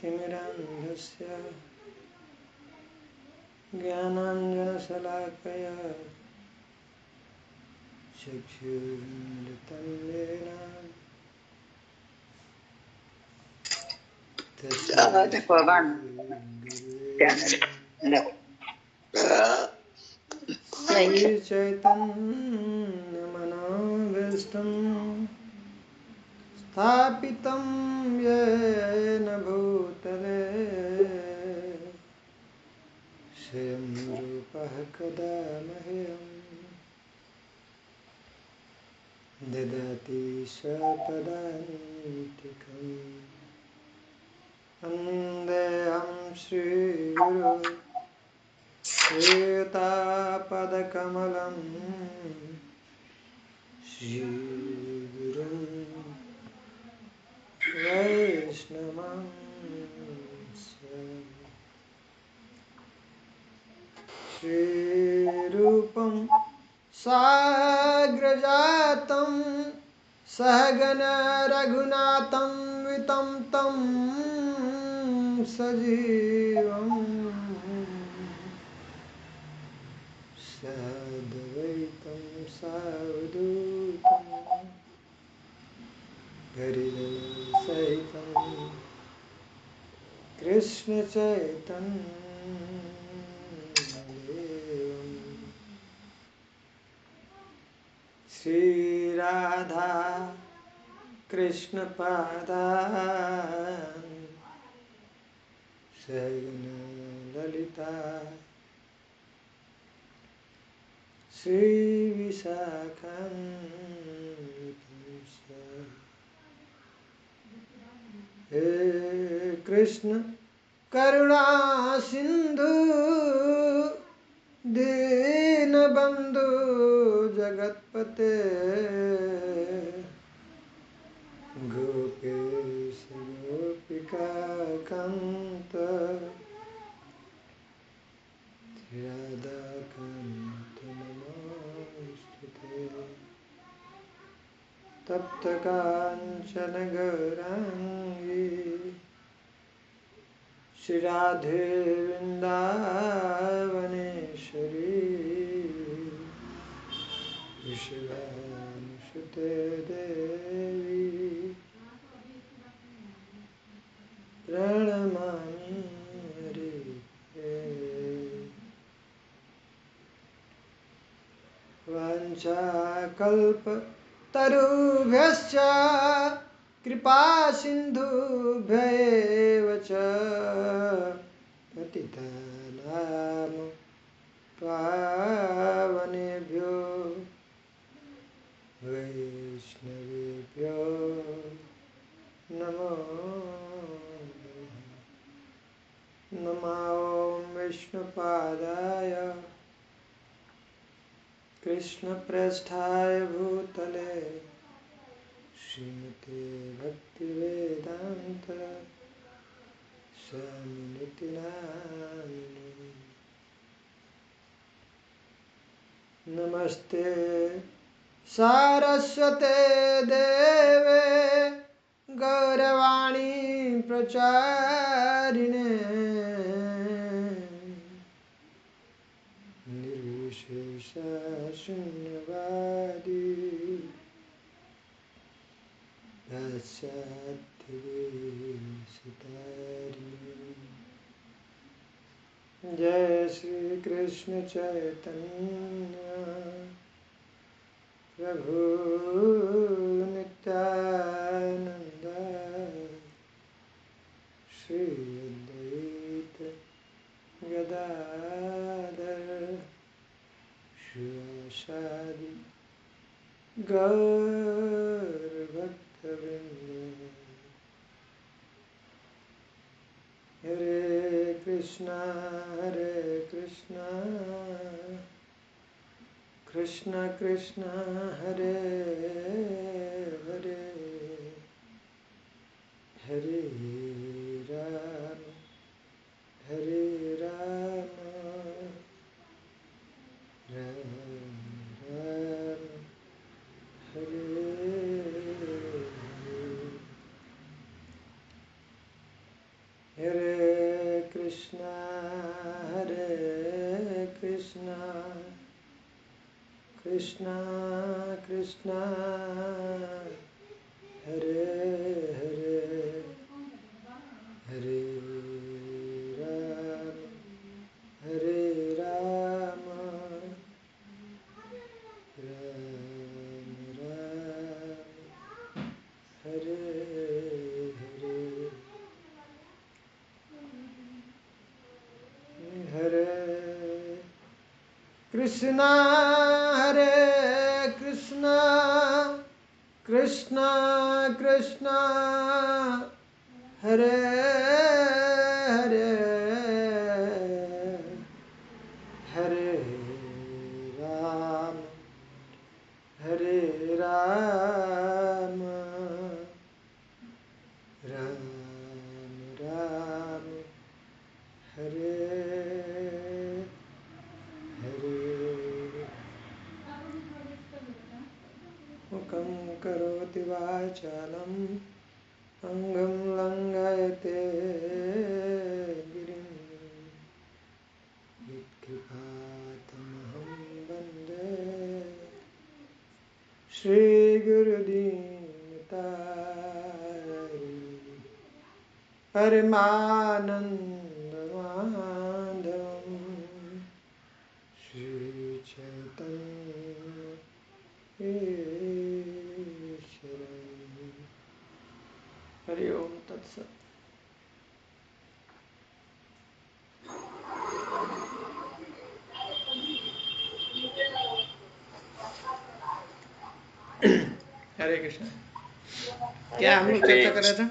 ज्ञानाञ्जनतिमिरान्धस्य ज्ञानाञ्जनशलाकया चक्षुरुन्मिलितं येन तस्मै श्रीचैतन्यमनोभीष्टं स्थापितं येन भूतले स्वयं रूपः कदा मह्यं ददाति स्वपदान्तिकम् वन्देऽहं श्रीगुरो श्रीयुतापदकमलं श्रीगुरुं वैष्णवंश श्रीरूपं साग्रजातं सहगण रघुनाथं वितं तं सजीवम् सद्वैतं सावधूतं हरिदलसहितं कृष्णचैतन्यदेवं श्रीराधा कृष्णपादान् सहगणललिता श्रीविशाखान्वितंश हे कृष्ण करुणा सिंधु दीनबंधु जगतपते गोपेश गोपिका कांत राधाकांत नमोस्तुते तप्त कांचन गौरांगी श्री राधे वृंदावनेश्वरी विश्वानुसुते देवी प्रणमामि हरिप्रिये वाञ्छाकल्पतरुभ्यश्च कृपा सिन्धुभ्येव च पतितानां पावनेभ्यो वैष्णवेभ्यो नमो नमः। ॐ विष्णुपादाय कृष्णप्रेष्ठाय भूतले श्रीमते भक्तिवेदांत स्वामिनिति नामिने। नमस्ते सारस्वते देवे गौरवाणी प्रचारिणे निर्विशेष शून्यवादी पाश्चात्यदेशतारिणे। जय श्री कृष्ण चैतन्य प्रभु नित्यानंद श्री अद्वैत गदाधर शिवासादि गौरभक्तवृंद। हरे Krishna Krishna Krishna Hare Hare Hare Ram Ram Ram Hare Hare. Krishna Krishna Hare Hare Hare Ram Hare Rama Ram Ram Hare Hare Hare Krishna Hare Krishna Krishna Krishna Hare Hare Hare Ram Hare Rama Ram Ram Hare Hare Mukam karoti vachalam Angam langayate girim Yatkipatamaham bande Shri Guru Dinatari Paramananda Madhavam Shri Chaitanya Ishwaram Hari Om Tat Sat हरे कृष्ण। क्या हम लोग चर्चा कर रहे थे?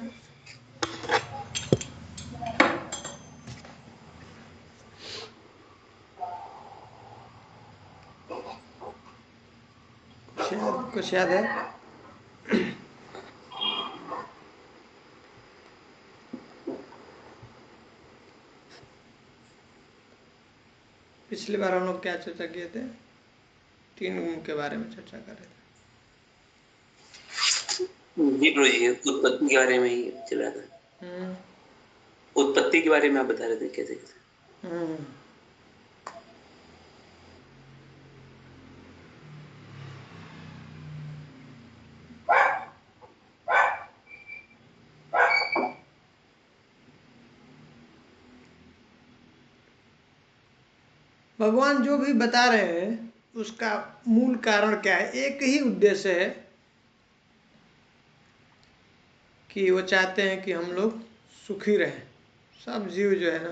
कुछ याद है? पिछली बार हम लोग क्या चर्चा किए थे? 3 गुण के बारे में चर्चा कर रहे थे। जी प्रभु जी, उत्पत्ति के बारे में ही चल रहा था। उत्पत्ति के बारे में आप बता रहे थे कैसे कैसे। भगवान जो भी बता रहे हैं उसका मूल कारण क्या है? एक ही उद्देश्य है कि वो चाहते हैं कि हम लोग सुखी रहें, सब जीव जो है ना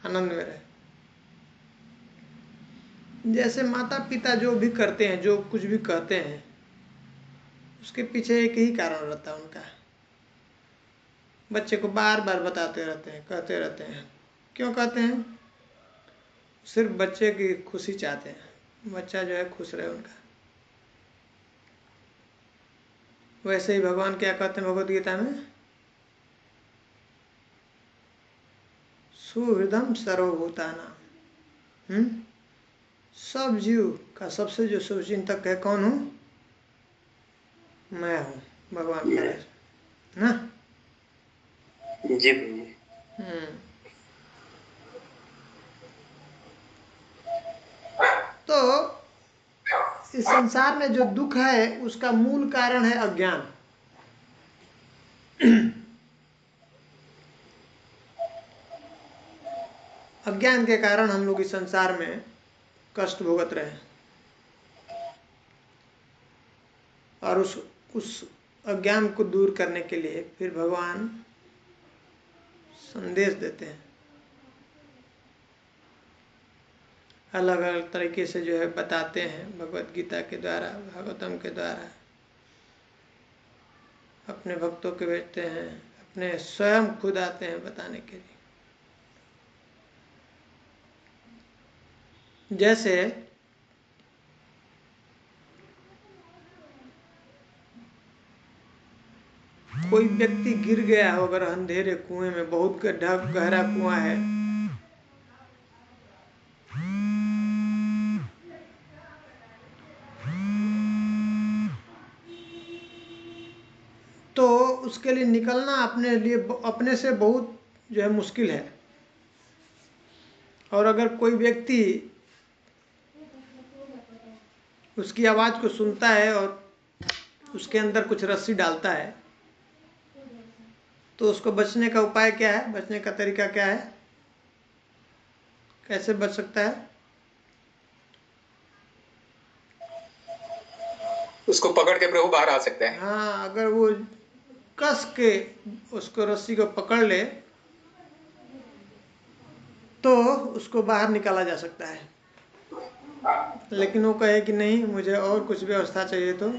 आनंद में रहे। जैसे माता पिता जो भी करते हैं, जो कुछ भी कहते हैं, उसके पीछे एक ही कारण रहता है उनका। बच्चे को बार बार बताते रहते हैं, कहते रहते हैं। क्यों कहते हैं? सिर्फ बच्चे की खुशी चाहते हैं, बच्चा जो है खुश रहे उनका। वैसे ही भगवान क्या कहते हैं भगवद गीता में? सुहृदम सर्वभूतानां। सब जीव का सबसे जो शुभचिंतक है कौन हूँ? मैं हूँ, भगवान कह रहे ना। जी। तो इस संसार में जो दुख है उसका मूल कारण है अज्ञान। अज्ञान के कारण हम लोग इस संसार में कष्ट भुगत रहे हैं। और उस अज्ञान को दूर करने के लिए फिर भगवान संदेश देते हैं, अलग अलग तरीके से जो है बताते हैं, भगवत गीता के द्वारा, भागवतम के द्वारा अपने भक्तों के भेजते हैं, अपने स्वयं खुद आते हैं बताने के लिए। जैसे कोई व्यक्ति गिर गया हो अगर अंधेरे कुएं में, बहुत गहरा कुआं है, तो उसके लिए निकलना अपने से बहुत जो है मुश्किल है। और अगर कोई व्यक्ति उसकी आवाज़ को सुनता है और उसके अंदर कुछ रस्सी डालता है, तो उसको बचने का उपाय क्या है, बचने का तरीका क्या है, कैसे बच सकता है? उसको पकड़ के प्रभु बाहर आ सकते हैं। हाँ, अगर वो कस के उसको रस्सी को पकड़ ले तो उसको बाहर निकाला जा सकता है। लेकिन वो कहे कि नहीं, मुझे और कुछ व्यवस्था चाहिए, तो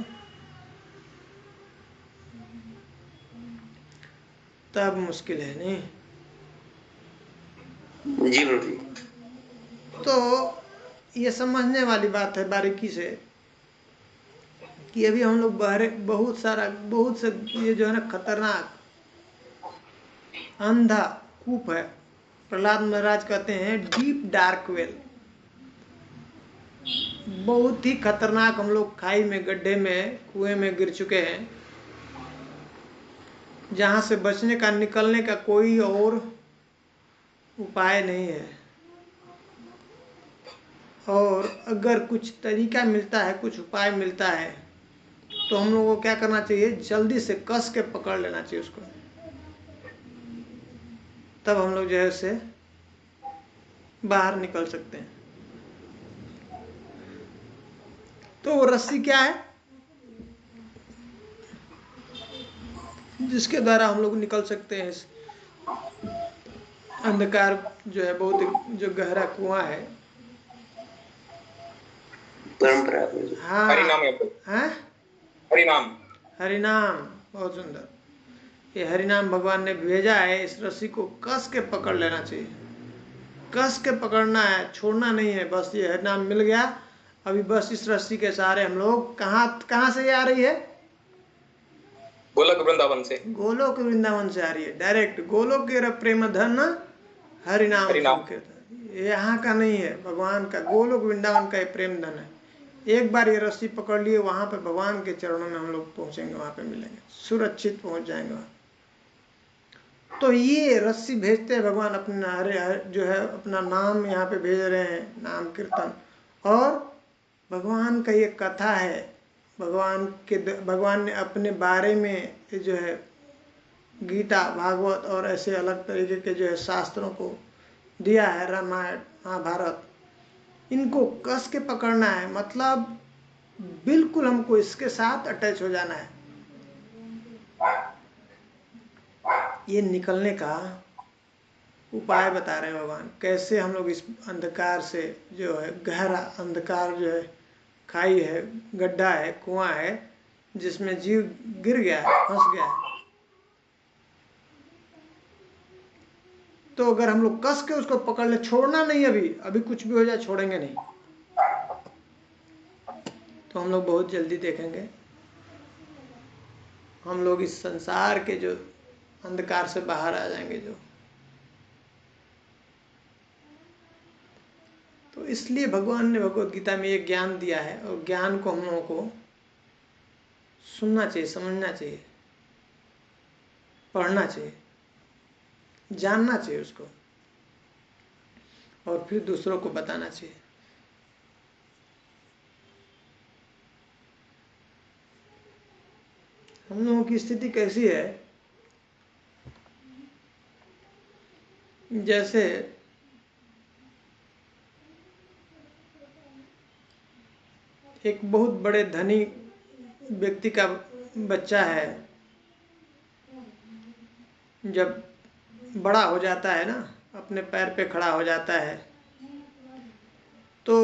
तब मुश्किल है। नहीं जी प्रभु जी। तो ये समझने वाली बात है बारीकी से कि अभी हम लोग बाहर बहुत से ये जो है ना खतरनाक अंधा कूप है। प्रहलाद महाराज कहते हैं डीप डार्क वेल, बहुत ही खतरनाक। हम लोग खाई में, गड्ढे में, कुएं में गिर चुके हैं, जहां से बचने का, निकलने का कोई और उपाय नहीं है। और अगर कुछ तरीका मिलता है, कुछ उपाय मिलता है, तो हम लोगों को क्या करना चाहिए, जल्दी से कस के पकड़ लेना चाहिए उसको। तब हम लोग जो है उससे बाहर निकल सकते हैं। तो वो रस्सी क्या है जिसके द्वारा हम लोग निकल सकते हैं इस अंधकार जो है, बहुत जो गहरा कुआं है। परंपरा प्रभु। हाँ, हरिनाम है। हरिनाम, हरिनाम, बहुत सुंदर। ये हरिनाम भगवान ने भेजा है। इस रस्सी को कस के पकड़ लेना चाहिए, कस के पकड़ना है, छोड़ना नहीं है। बस ये हरिनाम मिल गया, अभी बस इस रस्सी के सहारे हम लोग कहाँ से ये आ रही है, गोलोक वृंदावन से, गोलोक वृंदावन से आ रही है, डायरेक्ट। गोलोक के प्रेम धन हरिनाम संकीर्तन, यहाँ का नहीं है, भगवान का, गोलोक वृंदावन का ये प्रेम धन है। एक बार ये रस्सी पकड़ लिए, वहां पे भगवान के चरणों में हम लोग पहुंचेंगे, वहां पे मिलेंगे, सुरक्षित पहुंच जाएंगे वहां। तो ये रस्सी भेजते हैं भगवान, अपना जो है अपना नाम यहाँ पे भेज रहे हैं, नाम कीर्तन। और भगवान का ये कथा है, भगवान ने अपने बारे में जो है गीता, भागवत और ऐसे अलग तरीके के जो है शास्त्रों को दिया है, रामायण, महाभारत। इनको कस के पकड़ना है, मतलब बिल्कुल हमको इसके साथ अटैच हो जाना है। ये निकलने का उपाय बता रहे हैं भगवान, कैसे हम लोग इस अंधकार से, जो है गहरा अंधकार, जो है खाई है, गड्ढा है, कुआं है, जिसमें जीव गिर गया, फंस गया। तो अगर हम लोग कस के उसको पकड़ ले, छोड़ना नहीं, अभी कुछ भी हो जाए छोड़ेंगे नहीं, तो हम लोग बहुत जल्दी देखेंगे हम लोग इस संसार के जो अंधकार से बाहर आ जाएंगे जो। तो इसलिए भगवान ने भगवत गीता में ये ज्ञान दिया है, और ज्ञान को हम लोगों को सुनना चाहिए, समझना चाहिए, पढ़ना चाहिए, जानना चाहिए उसको, और फिर दूसरों को बताना चाहिए। हम लोगों की स्थिति कैसी है, जैसे एक बहुत बड़े धनी व्यक्ति का बच्चा है, जब बड़ा हो जाता है ना, अपने पैर पे खड़ा हो जाता है, तो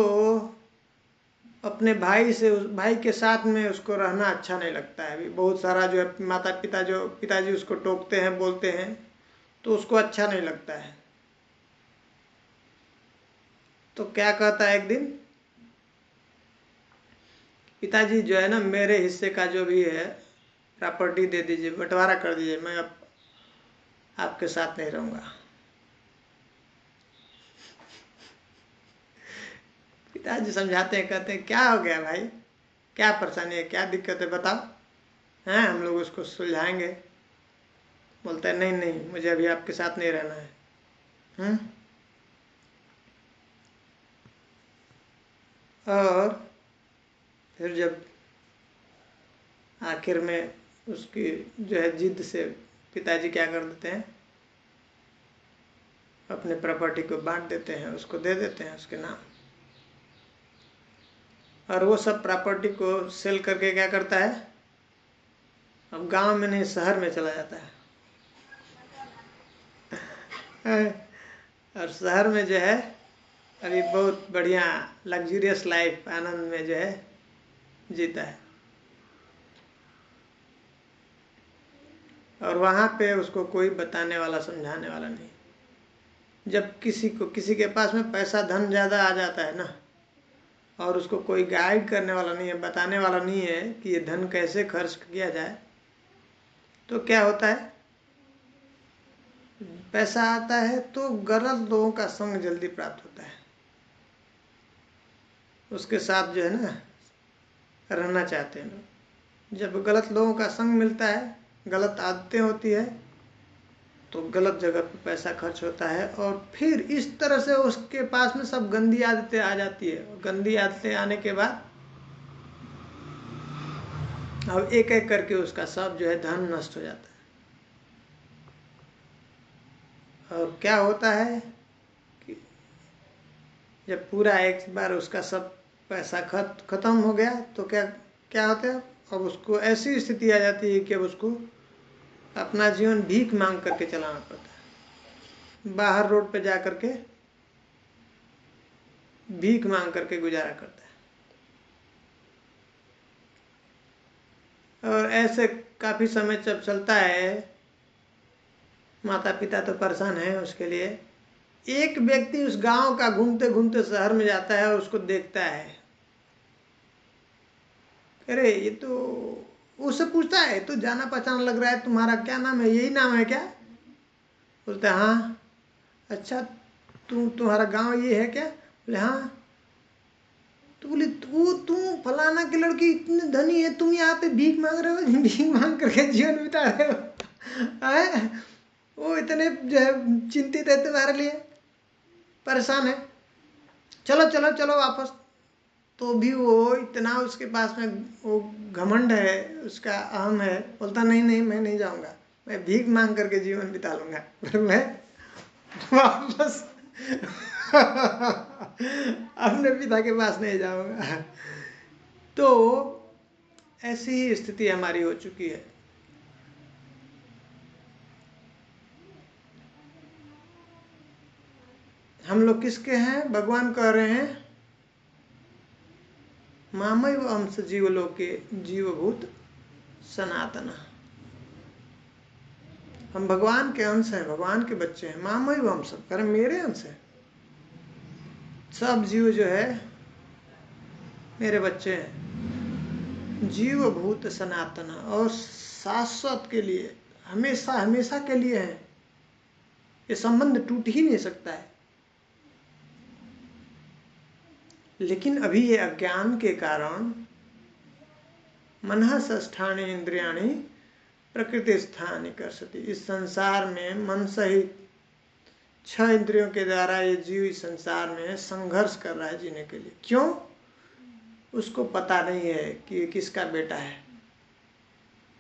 अपने भाई के साथ में उसको रहना अच्छा नहीं लगता है। अभी बहुत सारा जो है पिताजी उसको टोकते हैं, बोलते हैं, तो उसको अच्छा नहीं लगता है। तो क्या कहता है एक दिन, पिताजी जो है ना, मेरे हिस्से का जो भी है प्रॉपर्टी दे दीजिए, बंटवारा कर दीजिए, मैं अब आपके साथ नहीं रहूँगा। पिताजी समझाते हैं, कहते हैं क्या हो गया भाई, क्या परेशानी है, क्या दिक्कत है, बताओ, हैं, हम लोग उसको सुलझाएंगे। बोलता है नहीं, मुझे अभी आपके साथ नहीं रहना है। और फिर जब आखिर में उसकी जो है जिद से पिताजी क्या कर देते हैं, अपने प्रॉपर्टी को बांट देते हैं, उसको दे देते हैं उसके नाम। और वो सब प्रॉपर्टी को सेल करके क्या करता है, अब गांव में नहीं शहर में चला जाता है। और शहर में जो है अभी बहुत बढ़िया लग्जूरियस लाइफ आनंद में जो है जीता है। और वहाँ पे उसको कोई बताने वाला समझाने वाला नहीं। जब किसी के पास में पैसा धन ज़्यादा आ जाता है ना, और उसको कोई गाइड करने वाला नहीं है, बताने वाला नहीं है कि ये धन कैसे खर्च किया जाए, तो क्या होता है, पैसा आता है तो गलत लोगों का संग जल्दी प्राप्त होता है। उसके साथ जो है ना रहना चाहते हैं लोग। जब गलत लोगों का संग मिलता है, गलत आदतें होती है, तो गलत जगह पे पैसा खर्च होता है। और फिर इस तरह से उसके पास में सब गंदी आदतें आ जाती है। और गंदी आदतें आने के बाद अब एक एक करके उसका सब जो है धन नष्ट हो जाता है। और क्या होता है कि जब पूरा एक बार उसका सब पैसा खत्म हो गया तो क्या होता है, अब उसको ऐसी स्थिति आ जाती है कि अब उसको अपना जीवन भीख मांग करके चलाना पड़ता है। बाहर रोड पे जा करके भीख मांग करके गुजारा करता है। और ऐसे काफ़ी समय जब चलता है, माता पिता तो परेशान है उसके लिए। एक व्यक्ति उस गांव का घूमते घूमते शहर में जाता है और उसको देखता है, अरे ये तो, उससे पूछता है तो जाना पहचाना लग रहा है, तुम्हारा क्या नाम है, यही नाम है क्या? बोलते हाँ। अच्छा तुम्हारा गांव ये है क्या? बोले हाँ। तो बोले तुम फलाना की लड़की इतनी धनी है, तुम यहाँ पे भीख मांग रहे हो, भीख मांग करके जीवन बिता रहे हो। वो इतने जो है चिंतित है तुम्हारे लिए, परेशान है, चलो चलो चलो वापस। तो भी वो इतना उसके पास में वो घमंड है, उसका अहम है, बोलता नहीं नहीं मैं नहीं जाऊंगा, मैं भीख मांग करके जीवन बिता लूंगा, मैं वापस अपने पिता के पास नहीं जाऊंगा। तो ऐसी ही स्थिति हमारी हो चुकी है। हम लोग किसके हैं? भगवान कह रहे हैं मामैव अंश जीवलोके जीवभूत सनातन। हम भगवान के अंश हैं, भगवान के बच्चे हैं। मामैव अंश, कह रहे मेरे अंश है। सब जीव जो है मेरे बच्चे हैं। जीवभूत सनातन, और शाश्वत के लिए, हमेशा हमेशा के लिए है। ये संबंध टूट ही नहीं सकता है। लेकिन अभी ये अज्ञान के कारण मनः षष्ठानि इंद्रियाणि प्रकृति स्थान कर सकती। इस संसार में मन सहित 6 इंद्रियों के द्वारा ये जीव इस संसार में संघर्ष कर रहा है जीने के लिए। क्यों? उसको पता नहीं है कि ये किसका बेटा है।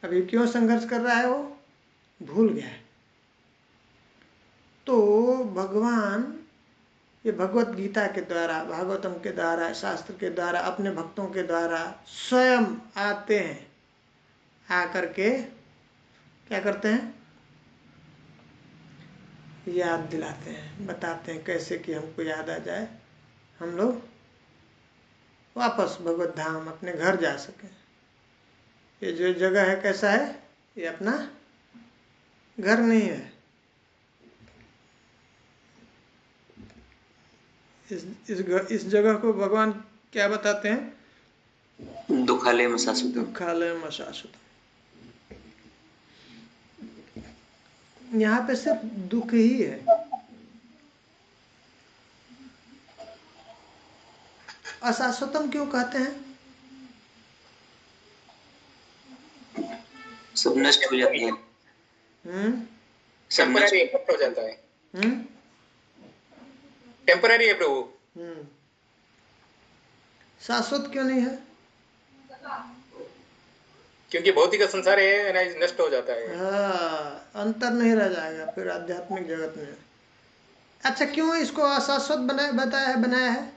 अभी क्यों संघर्ष कर रहा है, वो भूल गया है। तो भगवान ये भगवत गीता के द्वारा, भागवतम के द्वारा, शास्त्र के द्वारा, अपने भक्तों के द्वारा स्वयं आते हैं, आकर के क्या करते हैं, याद दिलाते हैं, बताते हैं कैसे कि हमको याद आ जाए, हम लोग वापस भगवत धाम अपने घर जा सकें। ये जो जगह है कैसा है, ये अपना घर नहीं है। इस जगह को भगवान क्या बताते हैं? दुखालयम शाश्वतम। दुखालयम शाश्वतम। यहाँ पे सिर्फ दुख ही है। अशाश्वतम क्यों कहते हैं? सब नष्ट हो जाते हैं। टेम्पररी इफेक्ट हो जाता है। टेम्पररी है प्रभु। शाश्वत क्यों नहीं है? क्योंकि भौतिक संसार है ना, नष्ट हो जाता है। हाँ, अंतर नहीं रह जाएगा फिर आध्यात्मिक जगत में। अच्छा, क्यों इसको अशाश्वत बनाया है?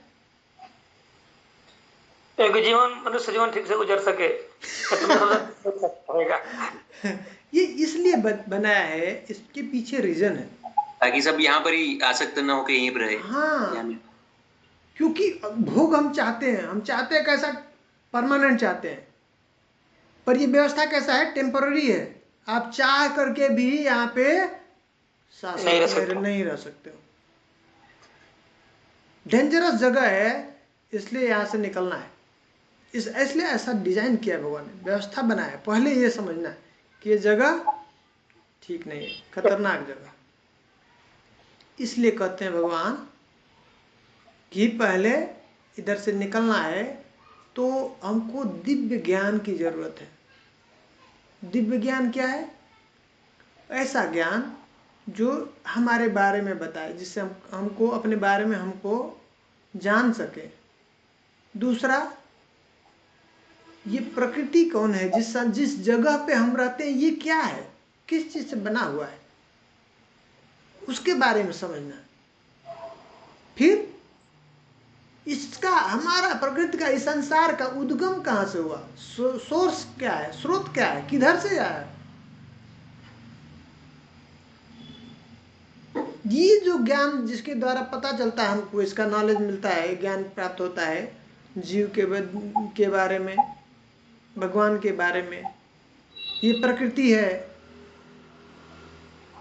क्योंकि जीवन मनुष्य जीवन ठीक से गुजर सके तो तुम्हें होगा। ये इसलिए बनाया है, इसके पीछे रीजन है ताकि सब यहाँ पर ही आसक्त न होकर यहीं पर रहे। हाँ, क्योंकि भोग हम चाहते हैं कैसा, परमानेंट चाहते हैं, पर ये व्यवस्था कैसा है, टेम्पररी है। आप चाह करके भी यहाँ पे शाश्वत नहीं रह सकते हो। डेंजरस जगह है, इसलिए यहाँ से निकलना है। इसलिए ऐसा डिजाइन किया भगवान ने, व्यवस्था बनाया। पहले ये समझना है कि ये जगह ठीक नहीं है, खतरनाक जगह। इसलिए कहते हैं भगवान कि पहले इधर से निकलना है तो हमको दिव्य ज्ञान की जरूरत है। दिव्य ज्ञान क्या है? ऐसा ज्ञान जो हमारे बारे में बताए, जिससे हमको अपने बारे में हमको जान सके। दूसरा, ये प्रकृति कौन है, जिस जगह पे हम रहते हैं ये क्या है, किस चीज से बना हुआ है, उसके बारे में समझना। फिर इसका, हमारा प्रकृति का, इस संसार का उद्गम कहाँ से हुआ, सोर्स क्या है, स्रोत क्या है, किधर से आया। ये जो ज्ञान जिसके द्वारा पता चलता है हमको, इसका नॉलेज मिलता है, ज्ञान प्राप्त होता है जीव के बारे में, भगवान के बारे में, ये प्रकृति है,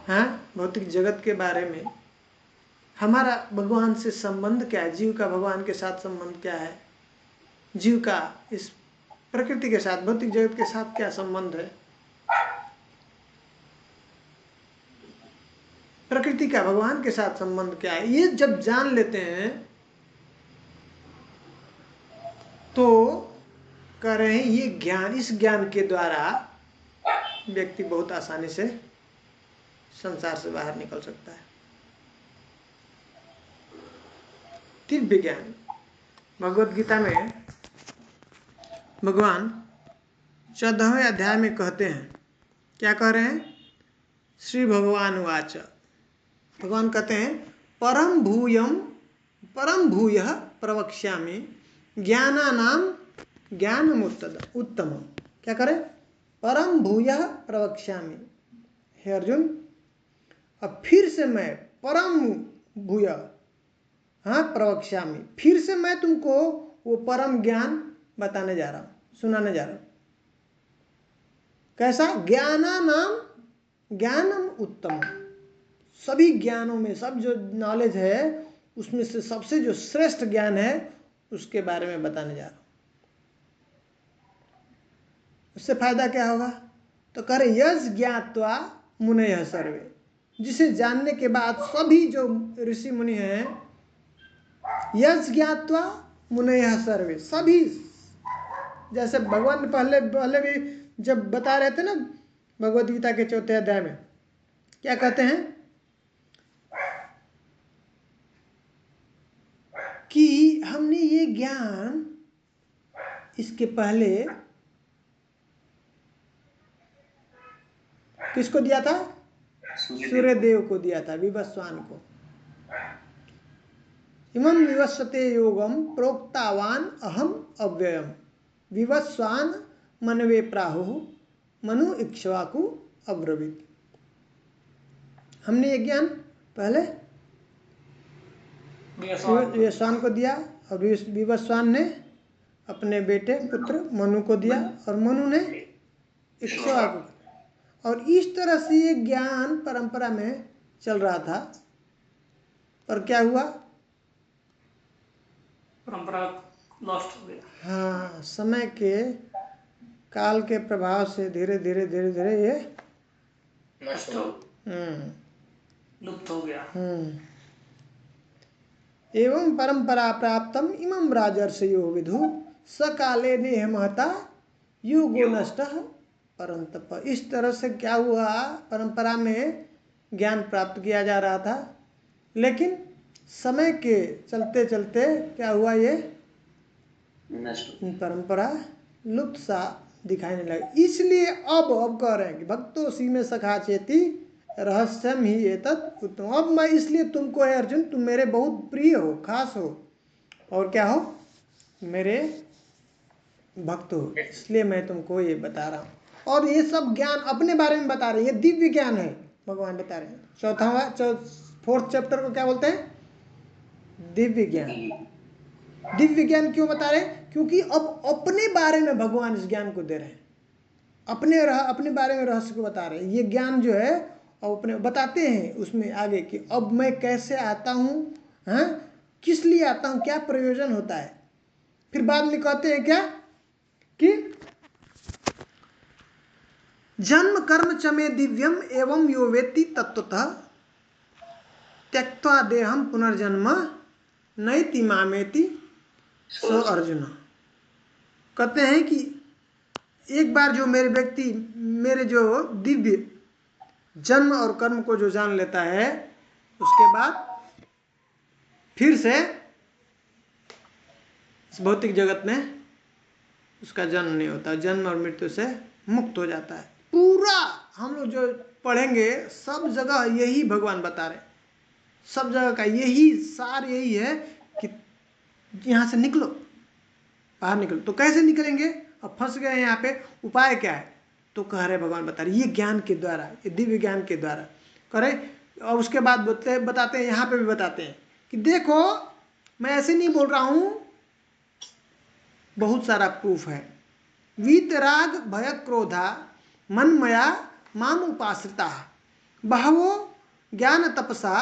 हाँ, भौतिक जगत के बारे में, हमारा भगवान से संबंध क्या है, जीव का भगवान के साथ संबंध क्या है, जीव का इस प्रकृति के साथ, भौतिक जगत के साथ क्या संबंध है, प्रकृति का भगवान के साथ संबंध क्या है। ये जब जान लेते हैं तो कह रहे हैं ये ज्ञान, इस ज्ञान के द्वारा व्यक्ति बहुत आसानी से संसार से बाहर निकल सकता है। दिव्य ज्ञान, भगवत गीता में भगवान 14वें अध्याय में कहते हैं, क्या कह रहे हैं? श्री भगवान वाच, भगवान कहते हैं परम भूयः प्रवक्ष्यामि ज्ञानानाम ज्ञानम उत्तम। क्या करें? परम भूयः प्रवक्ष्यामि। हे अर्जुन, अब फिर से मैं परम भूयः, हाँ, प्रवक्ष्यामि, फिर से मैं तुमको वो परम ज्ञान बताने जा रहा हूँ, सुनाने जा रहा हूँ। कैसा? ज्ञानानाम ज्ञानम उत्तम। सभी ज्ञानों में, सब जो नॉलेज है उसमें से सबसे जो श्रेष्ठ ज्ञान है उसके बारे में बताने जा रहा हूं। उससे फायदा क्या होगा? तो कह रहे यज् ज्ञात्वा मुनयः सर्वे, जिसे जानने के बाद सभी जो ऋषि मुनि हैं, यज् ज्ञात्वा मुनयः सर्वे, सभी, जैसे भगवान पहले भी जब बता रहे थे ना भगवद गीता के 4थे अध्याय में, क्या कहते हैं कि हमने ये ज्ञान इसके पहले किसको दिया था? सूर्यदेव को दिया था, विवस्वान को। इमं विवस्वते योगम प्रोक्तावान अहम अव्ययम विवस्वान मनवे प्राहुः मनु इक्ष्वाकु अब्रवीत। हमने ये ज्ञान पहले विवस्वान को दिया और विवस्वान ने अपने बेटे पुत्र मनु को दिया और मनु ने इक्ष्वाकु। और इस तरह से ये ज्ञान परंपरा में चल रहा था, पर क्या हुआ? परंपरा लॉस्ट हो गया। हाँ, समय के, काल के प्रभाव से धीरे धीरे ये नष्ट लुप्त हो गया। एवं परंपरा प्राप्तम इमं राजर्षयो विदु सकाले नेह महता युगो नष्टः परंतप। इस तरह से क्या हुआ? परंपरा में ज्ञान प्राप्त किया जा रहा था, लेकिन समय के चलते चलते क्या हुआ? ये परंपरा लुप्त सा दिखाई नहीं लगा। इसलिए अब कह रहे हैं कि भक्तो सी में सखा चेती रहस्यम ही एतत् उत्तम। अब मैं इसलिए तुमको है अर्जुन, तुम मेरे बहुत प्रिय हो, खास हो, और क्या हो, मेरे भक्त हो, इसलिए मैं तुमको ये बता रहा हूँ। और ये सब ज्ञान अपने बारे में बता रहे हैं, ये दिव्य ज्ञान है, भगवान बता रहे हैं। 4th चैप्टर को क्या बोलते हैं? दिव्य ज्ञान। दिव्य ज्ञान क्यों बता रहे हैं? क्योंकि अब अपने बारे में भगवान इस ज्ञान को दे रहे हैं, अपने बारे में रहस्य को बता रहे हैं। ये ज्ञान जो है अब अपने बताते हैं उसमें आगे कि अब मैं कैसे आता हूँ, किस लिए आता हूँ, क्या प्रयोजन होता है। फिर बाद में कहते हैं क्या कि जन्म कर्म च मे दिव्यम एवं यो वेत्ति तत्वतः त्यक्त्वा देहम पुनर्जन्म नैति मामेति सो अर्जुन। कहते हैं कि एक बार जो मेरे जो दिव्य जन्म और कर्म को जो जान लेता है, उसके बाद फिर से इस भौतिक जगत में उसका जन्म नहीं होता, जन्म और मृत्यु से मुक्त हो जाता है। पूरा हम लोग जो पढ़ेंगे सब जगह यही भगवान बता रहे हैं, सब जगह का यही सार यही है कि यहाँ से निकलो, बाहर निकलो। तो कैसे निकलेंगे? अब फंस गए यहाँ पे, उपाय क्या है? तो कह रहे भगवान बता रहे ये ज्ञान के द्वारा, ये दिव्य ज्ञान के द्वारा करे। और उसके बाद बताते हैं, यहाँ पे भी बताते हैं कि देखो मैं ऐसे नहीं बोल रहा हूँ, बहुत सारा प्रूफ है। वीतराग भय क्रोधा मनमया माम उपाश्रिता बहवो ज्ञान तपसा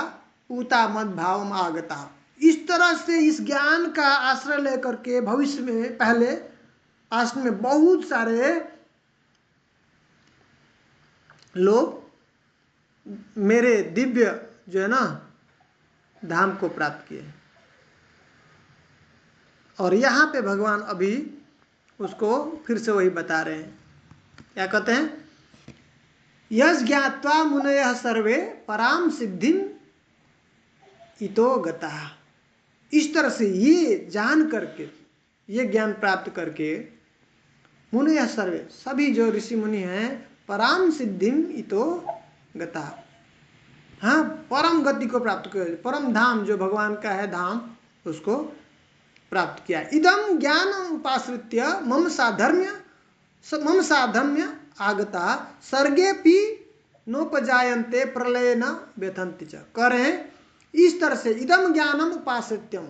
पूता मद भाव आगता। इस तरह से इस ज्ञान का आश्रय लेकर के भविष्य में, पहले पास्ट में बहुत सारे लोग मेरे दिव्य जो है ना धाम को प्राप्त किए। और यहाँ पे भगवान अभी उसको फिर से वही बता रहे हैं। क्या कहते हैं? यस ज्ञात्वा मुनयः सर्वे पराम सिद्धिम इतो गता। इस तरह से ये जान करके, ये ज्ञान प्राप्त करके मुनयः सर्वे, सभी जो ऋषि मुनि हैं, पराम सिद्धिम इतो गता, हाँ परम गति को प्राप्त कर, परम धाम जो भगवान का है धाम, उसको प्राप्त किया। इदम ज्ञान उपाश्रित्य मम साधर्म्य आगता सर्गेपि नोपजायन्ते प्रलय न व्यथन्ति च। करें इस तरह से इदम ज्ञानम उपाश्रित्यम,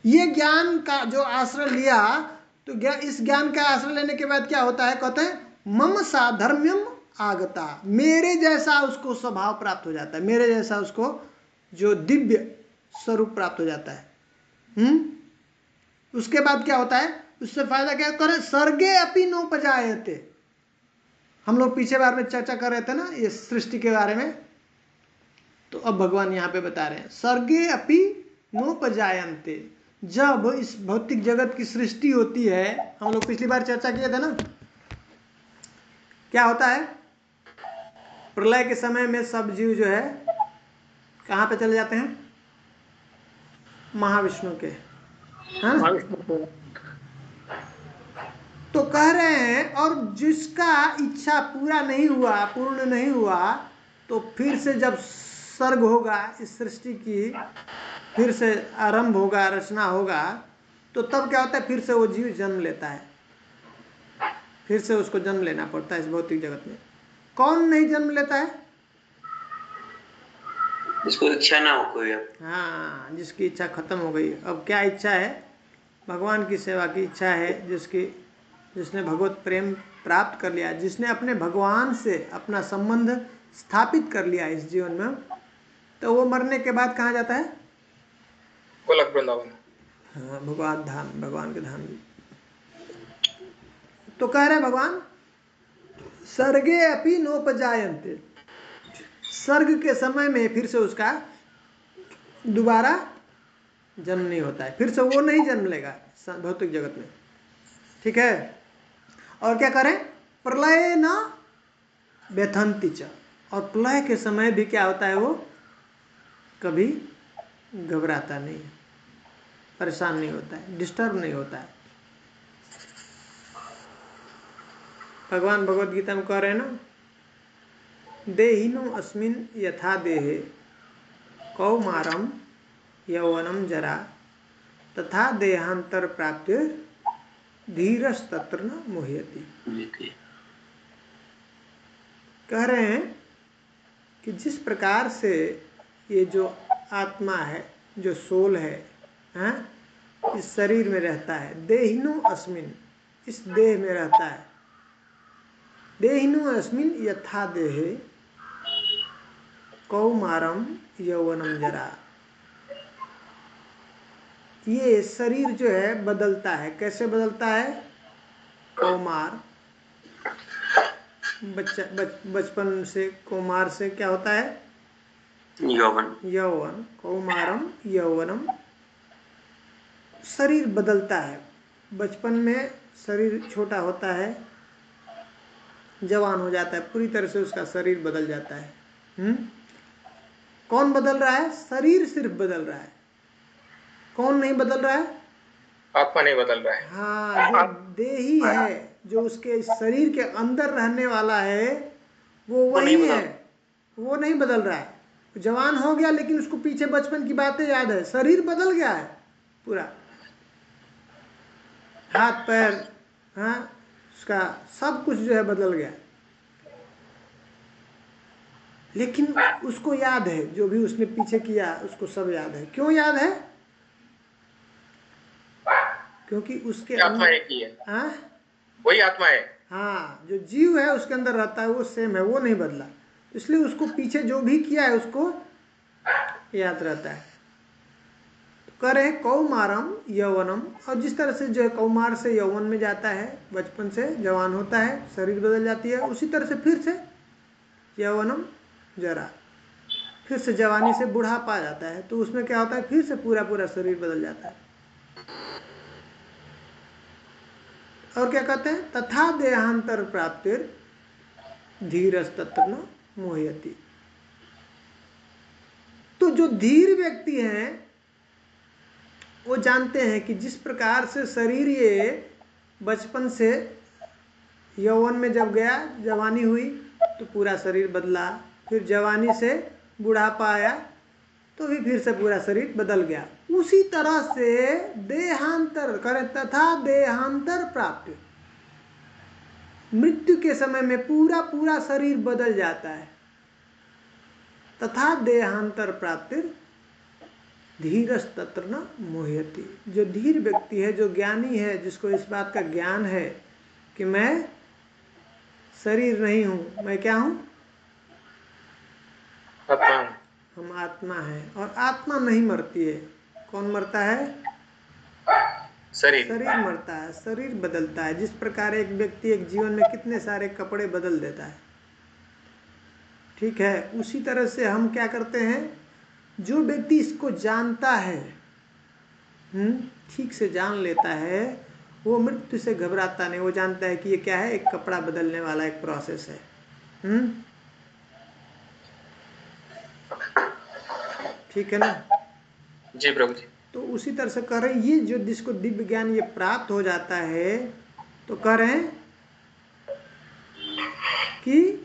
ये ज्ञान का जो आश्रय लिया, तो इस ज्ञान का आश्रय लेने के बाद क्या होता है? कहते हैं मम साधर्म्यम आगता, मेरे जैसा उसको स्वभाव प्राप्त हो जाता है, मेरे जैसा उसको जो दिव्य स्वरूप प्राप्त हो जाता है। उसके बाद क्या होता है? उससे फायदा क्या करें? सर्गे अपि नोपजायते। हम लोग पीछे बार में चर्चा कर रहे थे ना ये सृष्टि के बारे में, तो अब भगवान यहाँ पे बता रहे हैं सर्गे अपि नोपजायन्ते। जब इस भौतिक जगत की सृष्टि होती है, हम लोग पिछली बार चर्चा किए थे ना, क्या होता है? प्रलय के समय में सब जीव जो है कहाँ पे चले जाते हैं? महाविष्णु के, हाँ? तो कह रहे हैं और जिसका इच्छा पूरा नहीं हुआ, पूर्ण नहीं हुआ, तो फिर से जब सर्ग होगा, इस सृष्टि की फिर से आरंभ होगा, रचना होगा, तो तब क्या होता है? फिर से वो जीव जन्म लेता है, फिर से उसको जन्म लेना पड़ता है इस भौतिक जगत में। कौन नहीं जन्म लेता है? जिसको इच्छा ना हो कोई। हाँ, जिसकी इच्छा खत्म हो गई। अब क्या इच्छा है? भगवान की सेवा की इच्छा है, जिसने भगवत प्रेम प्राप्त कर लिया, जिसने अपने भगवान से अपना संबंध स्थापित कर लिया इस जीवन में, तो वो मरने के बाद कहाँ जाता है? गोलक वृंदावन। हाँ, भगवान धाम, भगवान के धाम। तो कह रहे भगवान सर्गे अपि नोपजायन्ते, सर्ग के समय में फिर से उसका दोबारा जन्म नहीं होता है, फिर से वो नहीं जन्म लेगा भौतिक जगत में। ठीक है? और क्या करें? प्रलय न व्यथन्ति च, और प्रलय के समय भी क्या होता है? वो कभी घबराता नहीं है, परेशान नहीं होता है, डिस्टर्ब नहीं होता है। भगवान भगवत गीता में कह रहे हैं ना, देहिनो अस्मिन यथा देहे कौमारम यौवनम जरा तथा देहांतर प्राप्ति धीरस तत्र न मोह्यति। कह रहे हैं कि जिस प्रकार से ये जो आत्मा है, जो सोल है, इस शरीर में रहता है, देहिनो अस्मिन, इस देह में रहता है, देहिनो अस्मिन यथा देहे कौमारम यौवनम जरा। ये शरीर जो है बदलता है। कैसे बदलता है? कौमार, बचपन से, कौमार से क्या होता है? यौवन। यौवन, कौमारम यौवनम, शरीर बदलता है। बचपन में शरीर छोटा होता है, जवान हो जाता है, पूरी तरह से उसका शरीर बदल जाता है। कौन बदल रहा है? शरीर सिर्फ बदल रहा है। कौन नहीं बदल रहा है? आत्मा नहीं बदल रहा है। हाँ, जो देही है, जो उसके शरीर के अंदर रहने वाला है, वो वही है, वो नहीं बदल रहा है। जवान हो गया लेकिन उसको पीछे बचपन की बातें याद है, शरीर बदल गया है पूरा, हाथ पैर, उसका सब कुछ जो है बदल गया, लेकिन उसको याद है, जो भी उसने पीछे किया उसको सब याद है। क्यों याद है? क्योंकि उसके आत्मा एक ही है। वही आत्मा है। हाँ, जो जीव है उसके अंदर रहता है, वो सेम है, वो नहीं बदला, इसलिए उसको पीछे जो भी किया है उसको याद रहता है। करे कौमारम यौवनम, और जिस तरह से जो है कौमार से यौवन में जाता है, बचपन से जवान होता है, शरीर बदल जाती है, उसी तरह से फिर से यौवनम जरा, फिर से जवानी से बुढ़ापा आ जाता है, तो उसमें क्या होता है? फिर से पूरा शरीर बदल जाता है। और क्या कहते हैं? तथा देहांतर प्राप्तिर धीरस तत्र न मोह्यति। तो जो धीर व्यक्ति हैं वो जानते हैं कि जिस प्रकार से शरीर ये बचपन से यौवन में जब गया, जवानी हुई तो पूरा शरीर बदला, फिर जवानी से बुढ़ापा आया तो भी फिर से पूरा शरीर बदल गया। उसी तरह से देहांतर करे, तथा देहांतर प्राप्ति, मृत्यु के समय में पूरा शरीर बदल जाता है। तथा देहांतर प्राप्ति धीरस तत्र न मोह्यति। जो धीर व्यक्ति है, जो ज्ञानी है, जिसको इस बात का ज्ञान है कि मैं शरीर नहीं हूं, मैं क्या हूं? आत्मा। हम आत्मा हैं, और आत्मा नहीं मरती है। कौन मरता है? शरीर मरता है, शरीर बदलता है। जिस प्रकार एक व्यक्ति एक जीवन में कितने सारे कपड़े बदल देता है, ठीक है, उसी तरह से हम क्या करते हैं, जो व्यक्ति इसको जानता है, ठीक से जान लेता है, वो मृत्यु से घबराता नहीं। वो जानता है कि ये क्या है? एक कपड़ा बदलने वाला एक प्रोसेस है। ठीक है ना? जी प्रभु जी। तो उसी तरह से कह रहे हैं, ये जो जिसको दिव्य ज्ञान ये प्राप्त हो जाता है, तो कह रहे हैं कि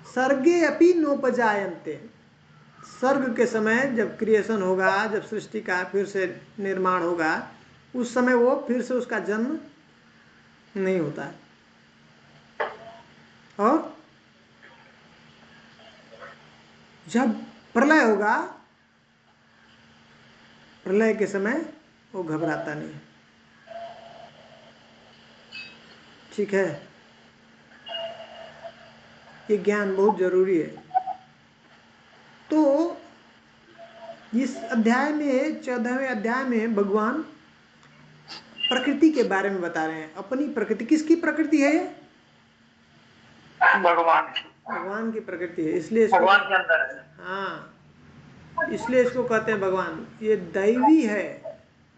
सर्गे अपि नोपजायन्ते, सर्ग के समय जब क्रिएशन होगा, जब सृष्टि का फिर से निर्माण होगा, उस समय वो फिर से उसका जन्म नहीं होता है। और जब प्रलय होगा, प्रलय के समय वो घबराता नहीं। ठीक है, ये ज्ञान बहुत जरूरी है। तो इस अध्याय में, 14वें अध्याय में भगवान प्रकृति के बारे में बता रहे हैं। अपनी प्रकृति, किसकी प्रकृति है? भगवान की प्रकृति है, इसलिए भगवान के अंदर है। हाँ, इसलिए इसको कहते हैं भगवान। ये दैवी है।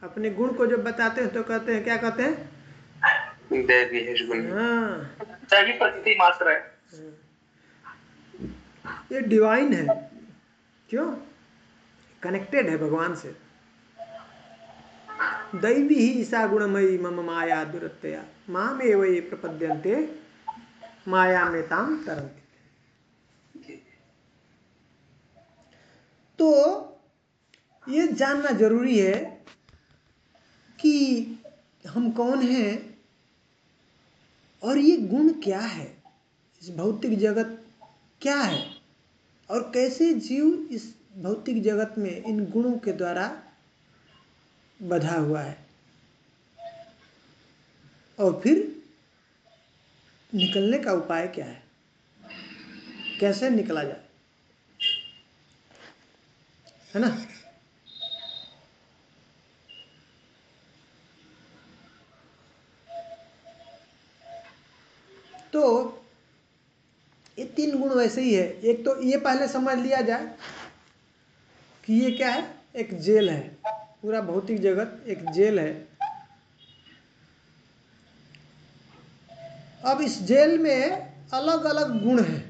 अपने गुण को जब बताते हैं तो कहते हैं, क्या कहते हैं? दैवी है गुण। हाँ, दैवी प्रकृति मात्र है। ये डिवाइन है। क्यों? कनेक्टेड है भगवान से। दैवी ही ईसा गुणमयी मम माया दुरत्यया मामेव ये प्रपद्यन्ते माया में ताम तरंती। तो ये जानना जरूरी है कि हम कौन हैं और ये गुण क्या है, इस भौतिक जगत क्या है और कैसे जीव इस भौतिक जगत में इन गुणों के द्वारा बंधा हुआ है और फिर निकलने का उपाय क्या है, कैसे निकला जाए, है ना। तो ये 3 गुण वैसे ही है। एक तो ये पहले समझ लिया जाए कि ये क्या है, एक जेल है, पूरा भौतिक जगत एक जेल है। अब इस जेल में अलग अलग गुण हैं,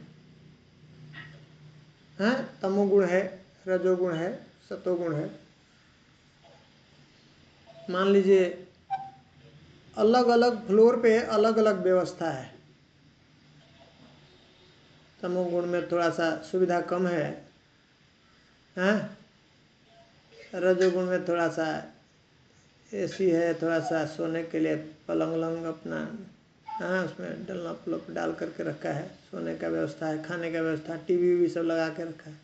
तमोगुण है, रजोगुण है, सतोगुण है। मान लीजिए अलग अलग फ्लोर पे अलग अलग व्यवस्था है। तमोगुण में थोड़ा सा सुविधा कम है, हैं? रजोगुण में थोड़ा सा एसी है, थोड़ा सा सोने के लिए पलंग वलंग अपना, हाँ, उसमें डलना पलप डाल करके रखा है, सोने का व्यवस्था है, खाने का व्यवस्था, टीवी भी सब लगा के रखा है,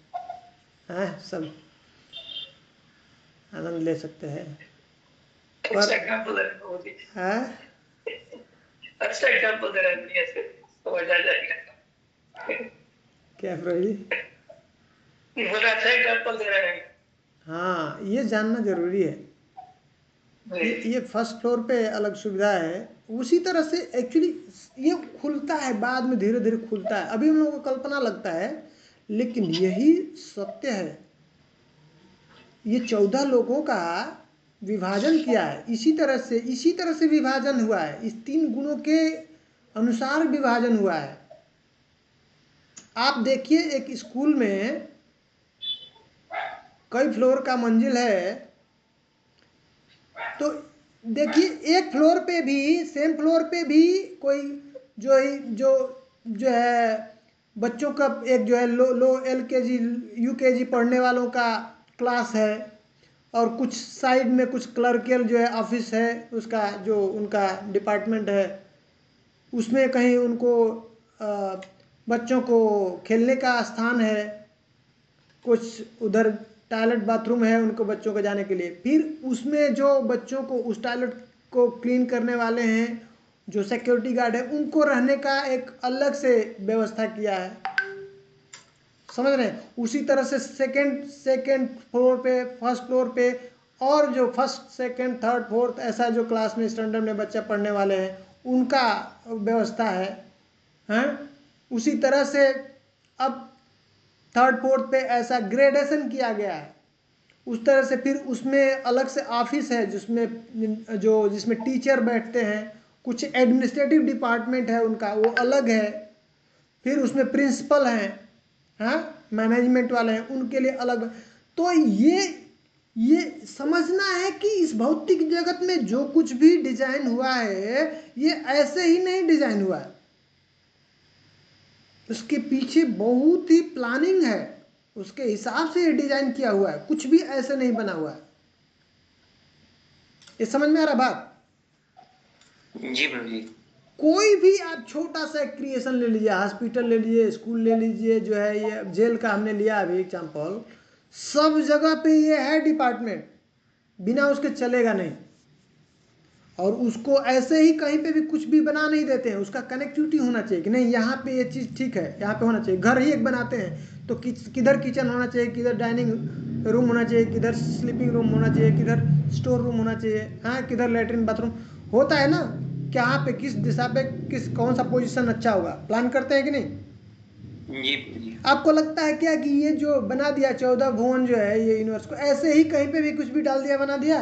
हैं? सब आनंद ले सकते हैं। अच्छा एग्जाम्पल दे रहे हो जी, हैं? अच्छा एग्जाम्पल दे रहे हैं, दुनिया से समझ आ जाएगा। क्या प्रभु जी? बोला अच्छा एग्जाम्पल दे रहे हैं। हाँ, ये जानना जरूरी है। ये फर्स्ट फ्लोर पे अलग सुविधा है, उसी तरह से एक्चुअली ये खुलता है, बाद में धीरे धीरे खुलता है। अभी हम लोगों को कल्पना लगता है, लेकिन यही सत्य है। ये 14 लोगों का विभाजन किया है, इसी तरह से विभाजन हुआ है, इस 3 गुणों के अनुसार विभाजन हुआ है। आप देखिए एक स्कूल में कई फ्लोर का मंजिल है, तो देखिए एक फ्लोर पे भी, सेम फ्लोर पे भी कोई जो जो जो है बच्चों का एक जो है लो LKG UKG पढ़ने वालों का क्लास है, और कुछ साइड में कुछ क्लर्कियल जो है ऑफिस है, उसका जो उनका डिपार्टमेंट है, उसमें कहीं उनको बच्चों को खेलने का स्थान है, कुछ उधर टॉयलेट बाथरूम है उनको बच्चों को जाने के लिए। फिर उसमें जो बच्चों को उस टॉयलेट को क्लीन करने वाले हैं, जो सिक्योरिटी गार्ड है, उनको रहने का एक अलग से व्यवस्था किया है, समझ रहे हैं। उसी तरह से सेकंड फ्लोर पे, फर्स्ट फ्लोर पे, और जो फर्स्ट सेकंड थर्ड फोर्थ ऐसा जो क्लास में स्टैंडर्ड में बच्चा पढ़ने वाले हैं उनका व्यवस्था है, हैं? उसी तरह से अब थर्ड फोर्थ पे ऐसा ग्रेडेशन किया गया है। उस तरह से फिर उसमें अलग से ऑफिस है जिसमें टीचर बैठते हैं, कुछ एडमिनिस्ट्रेटिव डिपार्टमेंट है उनका, वो अलग है। फिर उसमें प्रिंसिपल हैं, हाँ, मैनेजमेंट वाले हैं, उनके लिए अलग। तो ये समझना है कि इस भौतिक जगत में जो कुछ भी डिजाइन हुआ है ये ऐसे ही नहीं डिजाइन हुआ है, उसके पीछे बहुत ही प्लानिंग है, उसके हिसाब से ये डिजाइन किया हुआ है, कुछ भी ऐसे नहीं बना हुआ है। ये समझ में आ रहा बात? जी प्रभु जी। कोई भी आप छोटा सा क्रिएशन ले लीजिए, हॉस्पिटल ले लीजिए, स्कूल ले लीजिए, जो है ये जेल का हमने लिया अभी एग्जाम्पल, सब जगह पे ये है डिपार्टमेंट, बिना उसके चलेगा नहीं। और उसको ऐसे ही कहीं पे भी कुछ भी बना नहीं देते हैं, उसका कनेक्टिविटी होना चाहिए कि नहीं यहाँ पे ये चीज़ ठीक है, यहाँ पे होना चाहिए। घर ही एक बनाते हैं तो किधर किचन होना चाहिए, किधर डाइनिंग रूम होना चाहिए, किधर स्लीपिंग रूम होना चाहिए, किधर स्टोर रूम होना चाहिए, हाँ, किधर लेटरिन बाथरूम होता है ना, कहाँ पे किस दिशा पे कौन सा पोजीशन अच्छा होगा, प्लान करते हैं कि नहीं? जी। आपको लगता है क्या कि ये जो बना दिया 14 भुवन जो है ये यूनिवर्स को, ऐसे ही कहीं पे भी कुछ भी डाल दिया बना दिया?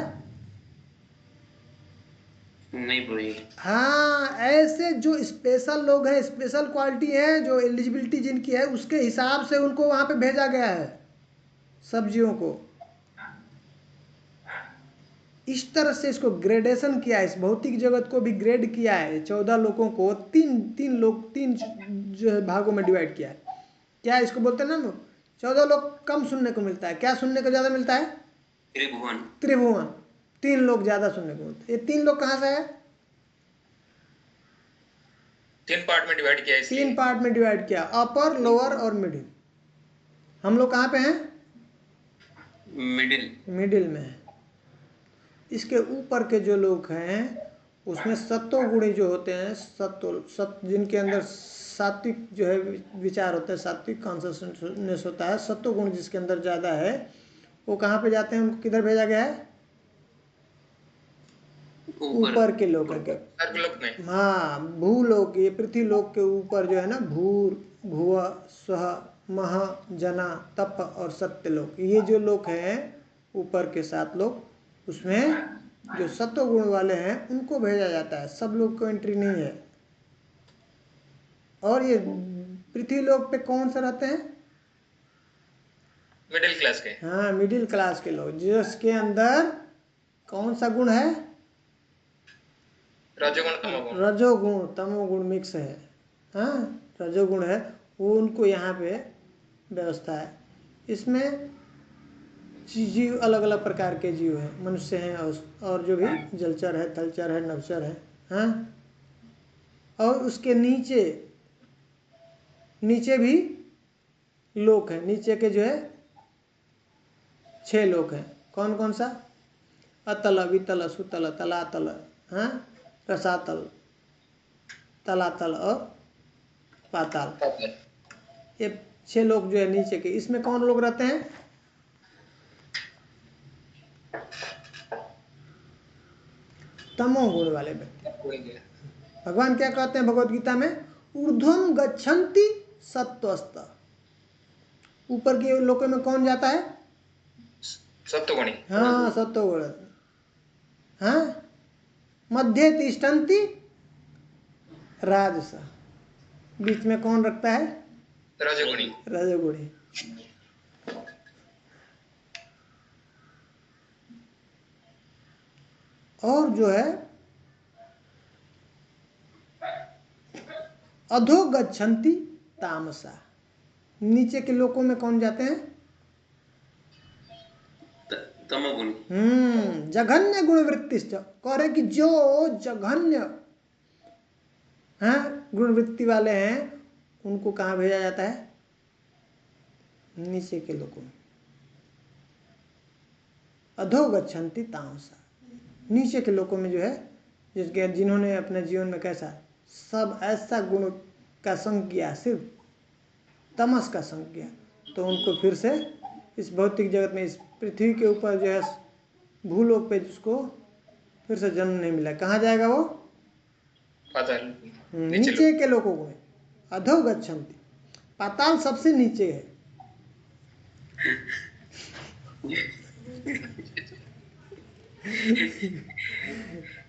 नहीं प्रभु जी। हाँ, ऐसे जो स्पेशल लोग हैं, स्पेशल क्वालिटी है, जो एलिजिबिलिटी जिनकी है, उसके हिसाब से उनको वहां पे भेजा गया है, सब जीवों को। इस तरह से इसको ग्रेडेशन किया है, इस भौतिक जगत को भी ग्रेड किया है। 14 लोगों को तीन जो है भागों में डिवाइड किया है। क्या इसको बोलते हैं ना, 14 लोग कम सुनने को मिलता है, क्या सुनने को ज्यादा मिलता है? त्रिभुवन। 3 लोग ज्यादा सुनने को मिलता है। ये 3 लोग कहाँ से है? 3 पार्ट में डिवाइड किया, इसलिए 3 पार्ट में डिवाइड किया, अपर, लोअर और मिडिल। हम लोग कहाँ पे हैं? मिडिल में है। इसके ऊपर के जो लोग हैं उसमें सत्वगुणी जो होते हैं, जिनके अंदर सात्विक जो है विचार होते हैं, सात्विक कॉन्शसनेस होता है, सत्वगुण जिसके अंदर ज्यादा है, वो कहाँ पे जाते हैं? उनको किधर भेजा गया है? ऊपर के लोग के, हाँ, भूलोक, ये पृथ्वी लोक के ऊपर जो है ना, भूर, भुव, स्व, मह, जना, तप और सत्य लोक, ये जो लोग हैं ऊपर के 7 लोग, उसमें जो सत्व गुण वाले हैं उनको भेजा जाता है। सब लोग को एंट्री नहीं है। और ये पृथ्वी लोक पे कौन सा रहते हैं? मिडिल क्लास के। हाँ, मिडिल क्लास के लोग, जिसके अंदर कौन सा गुण है? रजोगुण तमोगुण मिक्स है। हाँ, रजोगुण है, वो उनको यहाँ पे व्यवस्था है। इसमें जीव अलग अलग प्रकार के जीव हैं, मनुष्य हैं और जो भी जलचर है, थलचर है, नभचर है। हाँ, और उसके नीचे भी लोक हैं। नीचे के जो है 6 लोक हैं। कौन कौन सा? अतल, वितल, सुतल, तलातल, हाँ, रसातल, तलातल और पाताल। ये 6 लोग जो है नीचे के। इसमें कौन लोग रहते हैं? तमोगुण वाले व्यक्ति। भगवान क्या कहते हैं भगवत गीता में? ऊर्ध्वम गच्छन्ति सत्वस्त। ऊपर के लोकों में कौन जाता है? सत्वगुणी। हाँ, सत्वगुण। हाँ, मध्य तिष्ठन्ति राजस। बीच में कौन रखता है? रजोगुणी। और जो है अधो गच्छन्ति तामसा। नीचे के लोकों में कौन जाते हैं? तमोगुणी। जघन्य गुण वृत्तिश्च। कह रहे कि जो जघन्य गुण वृत्ति वाले हैं उनको कहाँ भेजा जाता है? नीचे के लोगों में। अधो गच्छन्ति तामसा। नीचे के लोगों में जो है जिन्होंने अपने जीवन में कैसा सब ऐसा गुण का संग किया, सिर्फ तमस का संग किया, तो उनको फिर से इस भौतिक जगत में, इस पृथ्वी के ऊपर जो है भूलोक पे, जिसको फिर से जन्म नहीं मिला, कहाँ जाएगा वो? पाताल। नीचे के लोगों में अधो गच्छन्ति। पाताल सबसे नीचे है।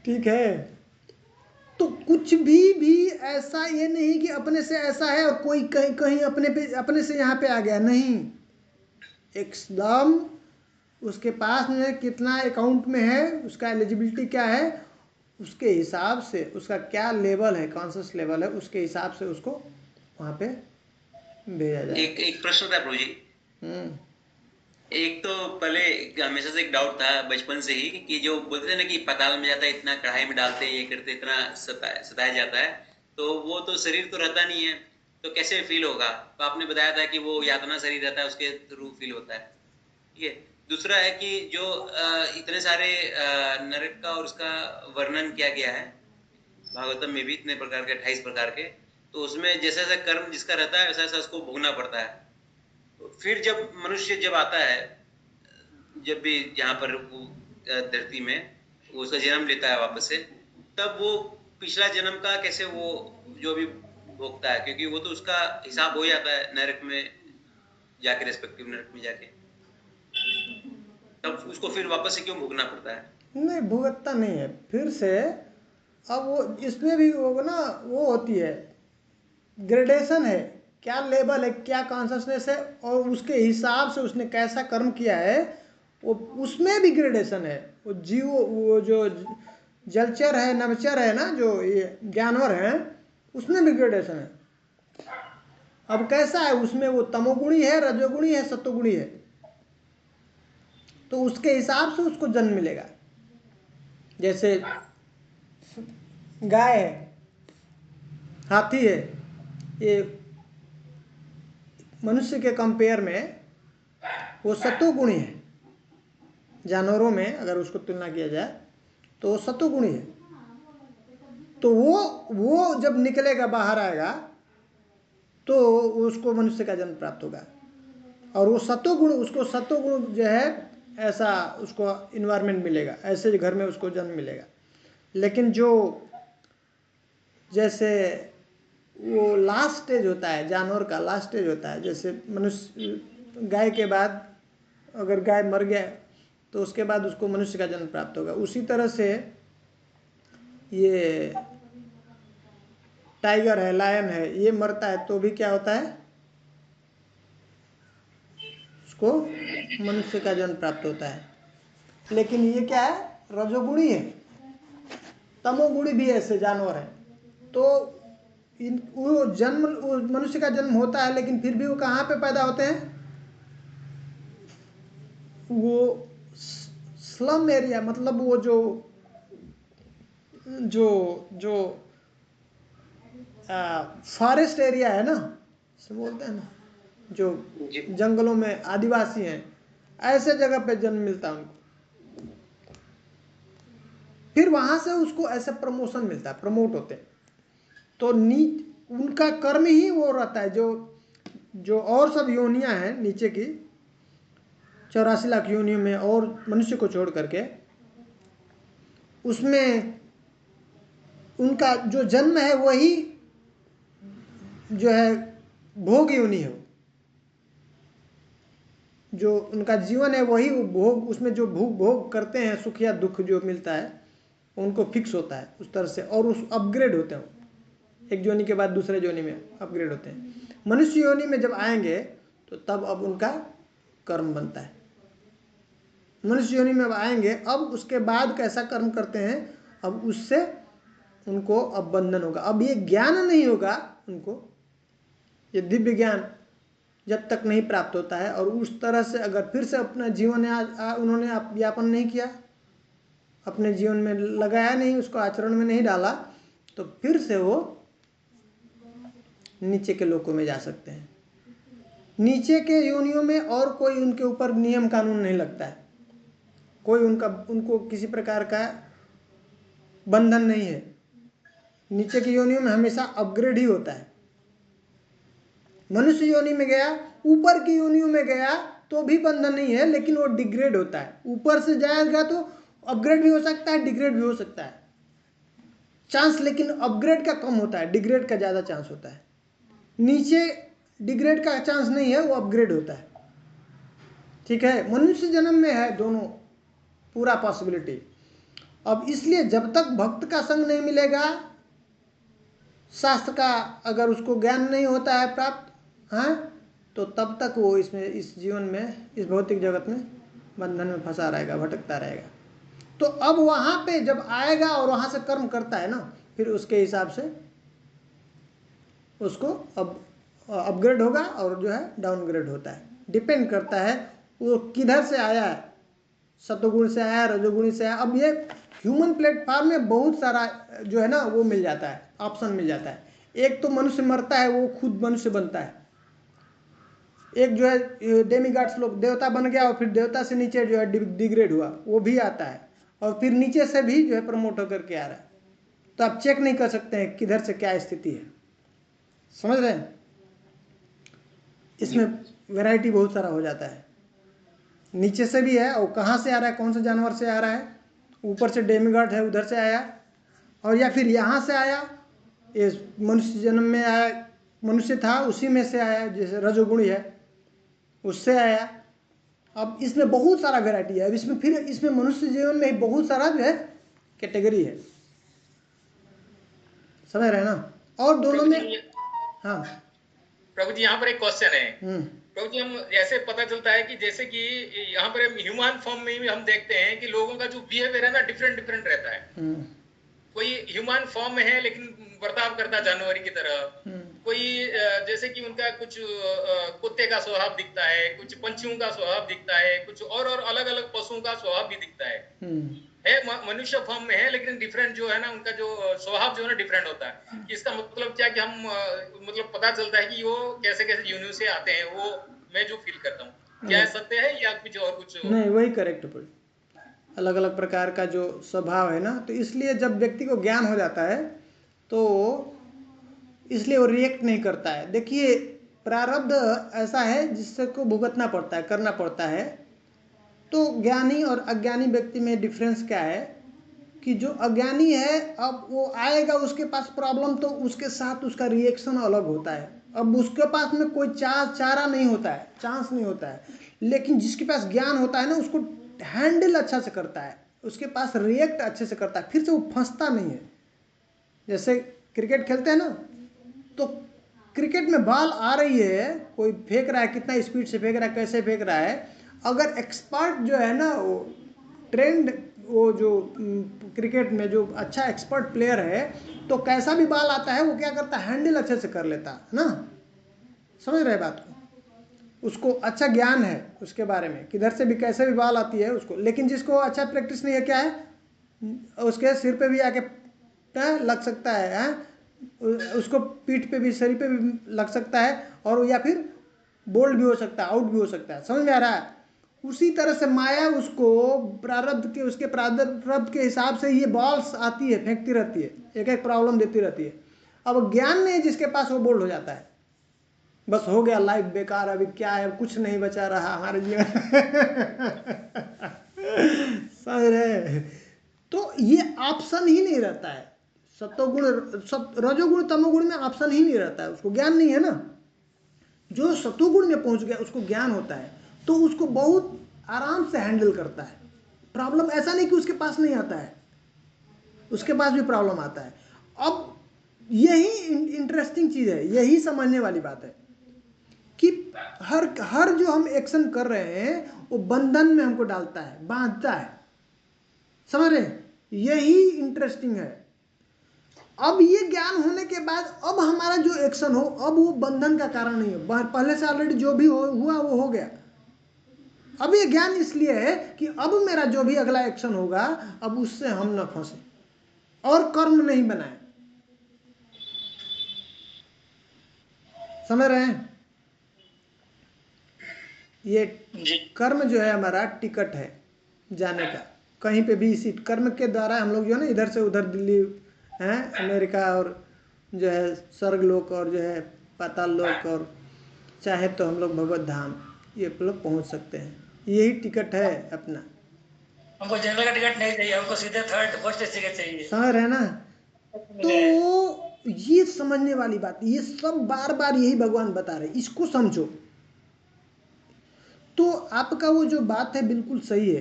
ठीक है, तो कुछ भी ऐसा ये नहीं कि अपने से ऐसा है और कोई कहीं अपने से यहाँ पे आ गया, नहीं। एकदम उसके पास में कितना अकाउंट में है, उसका एलिजिबिलिटी क्या है, उसके हिसाब से, उसका क्या लेवल है, कॉन्शियस लेवल है, उसके हिसाब से उसको वहाँ पे भेजा जाए। एक प्रश्न था प्रभु जी। एक तो पहले हमेशा से एक डाउट था बचपन से ही कि जो बोलते थे ना कि पाताल में जाता है, इतना कढ़ाई में डालते हैं, ये करते, इतना सताया जाता है, तो वो तो शरीर तो रहता नहीं है, तो कैसे फील होगा? तो आपने बताया था कि वो यातना शरीर रहता है, उसके थ्रू फील होता है। ठीक है। दूसरा है कि जो इतने सारे नरक का और उसका वर्णन किया गया है भागवतम में भी, इतने प्रकार के 28 प्रकार के, तो उसमें जैसा जैसा कर्म जिसका रहता है वैसा वैसा उसको भोगना पड़ता है। फिर जब मनुष्य जब आता है, जब भी यहाँ पर वो धरती में वो उसका जन्म लेता है वापस से, तब वो पिछला जन्म का कैसे वो जो भी भोगता है, क्योंकि वो तो उसका हिसाब हो जाता है नरक में जाके, रेस्पेक्टिव नरक में जाके, तब उसको फिर वापस से क्यों भोगना पड़ता है? नहीं, भुगतता नहीं है फिर से। अब वो इसमें भी वो ना वो होती है, ग्रेडेशन है, क्या लेवल है, क्या कॉन्शसनेस है, और उसके हिसाब से उसने कैसा कर्म किया है, वो उसमें भी ग्रेडेशन है। वो जीव, वो जो जलचर है, नभचर है ना, जो ये जानवर हैं, उसमें भी ग्रेडेशन है। अब कैसा है, उसमें वो तमोगुणी है, रजोगुणी है, सत्वगुणी है, तो उसके हिसाब से उसको जन्म मिलेगा। जैसे गाय है, हाथी है, ये मनुष्य के कंपेयर में वो सत्वगुणी है। जानवरों में अगर उसको तुलना किया जाए तो वो सत्वगुणी है। तो वो जब निकलेगा, बाहर आएगा, तो उसको मनुष्य का जन्म प्राप्त होगा। और वो सत्वगुण, उसको सत्वगुण जो है, ऐसा उसको इन्वायरमेंट मिलेगा, ऐसे घर में उसको जन्म मिलेगा। लेकिन जो जैसे वो लास्ट स्टेज होता है, जानवर का लास्ट स्टेज होता है, जैसे मनुष्य, गाय के बाद अगर गाय मर गया तो उसके बाद उसको मनुष्य का जन्म प्राप्त होगा। उसी तरह से ये टाइगर है, लायन है, ये मरता है तो भी क्या होता है, उसको मनुष्य का जन्म प्राप्त होता है। लेकिन ये क्या है, रजोगुणी है। तमोगुणी भी ऐसे जानवर हैं। तो वो जन्म, वो मनुष्य का जन्म होता है, लेकिन फिर भी वो कहाँ पे पैदा होते हैं, वो स्लम एरिया, मतलब वो जो जो जो फॉरेस्ट एरिया है ना, से बोलते हैं ना, जो जंगलों में आदिवासी हैं, ऐसे जगह पे जन्म मिलता है उनको। फिर वहां से उसको ऐसे प्रमोशन मिलता है, प्रमोट होते हैं। तो उनका कर्म ही वो रहता है, जो और सब योनियां हैं नीचे की 84 लाख योनियों में, और मनुष्य को छोड़ करके, उसमें उनका जो जन्म है वही जो है भोग योनि है। जो उनका जीवन है वही भोग, उसमें जो भोग करते हैं, सुख या दुख जो मिलता है उनको फिक्स होता है उस तरह से, और उस अपग्रेड होते हैं, एक योनि के बाद दूसरे योनि में अपग्रेड होते हैं। मनुष्य योनि में जब आएंगे तो तब अब उनका कर्म बनता है। मनुष्य योनि में अब आएंगे, अब उसके बाद कैसा कर्म करते हैं, अब उससे उनको अब बंधन होगा। अब ये ज्ञान नहीं होगा उनको, ये दिव्य ज्ञान जब तक नहीं प्राप्त होता है, और उस तरह से अगर फिर से अपना जीवन उन्होंने यापन नहीं किया, अपने जीवन में लगाया नहीं, उसको आचरण में नहीं डाला, तो फिर से वो नीचे के लोकों में जा सकते हैं। नीचे के योनियों में और कोई उनके ऊपर नियम कानून नहीं लगता है, कोई उनको किसी प्रकार का बंधन नहीं है। नीचे की योनियों में हमेशा अपग्रेड ही होता है। मनुष्य योनि में गया, ऊपर की योनियों में गया तो भी बंधन नहीं है, लेकिन वो डिग्रेड होता है। ऊपर से जाएगा तो अपग्रेड भी हो सकता है, डिग्रेड भी हो सकता है चांस, लेकिन अपग्रेड का कम होता है, डिग्रेड का ज्यादा चांस होता है। नीचे डिग्रेड का चांस नहीं है, वो अपग्रेड होता है। ठीक है, मनुष्य जन्म में है दोनों पूरा पॉसिबिलिटी। अब इसलिए जब तक भक्त का संग नहीं मिलेगा, शास्त्र का अगर उसको ज्ञान नहीं होता है प्राप्त, हाँ, तो तब तक वो इस जीवन में, इस भौतिक जगत में बंधन में फंसा रहेगा, भटकता रहेगा। तो अब वहां पे जब आएगा और वहां से कर्म करता है ना, फिर उसके हिसाब से उसको अब अपग्रेड होगा और जो है डाउनग्रेड होता है। डिपेंड करता है वो किधर से आया है, सत्वगुण से आया, रजोगुण से आया। अब ये ह्यूमन प्लेटफॉर्म में बहुत सारा जो है ना वो मिल जाता है, ऑप्शन मिल जाता है। एक तो मनुष्य मरता है, वो खुद मनुष्य बनता है। एक जो है डेमिगॉड्स लोग, देवता बन गया और फिर देवता से नीचे जो है डिग्रेड हुआ, वो भी आता है, और फिर नीचे से भी जो है प्रमोट होकर के आ रहा है। तो आप चेक नहीं कर सकते हैं किधर से क्या स्थिति है, समझ रहे हैं? इसमें वैरायटी बहुत सारा हो जाता है। नीचे से भी है, और कहाँ से आ रहा है, कौन से जानवर से आ रहा है, ऊपर से डेमिगॉड है उधर से आया, और या फिर यहाँ से आया, ये मनुष्य जन्म में आया, मनुष्य था उसी में से आया, जैसे रजोगुणी है उससे आया। अब इसमें बहुत सारा वैरायटी है। अब इसमें फिर इसमें मनुष्य जीवन में ही बहुत सारा जो है कैटेगरी है, समझ रहे हैं ना? और दोनों में, हाँ प्रभु जी यहाँ पर एक क्वेश्चन है। क्योंकि हम ऐसे पता चलता है कि जैसे कि यहाँ पर ह्यूमन फॉर्म में भी हम देखते हैं कि लोगों का जो बिहेवियर है ना डिफरेंट डिफरेंट रहता है। कोई ह्यूमन फॉर्म में है लेकिन बर्ताव करता जानवरी की तरह, कोई जैसे कि उनका कुछ कुत्ते का स्वभाव दिखता है, कुछ पंछियों का स्वभाव दिखता है, कुछ और अलग अलग पशुओं का स्वभाव भी दिखता है मनुष्य फॉर्म में है लेकिन डिफरेंट जो है ना उनका जो स्वभाव जो है ना डिफरेंट होता है। इसका मतलब क्या कि हम मतलब पता चलता है कि वो कैसे कैसे यूनिवर्स से आते हैं, वो मैं जो फील करता हूँ। क्या सत्य है या कुछ और कुछ? नहीं, वही करेक्ट पड़ी। अलग अलग प्रकार का जो स्वभाव है ना, तो इसलिए जब व्यक्ति को ज्ञान हो जाता है तो इसलिए वो रिएक्ट नहीं करता है। देखिए, प्रारब्ध ऐसा है जिससे को भुगतना पड़ता है, करना पड़ता है। तो ज्ञानी और अज्ञानी व्यक्ति में डिफरेंस क्या है कि जो अज्ञानी है, अब वो आएगा उसके पास प्रॉब्लम, तो उसके साथ उसका रिएक्शन अलग होता है। अब उसके पास में कोई चारा नहीं होता है, चांस नहीं होता है। लेकिन जिसके पास ज्ञान होता है ना, उसको हैंडल अच्छा से करता है, उसके पास रिएक्ट अच्छे से करता है, फिर से वो फंसता नहीं है। जैसे क्रिकेट खेलते हैं ना, तो क्रिकेट में बॉल आ रही है, कोई फेंक रहा है, कितना स्पीड से फेंक रहा है, कैसे फेंक रहा है, अगर एक्सपर्ट जो है ना, वो ट्रेंड, वो जो क्रिकेट में जो अच्छा एक्सपर्ट प्लेयर है, तो कैसा भी बॉल आता है वो क्या करता है, हैंडल अच्छे से कर लेता है ना। समझ रहे बात को? उसको अच्छा ज्ञान है उसके बारे में, किधर से भी कैसे भी बॉल आती है उसको। लेकिन जिसको अच्छा प्रैक्टिस नहीं है, क्या है, उसके सिर पे भी आके लग सकता है, उसको पीठ पे भी, शरीर पे भी लग सकता है, और या फिर बोल्ड भी हो सकता है, आउट भी हो सकता है। समझ में आ रहा है? उसी तरह से माया उसको प्रारब्ध के, उसके प्रारब्ध के हिसाब से ये बॉल्स आती है, फेंकती रहती है, एक एक प्रॉब्लम देती रहती है। अब ज्ञान नहीं जिसके पास, वो बोल्ड हो जाता है, बस हो गया, लाइफ बेकार, अभी क्या है, कुछ नहीं बचा रहा हमारे जीवन। समझ रहे? तो ये ऑप्शन ही नहीं रहता है। सत्वगुण, रजोगुण तमोगुण में ऑप्शन ही नहीं रहता है, उसको ज्ञान नहीं है ना। जो सत्वगुण में पहुंच गया उसको ज्ञान होता है, तो उसको बहुत आराम से हैंडल करता है प्रॉब्लम। ऐसा नहीं कि उसके पास नहीं आता है, उसके पास भी प्रॉब्लम आता है। अब यही इंटरेस्टिंग चीज है, यही समझने वाली बात है कि हर जो हम एक्शन कर रहे हैं वो बंधन में हमको डालता है, बांधता है। समझ रहे? यही इंटरेस्टिंग है। अब ये ज्ञान होने के बाद अब हमारा जो एक्शन हो, अब वो बंधन का कारण नहीं है, पहले से ऑलरेडी जो भी हुआ वो हो गया। अब ये ज्ञान इसलिए है कि अब मेरा जो भी अगला एक्शन होगा, अब उससे हम न फंसे और कर्म नहीं बनाए। समझ रहे हैं? ये कर्म जो है हमारा टिकट है जाने का, कहीं पे भी इसी कर्म के द्वारा हम लोग जो है ना, इधर से उधर, दिल्ली है, अमेरिका, और जो है स्वर्ग लोक, और जो है पाताल लोक, और चाहे तो हम लोग भगवत धाम, ये लोग पहुंच सकते हैं। यही टिकट है अपना। हमको जनरल का टिकट नहीं चाहिए, हमको सीधे थर्ड फर्स्ट एसी का चाहिए। समझ रहे ना? तो ये समझने वाली बात, ये सब बार बार यही भगवान बता रहे, इसको समझो। तो आपका वो जो बात है बिल्कुल सही है।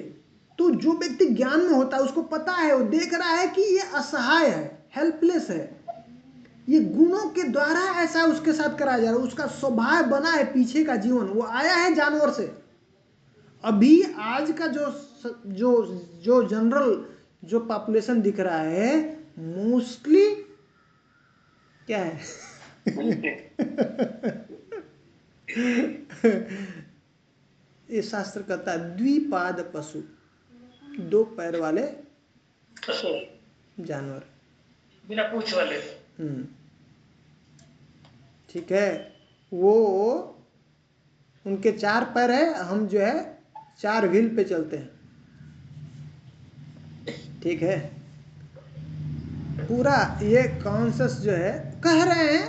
तो जो व्यक्ति ज्ञान में होता है उसको पता है, वो देख रहा है कि ये असहाय है, हेल्पलेस है, ये गुणों के द्वारा ऐसा उसके साथ कराया जा रहा है, उसका स्वभाव बना है पीछे का जीवन, वो आया है जानवर से। अभी आज का जो जो जो जनरल जो पॉपुलेशन दिख रहा है, मोस्टली क्या है? ये शास्त्र कहता है द्विपाद पशु, दो पैर वाले जानवर, बिना पूछ वाले। ठीक है, वो उनके चार पैर है, हम जो है चार व्हील पे चलते हैं। ठीक है, पूरा ये कॉन्शियस जो है, कह रहे हैं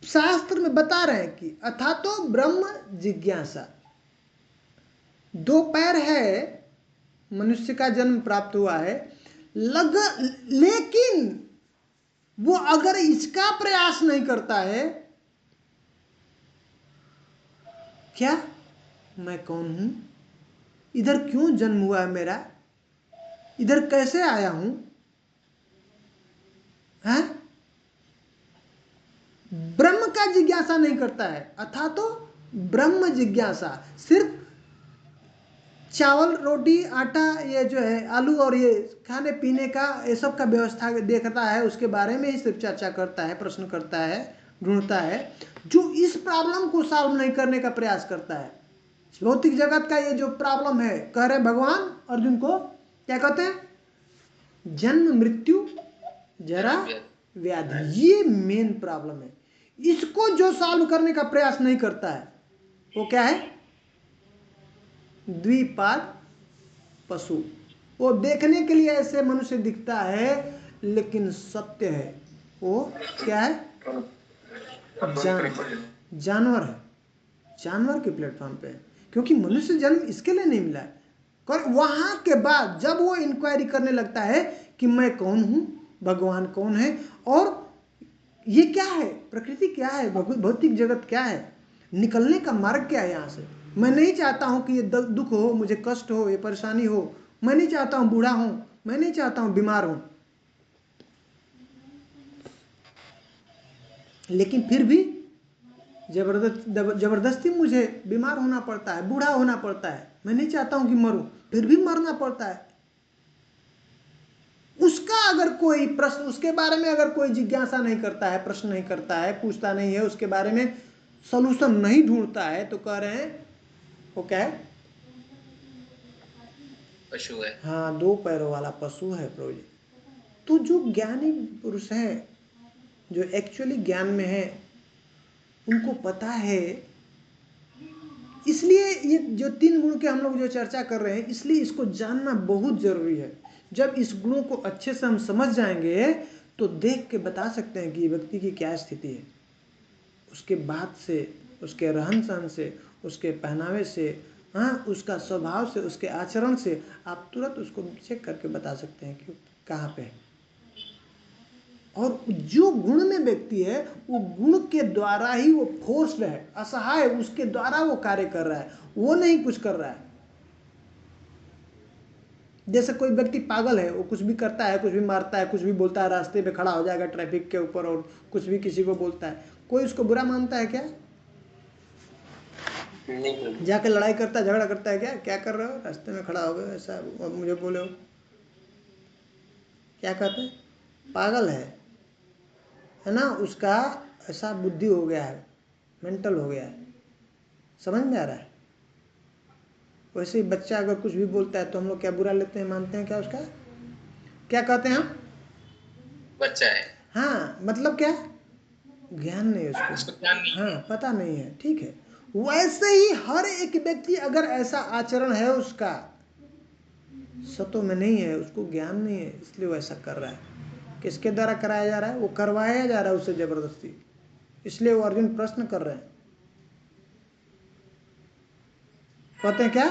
शास्त्र में बता रहे हैं कि अथा तो ब्रह्म जिज्ञासा, दो पैर है, मनुष्य का जन्म प्राप्त हुआ है, लेकिन वो अगर इसका प्रयास नहीं करता है, क्या मैं कौन हूं, इधर क्यों जन्म हुआ है मेरा, इधर कैसे आया हूं, हैं? ब्रह्म का का जिज्ञासा नहीं करता है, अथा तो ब्रह्म जिज्ञासा, सिर्फ चावल रोटी आटा ये जो है आलू और ये खाने पीने का ये सब का व्यवस्था देखता है, उसके बारे में ही सिर्फ चर्चा करता है, प्रश्न करता है, ढूंढता है, जो इस प्रॉब्लम को सॉल्व नहीं करने का प्रयास करता है। भौतिक जगत का ये जो प्रॉब्लम है, कह रहे भगवान अर्जुन को क्या कहते हैं, जन्म मृत्यु जरा व्याधि, ये मेन प्रॉब्लम है। इसको जो सॉल्व करने का प्रयास नहीं करता है वो क्या है, द्विपाद पशु। वो देखने के लिए ऐसे मनुष्य दिखता है लेकिन सत्य है वो क्या है, जानवर है, जानवर के प्लेटफॉर्म पे है। क्योंकि मनुष्य जन्म इसके लिए नहीं मिला है। वहां के बाद जब वो इंक्वायरी करने लगता है कि मैं कौन हूं, भगवान कौन है, और ये क्या है, प्रकृति क्या है, भौतिक जगत क्या है, निकलने का मार्ग क्या है यहाँ से। मैं नहीं चाहता हूं कि ये दुख हो, मुझे कष्ट हो, ये परेशानी हो, मैं नहीं चाहता हूं बूढ़ा हूं, मैं नहीं चाहता हूं बीमार हूं, लेकिन फिर भी जबरदस्ती मुझे बीमार होना पड़ता है, बूढ़ा होना पड़ता है, मैं नहीं चाहता हूं कि मरूं, फिर भी मरना पड़ता है। उसका अगर कोई प्रश्न, उसके बारे में अगर कोई जिज्ञासा नहीं करता है, प्रश्न नहीं करता है, पूछता नहीं है, उसके बारे में सॉल्यूशन नहीं ढूंढता है, तो कह रहे हैं वो क्या है, पशु है। हाँ, दो पैरों वाला पशु है प्रभु जी। तो जो ज्ञानी पुरुष है, जो एक्चुअली ज्ञान में है, उनको पता है। इसलिए ये जो 3 गुण के हम लोग जो चर्चा कर रहे हैं, इसलिए इसको जानना बहुत जरूरी है। जब इस गुणों को अच्छे से हम समझ जाएंगे तो देख के बता सकते हैं कि व्यक्ति की क्या स्थिति है। उसके बात से, उसके रहन सहन से, उसके पहनावे से, हाँ, उसका स्वभाव से, उसके आचरण से आप तुरंत उसको चेक करके बता सकते हैं कि कहाँ पे है। और जो गुण में व्यक्ति है, वो गुण के द्वारा ही वो फोर्स्ड है, असहाय, उसके द्वारा वो कार्य कर रहा है, वो नहीं कुछ कर रहा है। जैसे कोई व्यक्ति पागल है, वो कुछ भी करता है, कुछ भी मारता है, कुछ भी बोलता है, रास्ते पे खड़ा हो जाएगा ट्रैफिक के ऊपर और कुछ भी किसी को बोलता है, कोई उसको बुरा मानता है क्या? नहीं। जाके लड़ाई करता है, झगड़ा करता है क्या, क्या कर रहे हो, रास्ते में खड़ा हो गए ऐसा और मुझे बोले हो, क्या कहते हैं, पागल है ना, उसका ऐसा बुद्धि हो गया है, मेंटल हो गया है, समझ में आ रहा है। वैसे ही बच्चा अगर कुछ भी बोलता है तो हम लोग क्या बुरा लेते हैं, मानते हैं क्या, उसका क्या कहते हैं हम, बच्चा है। हाँ, मतलब क्या, ज्ञान नहीं है उसको, ज्ञान नहीं है। हाँ, पता नहीं है, ठीक है। वैसे ही हर एक व्यक्ति अगर ऐसा आचरण है उसका, सतो में नहीं है, उसको ज्ञान नहीं है, इसलिए वो ऐसा कर रहा है। किसके द्वारा कराया जा रहा है, वो करवाया जा रहा है उससे जबरदस्ती। इसलिए वो अर्जुन प्रश्न कर रहे हैं, कहते हैं क्या,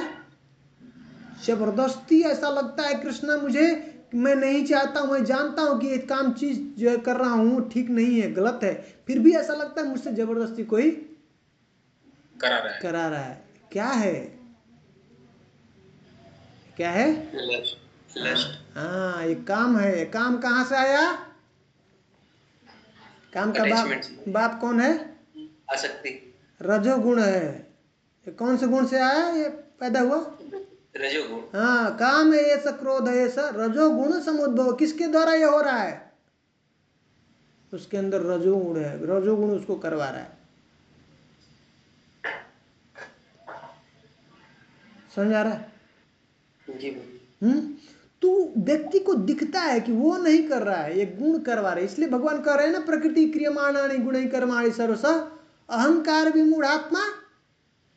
जबरदस्ती ऐसा लगता है कृष्णा मुझे, मैं नहीं चाहता हूं, मैं जानता हूं कि ये काम चीज जो कर रहा हूं ठीक नहीं है, गलत है, फिर भी ऐसा लगता है मुझसे जबरदस्ती कोई करा रहा है। क्या है, क्या है, लस्ट। हाँ, ये काम है। काम कहाँ से आया, काम का बाप कौन है, आसक्ति, रजोगुण है। ये कौन से गुण से आया, ये पैदा हुआ, रजोगुण। हाँ, काम है ये, सब क्रोध है ये, सब रजोगुण समुद्भव। किसके द्वारा ये हो रहा है, उसके अंदर रजोगुण है, रजोगुण उसको करवा रहा है। समझ आ रहा है? तो व्यक्ति को दिखता है कि वो नहीं कर रहा है, ये गुण करवा रहे। इसलिए भगवान कह रहे हैं ना, प्रकृति क्रियमाणानि गुणैः कर्माणि सर्वश अहंकार विमूढ़ात्मा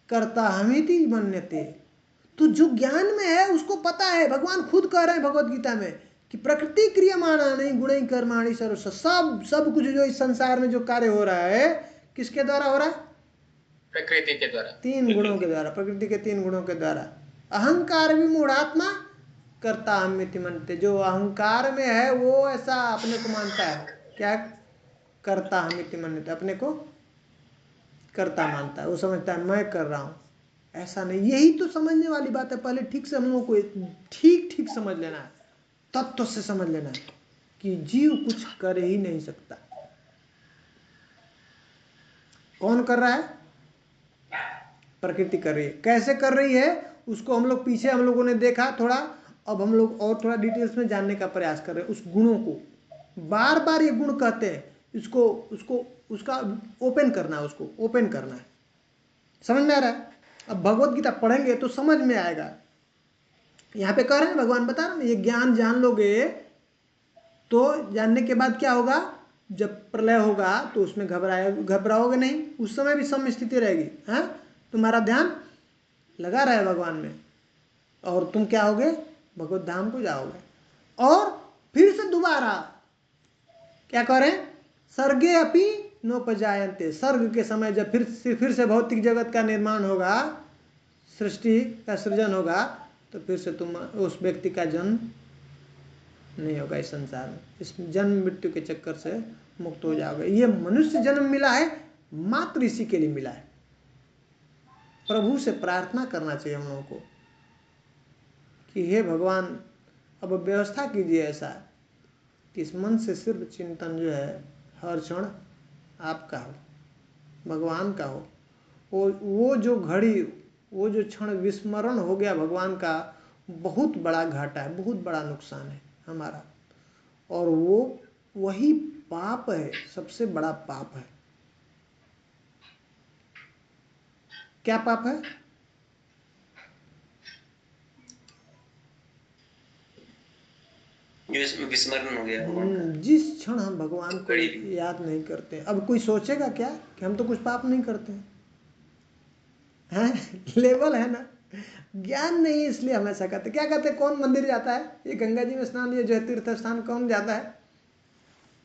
कर्ता हमिति मन्यते। तो जो ज्ञान में है उसको पता है, भगवान खुद कह रहे हैं भगवत गीता में कि प्रकृति क्रियमाणानि गुणैः कर्माणि सर्वश, सब कुछ जो इस संसार में जो कार्य हो रहा है किसके द्वारा हो रहा है, प्रकृति के द्वारा, 3 गुणों के द्वारा, प्रकृति के 3 गुणों के द्वारा। अहंकार विमूढ़ात्मा कर्ता हमिति मन्यते, जो अहंकार में है वो ऐसा अपने को मानता है, क्या, कर्ता हमिति मन्यते, अपने को कर्ता मानता है, वो समझता है मैं कर रहा हूँ, ऐसा नहीं। यही तो समझने वाली बात है। पहले ठीक से हम लोगों को ठीक समझ लेना है, तत्व से समझ लेना है कि जीव कुछ कर ही नहीं सकता। कौन कर रहा है? प्रकृति कर रही है। कैसे कर रही है उसको हम लोग पीछे हम लोगों ने देखा थोड़ा, अब हम लोग और थोड़ा डिटेल्स में जानने का प्रयास कर रहे हैं। उस गुणों को बार बार ये गुण कहते हैं, इसको उसको उसका ओपन करना है, उसको ओपन करना है। समझ में आ रहा है? अब भगवत गीता पढ़ेंगे तो समझ में आएगा। यहाँ पे कह रहे हैं, भगवान बता रहे हैं, ये ज्ञान जान लोगे तो जानने के बाद क्या होगा? जब प्रलय होगा तो उसमें घबराओगे नहीं, उस समय भी सम स्थिति रहेगी। हाँ, तुम्हारा ध्यान लगा रहा है भगवान में, और तुम क्या होगे? भगवत धाम को जाओगे। और फिर से दोबारा क्या करें? सर्गे अपि नोपजायन्ते, सर्ग के समय जब फिर से भौतिक जगत का निर्माण होगा, सृष्टि का सृजन होगा, तो फिर से तुम उस व्यक्ति का जन्म नहीं होगा इस संसार में। इस जन्म मृत्यु के चक्कर से मुक्त हो जाओगे। ये मनुष्य जन्म मिला है मात्र इसी के लिए मिला है। प्रभु से प्रार्थना करना चाहिए हम लोगों को कि हे भगवान, अब व्यवस्था कीजिए ऐसा कि इस मन से सिर्फ चिंतन जो है हर क्षण आपका हो, भगवान का हो। वो जो घड़ी, वो जो क्षण विस्मरण हो गया भगवान का, बहुत बड़ा घाटा है, बहुत बड़ा नुकसान है हमारा। और वो वही पाप है, सबसे बड़ा पाप है। क्या पाप है? विस्मरण हो गया भगवान का। जिस क्षण हम भगवान को याद नहीं करते। अब कोई सोचेगा क्या कि हम तो कुछ पाप नहीं करते हैं? लेवल है ना, ज्ञान नहीं, इसलिए हमेशा कहते। क्या कहते? कौन मंदिर जाता है? ये गंगा जी में स्नान, ये जो तीर्थ स्थान कौन जाता है?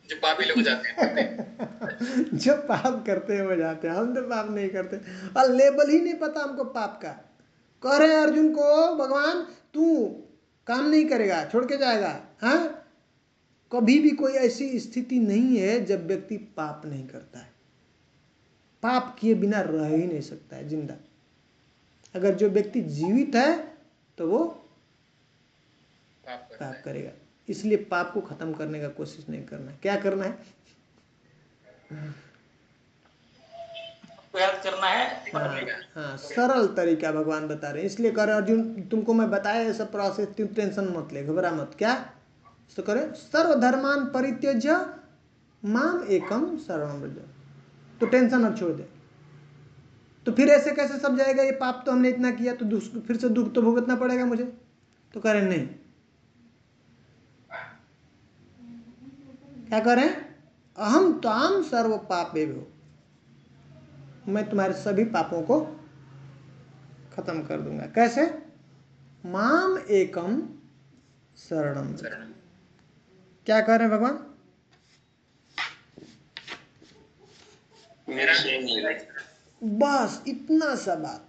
जो पापी लोग जाते हैं। जो पाप करते हैं वो जाते हैं, हम तो पाप नहीं करते। और लेवल ही नहीं पता हमको पाप का। कह रहे हैं अर्जुन को, भगवान तू काम नहीं करेगा, छोड़ के जाएगा। हाँ, कभी भी कोई ऐसी स्थिति नहीं है जब व्यक्ति पाप नहीं करता है। पाप किए बिना रह ही नहीं सकता है जिंदा। अगर जो व्यक्ति जीवित है तो वो पाप करेगा। इसलिए पाप को खत्म करने का कोशिश नहीं करना। क्या करना है? याद करना है। हाँ, सरल तरीका भगवान बता रहे हैं। इसलिए कह रहे अर्जुन, तुमको मैं बताया ये सब प्रोसेस, तुम टेंशन मत ले, घबरा मत। क्या तो करे? सर्वधर्मान परित्यज्य माम एकम शरणं व्रज। तो टेंशन अब छोड़ दे। तो फिर ऐसे कैसे सब जाएगा? ये पाप तो हमने इतना किया, तो फिर से दुख तो भुगतना पड़ेगा मुझे। तो कह रहे नहीं, क्या करें? अहम त्वाम सर्व पापेभ्यो, मैं तुम्हारे सभी पापों को खत्म कर दूंगा। कैसे? माम एकम शरणं। क्या कह रहे हैं भगवान? बस इतना सा बात,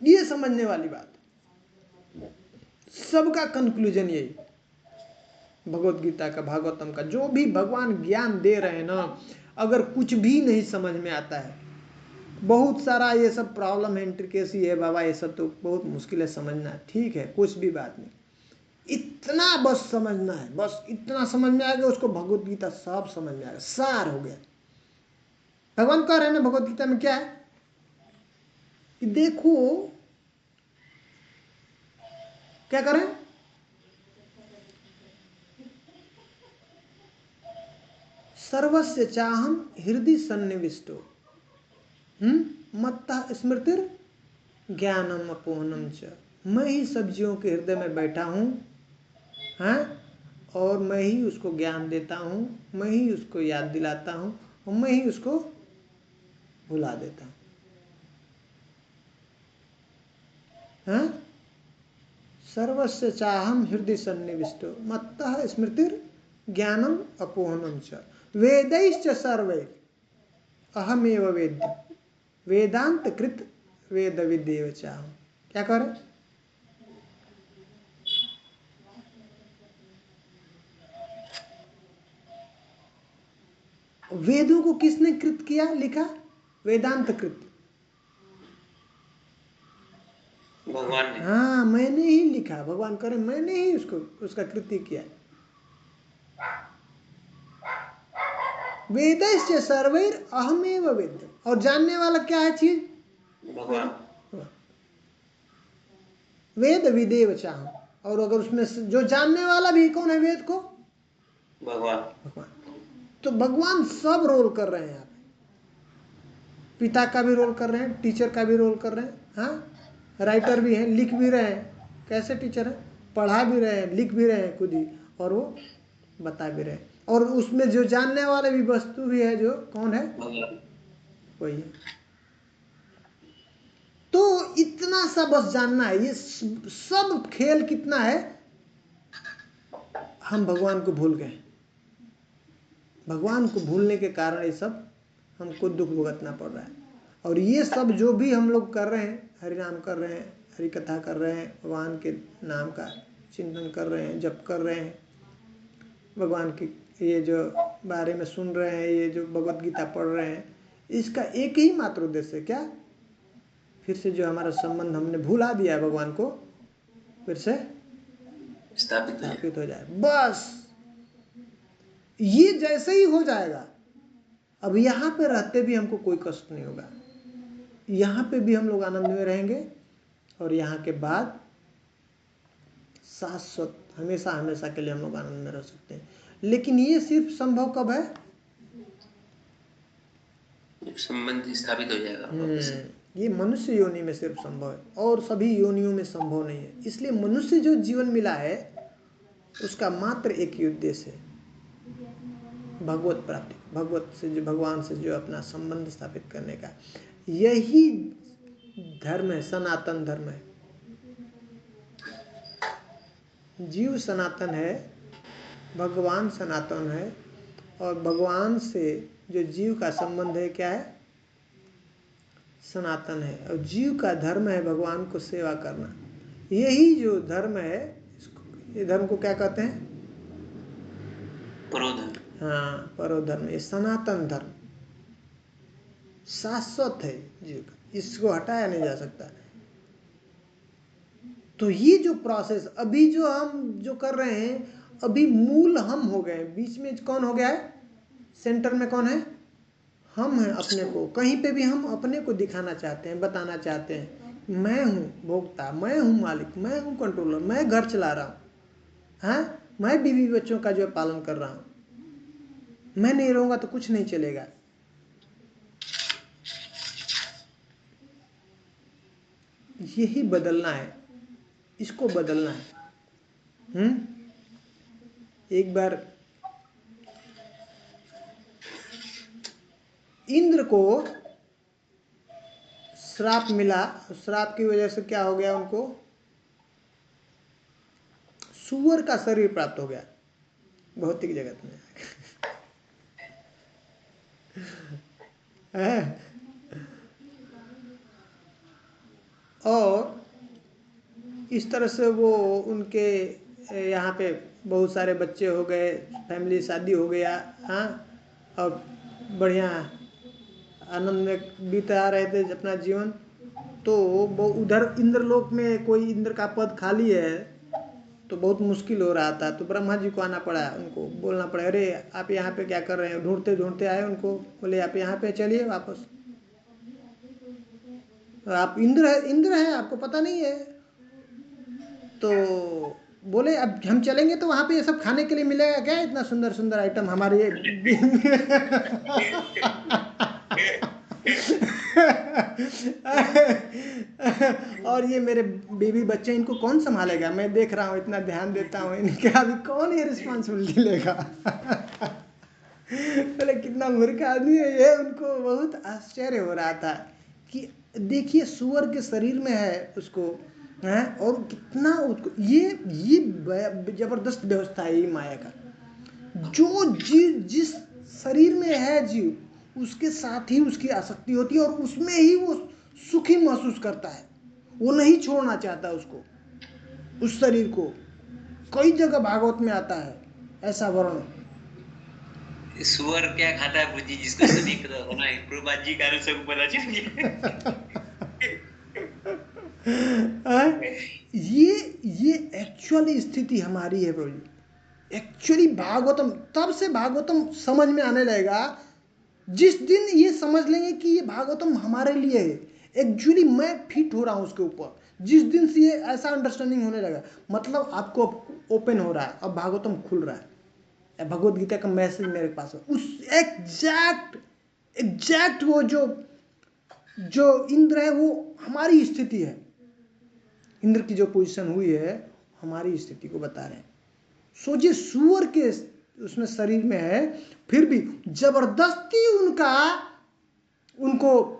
ये समझने वाली बात। सबका कंक्लूजन यही, भगवत गीता का, भागवतम का, जो भी भगवान ज्ञान दे रहे हैं ना, अगर कुछ भी नहीं समझ में आता है, बहुत सारा ये सब प्रॉब्लम है, इंट्रिकेसी है बाबा, ये सब तो बहुत मुश्किल है समझना, ठीक है, कुछ भी बात नहीं, इतना बस समझना है, बस इतना समझ में आ गया, उसको भगवत गीता सब समझ में आ गया, सार हो गया। भगवान कह रहे हैं ना भगवत गीता में क्या है कि देखो, क्या करें? सर्वस्य चाहम हृदय सन्निविष्टो मत्तः स्मृतिर ज्ञानम अपोहनम च। मैं ही सब जीवों के हृदय में बैठा हूँ, हाँ, और मैं ही उसको ज्ञान देता हूँ, मैं ही उसको याद दिलाता हूँ, और मैं ही उसको भुला देता हूँ। हाँ? सर्वस्य चाहम हृदय सन्निविष्टो मत्तः स्मृतिर ज्ञानम अपोहनम च वेदैश्च सर्वे अहमेव वेद्य वेदांत कृत वेद विदेव चाहम। क्या करें? वेदों को किसने कृत किया, लिखा? वेदांत कृत, भगवान ने। हाँ, मैंने ही लिखा। भगवान करे मैंने ही उसका कृति किया। वेदैश्च सर्वैर अहमेव वेद्यम्, और जानने वाला क्या है चीज? भगवान। वेद विदेव चाहम, और अगर उसमें जो जानने वाला भी कौन है वेद को? भगवान। भगवान। तो भगवान सब रोल कर रहे हैं यहाँ पे, पिता का भी रोल कर रहे हैं, टीचर का भी रोल कर रहे हैं, हाँ, राइटर भी हैं, लिख भी रहे हैं। कैसे टीचर है? पढ़ा भी रहे हैं, लिख भी रहे हैं खुद ही, और वो बता भी रहे हैं। और उसमें जो जानने वाले भी वस्तु भी है, जो कौन है? वही है। तो इतना सा बस जानना है। ये सब खेल कितना है, हम भगवान को भूल गए। भगवान को भूलने के कारण ये सब हमको दुख भुगतना पड़ रहा है। और ये सब जो भी हम लोग कर रहे हैं, हरि नाम कर रहे हैं, हरि कथा कर रहे हैं, भगवान के नाम का चिंतन कर रहे हैं, जप कर रहे हैं, भगवान की ये जो बारे में सुन रहे हैं, ये जो भगवत गीता पढ़ रहे हैं, इसका एक ही मात्र उद्देश्य है, क्या? फिर से जो हमारा संबंध हमने भुला दिया है भगवान को, फिर से स्थापित हो जाए। बस ये जैसे ही हो जाएगा, अब यहाँ पे रहते भी हमको कोई कष्ट नहीं होगा, यहाँ पे भी हम लोग आनंद में रहेंगे, और यहाँ के बाद शाश्वत हमेशा हमेशा के लिए हम लोग आनंद में रह सकते हैं। लेकिन ये सिर्फ संभव कब है? संबंध स्थापित हो जाएगा। ये मनुष्य योनि में सिर्फ संभव है, और सभी योनियों में संभव नहीं है। इसलिए मनुष्य जो जीवन मिला है, उसका मात्र एक ही उद्देश्य है, भगवत प्राप्ति, भगवत से जो, भगवान से जो अपना संबंध स्थापित करने का। यही धर्म है, सनातन धर्म है। जीव सनातन है, भगवान सनातन है, और भगवान से जो जीव का संबंध है, क्या है? सनातन है। और जीव का धर्म है भगवान को सेवा करना। यही जो धर्म है, ये धर्म को क्या कहते हैं? परोधर्म। हाँ, परोधर्म। ये सनातन धर्म शाश्वत है जीव का, इसको हटाया नहीं जा सकता। तो ये जो प्रोसेस अभी जो हम जो कर रहे हैं, अभी मूल हम हो गए, बीच में कौन हो गया है? सेंटर में कौन है? हम हैं। अपने को कहीं पे भी हम अपने को दिखाना चाहते हैं, बताना चाहते हैं, मैं हूँ भोक्ता, मैं हूँ मालिक, मैं हूँ कंट्रोलर, मैं घर चला रहा हूँ, हाँ, मैं बीवी बच्चों का जो पालन कर रहा हूँ, मैं नहीं रहूंगा तो कुछ नहीं चलेगा। यही बदलना है, इसको बदलना है। एक बार इंद्र को श्राप मिला, श्राप की वजह से क्या हो गया? उनको सुअर का शरीर प्राप्त हो गया भौतिक जगत में। और इस तरह से वो उनके यहाँ पे बहुत सारे बच्चे हो गए, फैमिली शादी हो गया, हाँ, और बढ़िया आनंद में बीता रहे थे अपना जीवन। तो वो उधर इंद्रलोक में कोई इंद्र का पद खाली है, तो बहुत मुश्किल हो रहा था। तो ब्रह्मा जी को आना पड़ा, उनको बोलना पड़ा, अरे आप यहाँ पे क्या कर रहे हैं? ढूंढते ढूंढते आए उनको, बोले आप यहाँ पे चलिए वापस, आप इंद्र हैं, आपको पता नहीं है। तो बोले अब हम चलेंगे तो वहाँ पे ये सब खाने के लिए मिलेगा क्या? इतना सुंदर सुंदर आइटम हमारे और ये मेरे बेबी बच्चे, इनको कौन संभालेगा? मैं देख रहा हूँ, इतना ध्यान देता हूँ, इनका अभी कौन ये रिस्पॉन्सिबिलिटी लेगा? बोले कितना मूर्ख आदमी है ये। उनको बहुत आश्चर्य हो रहा था कि देखिए सुअर के शरीर में है उसको, है, और कितना उसको ये जबरदस्त व्यवस्था है ये माया का। जो जीव जिस शरीर में है जीव, उसके साथ ही उसकी आसक्ति होती है, और उसमें ही वो सुखी महसूस करता है, वो नहीं छोड़ना चाहता उसको, उस शरीर को। कई जगह भागवत में आता है ऐसा वर्णन। सुअर क्या खाता है बुद्धि, जिसको सभी पता होना है, प्रभुपाद जी कारण सबको पता चल गया। ये एक्चुअली स्थिति हमारी है प्रभु जी, एक्चुअली भागवतम, तब से भागवतम समझ में आने लगेगा जिस दिन ये समझ लेंगे कि ये भागवतम हमारे लिए है, एक्चुअली मैं फिट हो रहा हूँ उसके ऊपर। जिस दिन से ये ऐसा अंडरस्टैंडिंग होने लगा, मतलब आपको ओपन हो रहा है, अब भागवतम खुल रहा है, भगवत गीता का मैसेज मेरे पास है, उस एग्जैक्ट वो जो इंद्र है वो हमारी स्थिति है, इंद्र की जो पोजीशन हुई है हमारी स्थिति को बता रहे हैं। सोचिए सूअर के उसमें शरीर में है, फिर भी जबरदस्ती उनको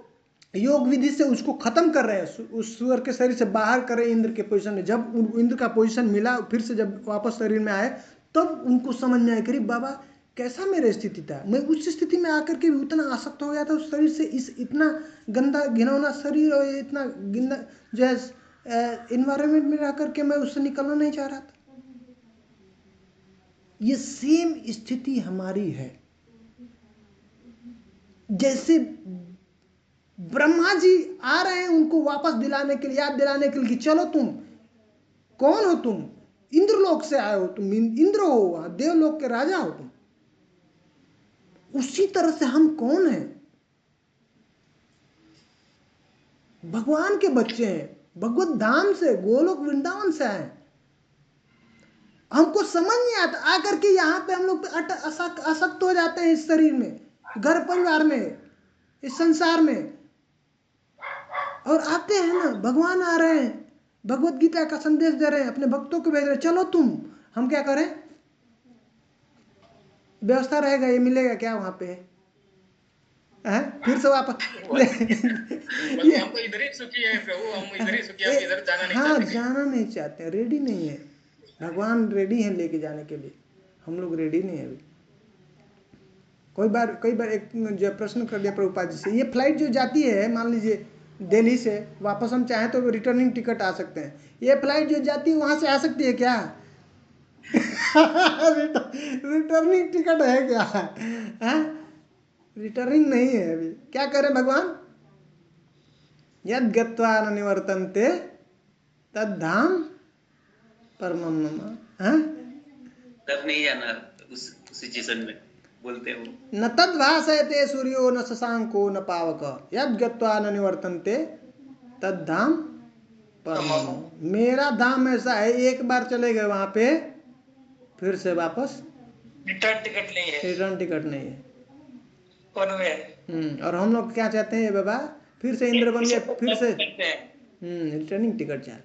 योग विधि से उसको खत्म कर रहे हैं, उस सूअर के शरीर से बाहर कर रहे हैं इंद्र के पोजीशन में। जब इंद्र का पोजीशन मिला, फिर से जब वापस शरीर में आए, तब उनको समझ में आया कि बाबा कैसा मेरा स्थिति था, मैं उस स्थिति में आकर के भी उतना आसक्त हो गया था उस शरीर से, इतना गंदा घिनौना शरीर और इतना गंदा जो है इन्वायरमेंट में रह करके मैं उससे निकलना नहीं चाह रहा था। ये सेम स्थिति हमारी है। जैसे ब्रह्मा जी आ रहे हैं उनको वापस दिलाने के लिए, याद दिलाने के लिए कि चलो तुम कौन हो, तुम इंद्रलोक से आए हो, तुम इंद्र हो, देवलोक के राजा हो तुम। उसी तरह से हम कौन हैं? भगवान के बच्चे हैं, भगवत धाम से, गोलोक वृंदावन से आए। हमको समझ नहीं आता, आकर के यहाँ पे हम लोग आसक्त हो जाते हैं इस शरीर में, घर परिवार में, इस संसार में। और आते हैं ना, भगवान आ रहे हैं, भगवत गीता का संदेश दे रहे हैं, अपने भक्तों को भेज रहे हैं, चलो तुम, हम क्या करें? व्यवस्था रहेगा, ये मिलेगा क्या वहां पे? फिर से वापस हम तो इधर ही सुखी है प्रभु, हम इधर ही सुखी, हम इधर जाना नहीं चाहते। जाना नहीं चाहते, रेडी नहीं है। भगवान रेडी है लेके जाने के लिए, हम लोग रेडी नहीं है अभी। कई बार एक जो प्रश्न कर दिया प्रभुपाद जी से, ये फ्लाइट जो जाती है, मान लीजिए दिल्ली से वापस हम चाहें तो रिटर्निंग टिकट आ सकते हैं, ये फ्लाइट जो जाती है वहां से आ सकती है क्या? रिटर्निंग टिकट है क्या? रिटर्निंग नहीं है अभी। क्या करें भगवान? यद गत्वा न निवर्तन्ते तद्धाम परमम मम। तब नहीं जाना उस सिचुएशन में, बोलते हो न तद भासयते सूर्यो न शशांको न पावक यद गत्वा न निवर्तन्ते तद्धाम परमम। मेरा धाम ऐसा है, एक बार चले गए वहां पे फिर से वापस रिटर्न टिकट नहीं है, रिटर्न टिकट नहीं है। है। और हम लोग क्या चाहते हैं बाबा? फिर से इंद्र बन गए, फिर से रिटर्निंग टिकट चाहे।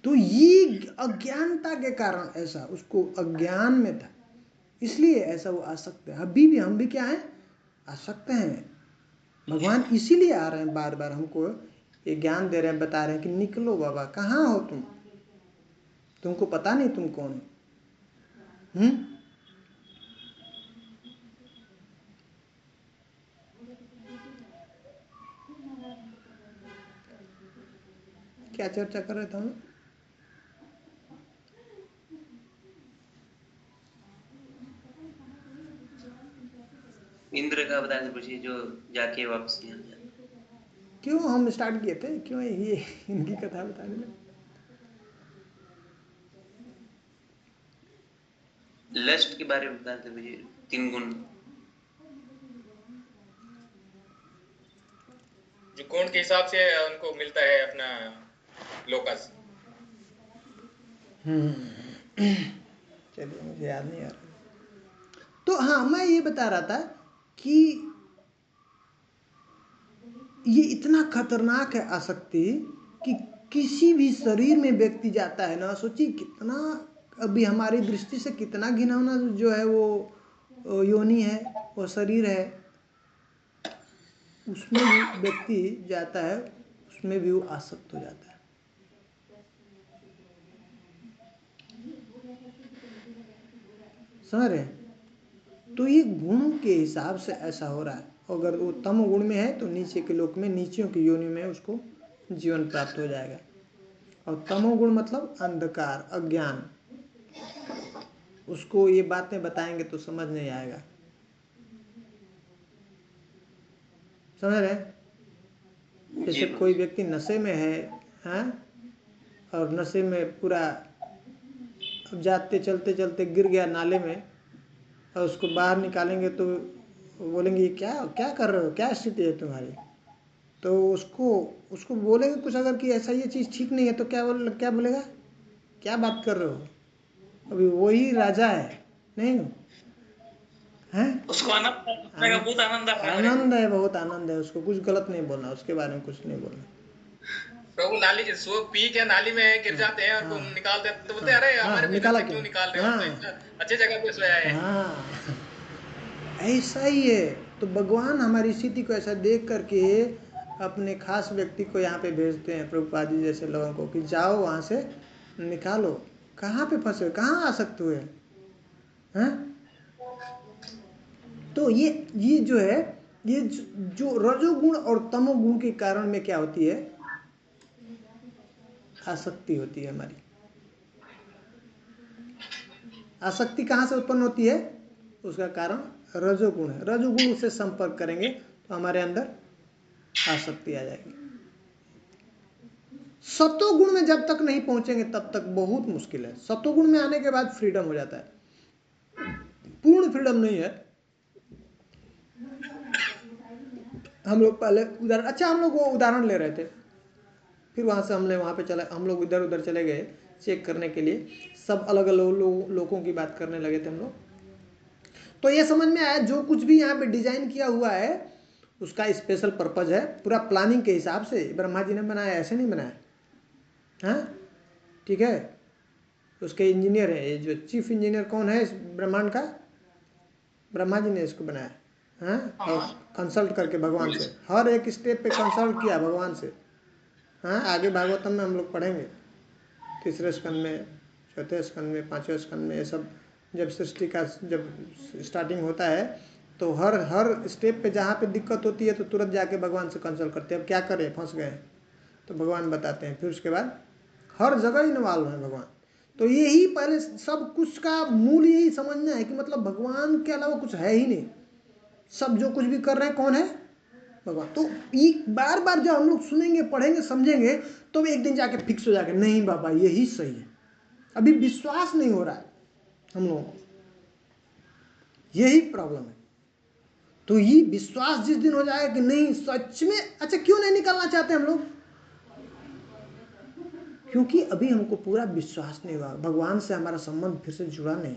तो ये अज्ञानता के कारण ऐसा, उसको अज्ञान में था, इसलिए ऐसा वो आ सकते हैं। अभी भी हम भी क्या है? आ सकते हैं। भगवान इसीलिए आ रहे हैं बार बार, हमको ये ज्ञान दे रहे हैं, बता रहे हैं कि निकलो बाबा, कहाँ हो तुम? तुमको पता नहीं तुम कौन हो? क्या चर्चा कर रहे थे हम? इंद्र का बताने पूछिए, जो जाके वापस नहीं आ जाता। क्यों हम स्टार्ट किए थे, क्यों ये इनकी कथा बताने में? लस्ट के बारे में बताते मुझे, 3 गुण, जो गुण के हिसाब से उनको मिलता है अपना लोकस। चलिए, मुझे याद नहीं आ रहा। तो हाँ, मैं ये बता रहा था कि ये इतना खतरनाक है आसक्ति कि किसी भी शरीर में व्यक्ति जाता है ना, सोचिए कितना, अभी हमारी दृष्टि से कितना घिनौना जो है वो योनि है, वो शरीर है, उसमें भी व्यक्ति जाता है, उसमें भी वो आसक्त हो जाता है। समझ रहे हैं? तो ये गुणों के हिसाब से ऐसा हो रहा है। अगर वो तम गुण में है तो नीचे के लोक में, नीचियों की योनि में उसको जीवन प्राप्त हो जाएगा। और तमोगुण मतलब अंधकार, अज्ञान, उसको ये बातें बताएंगे तो समझ नहीं आएगा। समझ रहे? जैसे कोई व्यक्ति नशे में है, और नशे में पूरा अब जाते चलते चलते गिर गया नाले में और उसको बाहर निकालेंगे तो बोलेंगे ये क्या क्या कर रहे हो, क्या स्थिति है तुम्हारी। तो उसको उसको बोलेंगे कुछ अगर कि ऐसा ये चीज़ ठीक नहीं है तो क्या बोलेगा, क्या बात कर रहे हो, अभी वही राजा है नहीं है। उसको आनंद बहुत आनंद आ रहा है। आनंद है, बहुत आनंद है, उसको कुछ गलत नहीं बोलना, उसके बारे में कुछ नहीं बोलना। प्रभु नाली सो पी के नाली में गिर जाते हैं और निकालते हैं तो बोलते हैं अरे हमारे निकाला क्यों निकाल रहे हो, हाँ, तो अच्छे जगह पे सोया है। हाँ ऐसा ही है। तो भगवान हमारी स्थिति को ऐसा देख करके अपने खास व्यक्ति को यहाँ पे भेजते हैं, प्रभुपाद जी जैसे लोगों को, कि जाओ वहाँ से निकालो, कहाँ पे फंसे, कहाँ आसक्त हुए हैं। तो ये जो है, ये जो रजोगुण और तमोगुण के कारण में क्या होती है, आसक्ति होती है हमारी। आसक्ति कहाँ से उत्पन्न होती है, उसका कारण रजोगुण है। रजोगुण से संपर्क करेंगे तो हमारे अंदर आसक्ति आ जाएगी। सतोगुण में जब तक नहीं पहुंचेंगे तब तक बहुत मुश्किल है। सतोगुण में आने के बाद फ्रीडम हो जाता है, पूर्ण फ्रीडम नहीं है। हम लोग पहले हम लोग वो उदाहरण ले रहे थे, फिर वहां से हम लोग इधर उधर चले गए चेक करने के लिए, सब अलग अलग लोगों की बात करने लगे थे हम लोग। तो ये समझ में आया जो कुछ भी यहाँ पे डिजाइन किया हुआ है उसका स्पेशल पर्पज है, पूरा प्लानिंग के हिसाब से ब्रह्मा जी ने बनाया, ऐसे नहीं बनाया। हाँ ठीक है, उसके इंजीनियर है, ये जो चीफ इंजीनियर कौन है इस ब्रह्मांड का, ब्रह्मा जी ने इसको बनाया। हाँ, और कंसल्ट करके भगवान से हर एक स्टेप पे कंसल्ट किया भगवान से। हाँ, आगे भागवतम में हम लोग पढ़ेंगे, तीसरे स्कंद में, चौथे स्कंद में, पांचवें स्कंद में, ये सब जब सृष्टि का जब स्टार्टिंग होता है तो हर स्टेप पे जहाँ पे दिक्कत होती है तो तुरंत जाके भगवान से कंसल्ट करते हैं, अब क्या करें, फंस गए, तो भगवान बताते हैं। फिर उसके बाद हर जगह इन्वॉल्व है भगवान। तो यही पहले सब कुछ का मूल यही समझना है कि मतलब भगवान के अलावा कुछ है ही नहीं, सब जो कुछ भी कर रहे हैं कौन है, भगवान। तो एक बार बार जब हम लोग सुनेंगे, पढ़ेंगे, समझेंगे तो एक दिन जाके फिक्स हो जाएगा, नहीं बाबा यही सही है। अभी विश्वास नहीं हो रहा है हम लोगों को, यही प्रॉब्लम है। तो ये विश्वास जिस दिन हो जाएगा कि नहीं सच में, अच्छा क्यों नहीं निकलना चाहते हम लोग, क्योंकि अभी हमको पूरा विश्वास नहीं हुआ, भगवान से हमारा संबंध फिर से जुड़ा नहीं।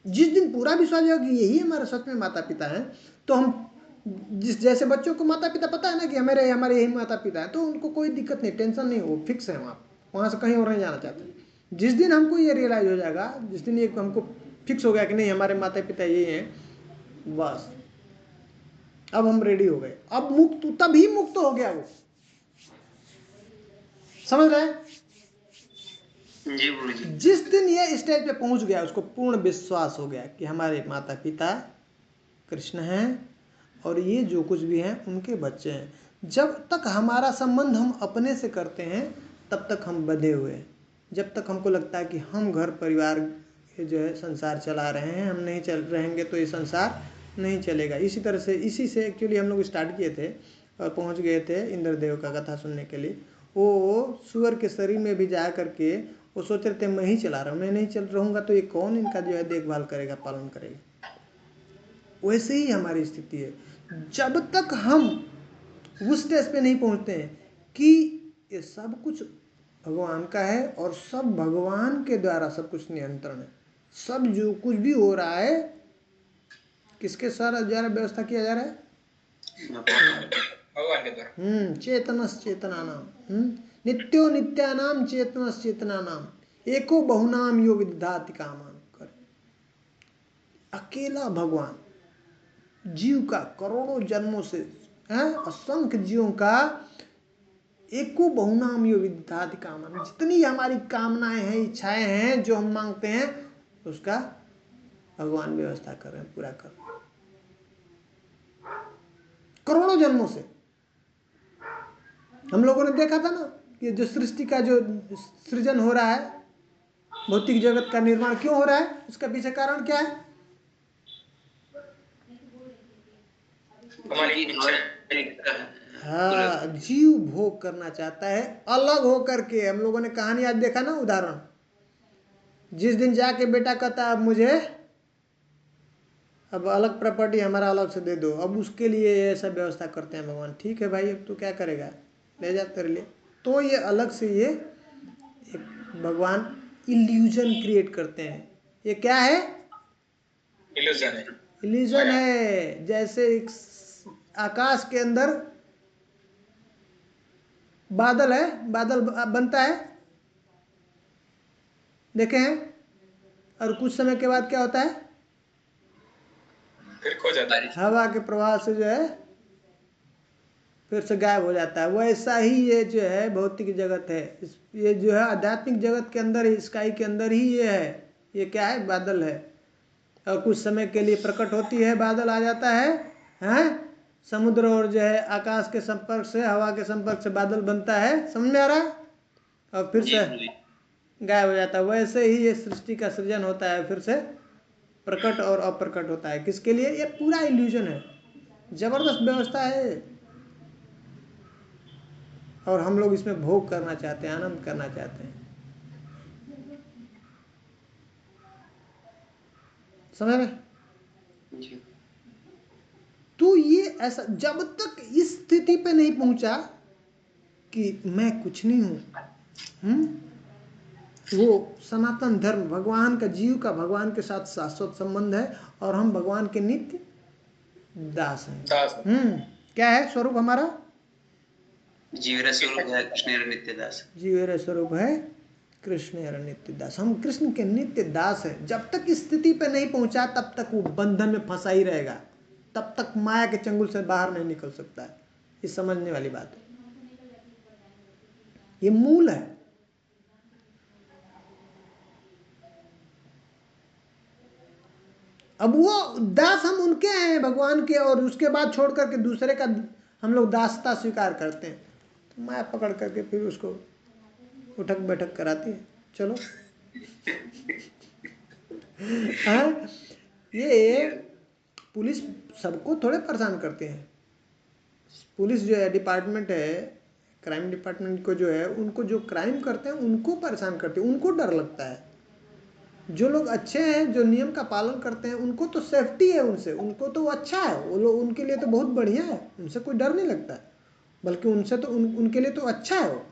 जिस दिन पूरा विश्वास होगा कि यही हमारे सच में माता पिता हैं, तो हम जैसे बच्चों को माता पिता पता है ना कि हमारे यही माता पिता है, तो उनको कोई दिक्कत नहीं, टेंशन नहीं, वो फिक्स है वहाँ से कहीं और नहीं जाना चाहते। जिस दिन हमको ये रियलाइज हो जाएगा, जिस दिन ये हमको फिक्स हो गया कि नहीं हमारे माता पिता यही हैं, बस अब हम रेडी हो गए, अब मुक्त, तभी मुक्त हो गया वो, समझ रहे हैं। जी गुरु जी। जिस दिन ये स्टेज पे पहुंच गया, उसको पूर्ण विश्वास हो गया कि हमारे माता पिता कृष्ण हैं और ये जो कुछ भी हैं उनके बच्चे हैं। जब तक हमारा संबंध हम अपने से करते हैं तब तक हम बंधे हुए हैं। जब तक हमको लगता है कि हम घर परिवार ये जो है संसार चला रहे हैं, हम नहीं चल रहेंगे तो ये संसार नहीं चलेगा। इसी से एक्चुअली हम लोग स्टार्ट किए थे और पहुंच गए थे इंद्रदेव का कथा सुनने के लिए। वो सुअर के शरीर में भी जा करके वो सोच रहे थे मैं ही चला रहा हूँ, मैं नहीं चल रहूँगा तो ये कौन इनका जो है देखभाल करेगा, पालन करेगा। वैसे ही हमारी स्थिति है, जब तक हम उस स्टेज पे नहीं पहुंचते हैं कि ये सब कुछ भगवान का है और सब भगवान के द्वारा सब कुछ नियंत्रण है, सब जो कुछ भी हो रहा है किसके द्वारा व्यवस्था किया जा रहा है, भगवान के द्वारा। चेतनस चेतनानाम, नित्यो नित्यानाम चेतनस चेतनानाम, एको बहुनाम यो विदधाति कामान कर। अकेला भगवान जीव का करोड़ों जन्मों से असंख्य जीवों का एको बहुनाम यो विदधाति कामान, जितनी हमारी कामनाएं हैं, इच्छाएं हैं, जो हम मांगते हैं उसका भगवान व्यवस्था कर रहे हैं, पूरा कर रहे हैं करोड़ों जन्मों से। हम लोगों ने देखा था ना कि जो सृष्टि का जो सृजन हो रहा है, भौतिक जगत का निर्माण क्यों हो रहा है, उसका पीछे कारण क्या है, हमारी हाँ, जीव भोग करना चाहता है अलग होकर के। हम लोगों ने कहानी आज देखा ना, उदाहरण जिस दिन जाके बेटा कहता है अब मुझे अब अलग प्रॉपर्टी हमारा अलग से दे दो, अब उसके लिए ऐसा व्यवस्था करते हैं भगवान। ठीक है भाई, अब तू क्या करेगा, ले जा तेरे लिए। तो ये अलग से ये एक भगवान इल्यूजन क्रिएट करते हैं। ये क्या है? इल्यूजन है। इल्यूजन है। जैसे एक आकाश के अंदर बादल है, बादल बनता है, देखे हैं, और कुछ समय के बाद क्या होता है, फिर खो जाता है। हवा के प्रवाह से जो है फिर से गायब हो जाता है। वैसा ही ये जो है भौतिक जगत है, ये जो है आध्यात्मिक जगत के अंदर ही, स्काई के अंदर ही ये है। ये क्या है? बादल है, और कुछ समय के लिए प्रकट होती है, बादल आ जाता है, हैं? समुद्र और जो है आकाश के संपर्क से, हवा के संपर्क से बादल बनता है, समझ में आ रहा है, और फिर से गायब हो जाता है। वैसे ही ये सृष्टि का सृजन होता है, फिर से प्रकट और अप्रकट होता है। किसके लिए? ये पूरा इल्यूजन है, जबरदस्त व्यवस्था है, और हम लोग इसमें भोग करना चाहते हैं, आनंद करना चाहते हैं। समझ रहे? तो ये ऐसा, जब तक इस स्थिति पे नहीं पहुंचा कि मैं कुछ नहीं हूं, वो सनातन धर्म, भगवान का, जीव का भगवान के साथ शाश्वत संबंध है, और हम भगवान के नित्य दास हैं। क्या है स्वरूप हमारा? जीवेर स्वरूप है कृष्णेर नित्य दास। जीवेर स्वरूप है कृष्णेर नित्य दास। हम कृष्ण के नित्य दास हैं। जब तक इस स्थिति पे नहीं पहुंचा तब तक वो बंधन में फंसा ही रहेगा, तब तक माया के चंगुल से बाहर नहीं निकल सकता है। ये समझने वाली बात है, ये मूल है। अब वो दास हम उनके हैं भगवान के, और उसके बाद छोड़ करके दूसरे का हम लोग दासता स्वीकार करते हैं, तो माया पकड़ करके फिर उसको उठक बैठक कराती है। चलो हाँ, ये पुलिस सबको थोड़े परेशान करते हैं। पुलिस जो है डिपार्टमेंट है, क्राइम डिपार्टमेंट को जो है, उनको जो क्राइम करते हैं उनको परेशान करते हैं, उनको डर लगता है। जो लोग अच्छे हैं, जो नियम का पालन करते हैं, उनको तो सेफ्टी है, उनसे, उनको तो अच्छा है, वो लोग, उनके लिए तो बहुत बढ़िया है, उनसे कोई डर नहीं लगता है, बल्कि उनसे तो उनके लिए तो अच्छा है, वो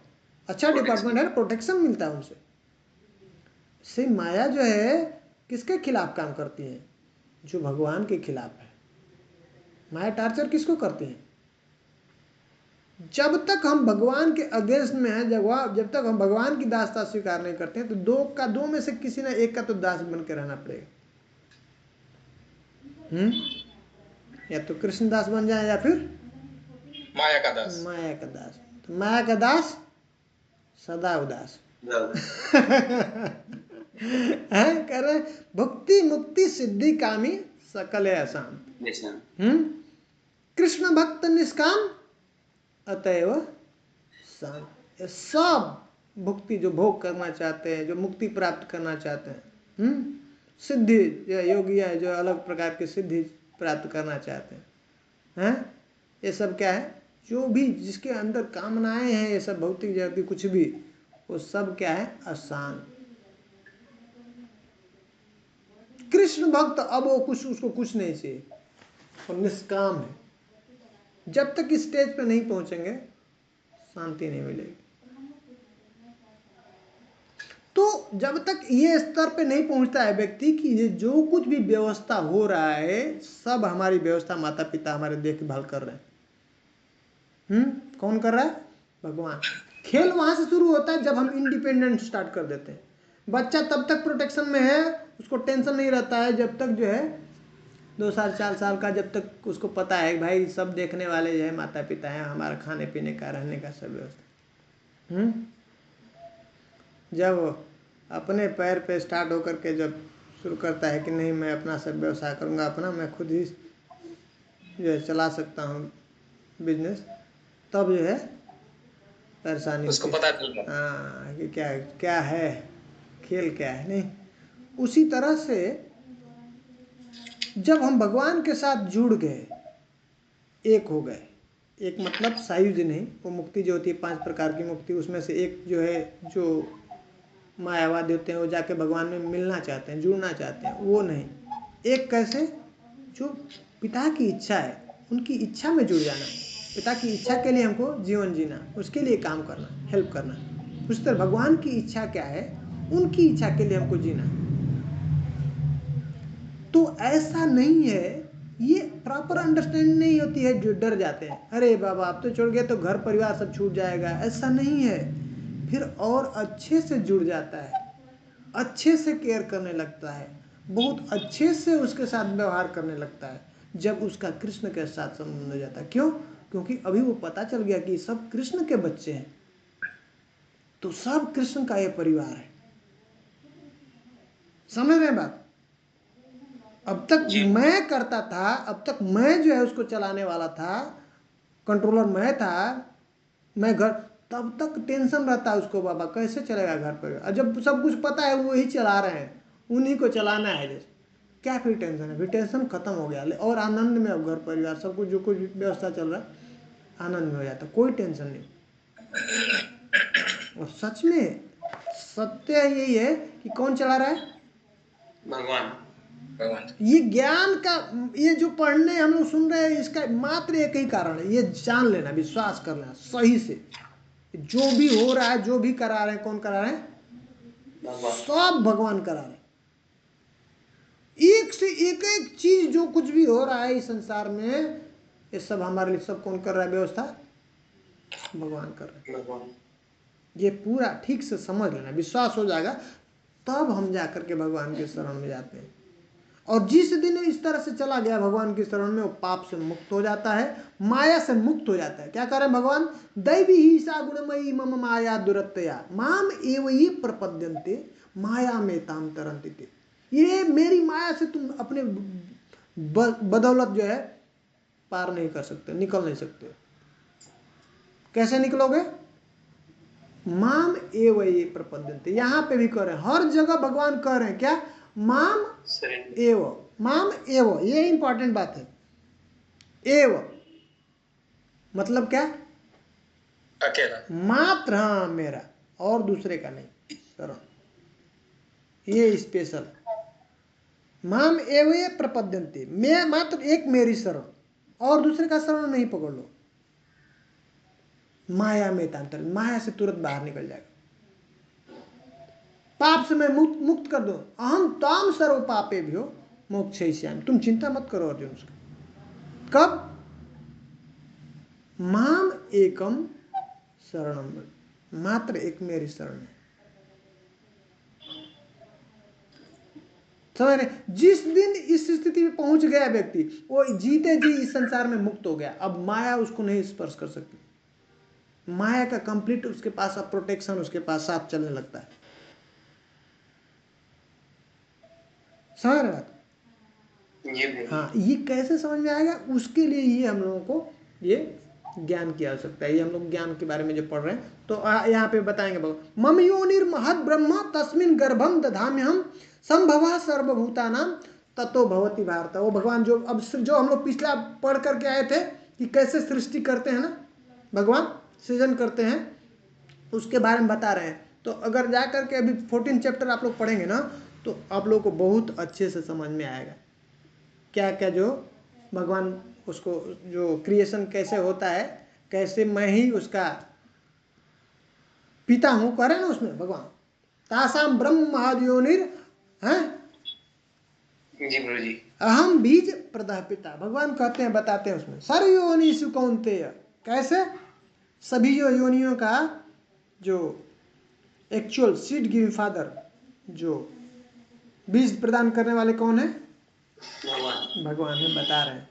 अच्छा डिपार्टमेंट है, प्रोटेक्शन मिलता है उनसे। से माया जो है किसके खिलाफ काम करती है? जो भगवान के खिलाफ है। माया टार्चर किसको करती है? जब तक हम भगवान के अगेंस्ट में हैं, जब तक हम भगवान की दासता स्वीकार नहीं करते हैं, तो दो में से किसी ना एक का तो दास बन के रहना पड़ेगा। या तो कृष्ण दास बन जाए, या फिर माया का दास। माया का दास। तो माया का दास सदा उदास है, कह रहे भक्ति मुक्ति सिद्धि कामी सकल है अशांत। कृष्ण भक्त निष्काम अतएव शांत। सब भक्ति जो भोग करना चाहते हैं, जो मुक्ति प्राप्त करना चाहते हैं, सिद्धि, योगी है जो अलग प्रकार की सिद्धि प्राप्त करना चाहते हैं, ये सब क्या है? जो भी जिसके अंदर कामनाएं हैं, ये सब भौतिक जगत कुछ भी, वो सब क्या है? अशांत। कृष्ण भक्त, अब वो कुछ, उसको कुछ नहीं चाहिए, और निष्काम है। जब तक इस स्टेज पे नहीं पहुंचेंगे शांति नहीं मिलेगी। तो जब तक ये स्तर पे नहीं पहुंचता है व्यक्ति कि ये जो कुछ भी व्यवस्था हो रहा है, सब हमारी व्यवस्था माता पिता हमारे देखभाल कर रहे हैं। कौन कर रहा है? भगवान। खेल वहां से शुरू होता है जब हम इंडिपेंडेंट स्टार्ट कर देते हैं। बच्चा तब तक प्रोटेक्शन में है, उसको टेंशन नहीं रहता है, जब तक जो है 2 साल 4 साल का, जब तक उसको पता है भाई सब देखने वाले जो है माता पिता हैं, हमारा खाने पीने का, रहने का सब व्यवस्था। जब अपने पैर पे स्टार्ट होकर के जब शुरू करता है कि नहीं मैं अपना सब व्यवसाय करूंगा, अपना मैं खुद ही जो है चला सकता हूँ बिजनेस, तब जो है परेशानी उसको पता चलता है। हाँ, कि क्या है खेल, क्या है नहीं। उसी तरह से जब हम भगवान के साथ जुड़ गए, एक हो गए, एक मतलब सायुज्य नहीं, वो मुक्ति जो होती है 5 प्रकार की मुक्ति, उसमें से एक जो है जो मायावादी होते हैं, वो जाके भगवान में मिलना चाहते हैं, जुड़ना चाहते हैं, वो नहीं। एक कैसे, जो पिता की इच्छा है, उनकी इच्छा में जुड़ जाना, पिता की इच्छा के लिए हमको जीवन जीना, उसके लिए काम करना, हेल्प करना। उस तरह भगवान की इच्छा क्या है, उनकी इच्छा के लिए हमको जीना। तो ऐसा नहीं है, ये प्रॉपर अंडरस्टैंडिंग नहीं होती है, जो डर जाते हैं, अरे बाबा आप तो छोड़ गए तो घर परिवार सब छूट जाएगा। ऐसा नहीं है, फिर और अच्छे से जुड़ जाता है, अच्छे से केयर करने लगता है, बहुत अच्छे से उसके साथ व्यवहार करने लगता है, जब उसका कृष्ण के साथ संबंध हो जाता है। क्यों? क्योंकि अभी वो पता चल गया कि सब कृष्ण के बच्चे हैं, तो सब कृष्ण का ये परिवार है। समझ रहे हैं बात? अब तक मैं करता था, अब तक मैं जो है उसको चलाने वाला था, कंट्रोलर मैं था, मैं घर, तब तक टेंशन रहता है उसको, बाबा कैसे चलेगा घर पर। और जब सब कुछ पता है, वही चला रहे हैं, उन्हीं को चलाना है, जैसे क्या फिर टेंशन है? फिर टेंशन खत्म हो गया, और आनंद में अब घर परिवार सब कुछ, जो कुछ व्यवस्था चल रहा है, आनंद में हो जाता, कोई टेंशन नहीं। और सच में सत्य यही है कि कौन चला रहा है? भगवान। ये ज्ञान का, ये जो पढ़ने हम लोग सुन रहे हैं, इसका मात्र एक ही कारण है, ये जान लेना, विश्वास कर लेना सही से, जो भी हो रहा है, जो भी करा रहे हैं, कौन करा रहे हैं? सब भगवान करा रहे हैं। एक से एक एक चीज जो कुछ भी हो रहा है इस संसार में, ये सब हमारे लिए, सब कौन कर रहा है व्यवस्था? भगवान कर रहे हैं। ये पूरा ठीक से समझ लेना, विश्वास हो जाएगा, तब हम जाकर के भगवान के शरण में जाते हैं। और जिस दिन इस तरह से चला गया भगवान की शरण में, वो पाप से मुक्त हो जाता है, माया से मुक्त हो जाता है। क्या करें भगवान? दैवी ही सा गुणमयी मम माया दुरत्तया माम एवं प्रपद्यन्ते माया में ताम तरन्ति ते। ये मेरी माया से तुम अपने बदौलत जो है पार नहीं कर सकते, निकल नहीं सकते। कैसे निकलोगे? माम एवं प्रपद्यन्ते, यहां पे भी कह रहे हैं, हर जगह भगवान कह रहे हैं क्या? माम एव, माम एव, ये इंपॉर्टेंट बात है। एव मतलब क्या? अकेला, मात्र, हाँ मेरा, और दूसरे का नहीं शरण, ये स्पेशल। माम एव प्रपद्यन्ते, मैं मात्र एक मेरी शरण, और दूसरे का शरण नहीं पकड़ लो। माया में तांतर, माया से तुरंत बाहर निकल जाएगा। पाप से मैं मुक्त कर दो, अहम ताम सर्व पापे भी हो मोक्षयिष्यामि, तुम चिंता मत करो अर्जुन उसका। कब? माम एकम शरणम, मात्र एक मेरी शरण है। समझ रहे? जिस दिन इस स्थिति में पहुंच गया व्यक्ति, वो जीते जी इस संसार में मुक्त हो गया। अब माया उसको नहीं स्पर्श कर सकती, माया का कंप्लीट उसके पास अब प्रोटेक्शन उसके पास साथ चलने लगता है। समझ रहे बात? हाँ, ये कैसे समझ में आएगा? उसके लिए ये हम लोगों को ये ज्ञान की आवश्यकता है। ये हम लोग ज्ञान के बारे में जो पढ़ रहे हैं, तो यहाँ पे बताएंगे भगवान, मम योनिर्महद् ब्रह्म तस्मिन् गर्भम दधाम्यहम् संभवः सर्वभूतानां ततो भवति भारत। वो भगवान जो अब जो हम लोग पिछला पढ़ करके आए थे कि कैसे सृष्टि करते हैं ना, भगवान सृजन करते हैं, उसके बारे में बता रहे हैं। तो अगर जा करके अभी 14 चैप्टर आप लोग पढ़ेंगे ना, तो आप लोग को बहुत अच्छे से समझ में आएगा क्या क्या जो भगवान उसको, जो क्रिएशन कैसे होता है, कैसे मैं ही उसका पिता हूं, कह रहे ना उसमें भगवान, तासाम ब्रह्म महायोनिर हैं, जी गुरु जी, अहम बीज प्रदः पिता, भगवान कहते हैं, बताते हैं उसमें, सर्वयोनिषु कौन्तेय, कैसे सभी जो योनियों का जो एक्चुअल सीड गिविंग फादर, जो बीज प्रदान करने वाले कौन है? भगवान है, बता रहे हैं।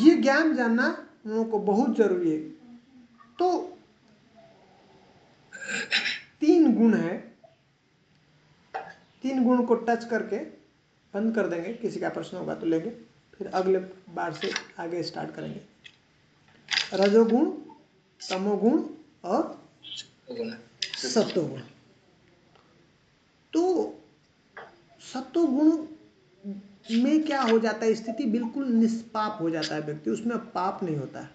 ये ज्ञान जानना हम लोगों को बहुत जरूरी है। तो 3 गुण है, 3 गुण को टच करके बंद कर देंगे। किसी का प्रश्न होगा तो लेंगे, फिर अगले बार से आगे स्टार्ट करेंगे। रजोगुण, तमोगुण और सत्वगुण। तो सत्वगुण में क्या हो जाता है, स्थिति बिल्कुल निष्पाप हो जाता है व्यक्ति, उसमें पाप नहीं होता है,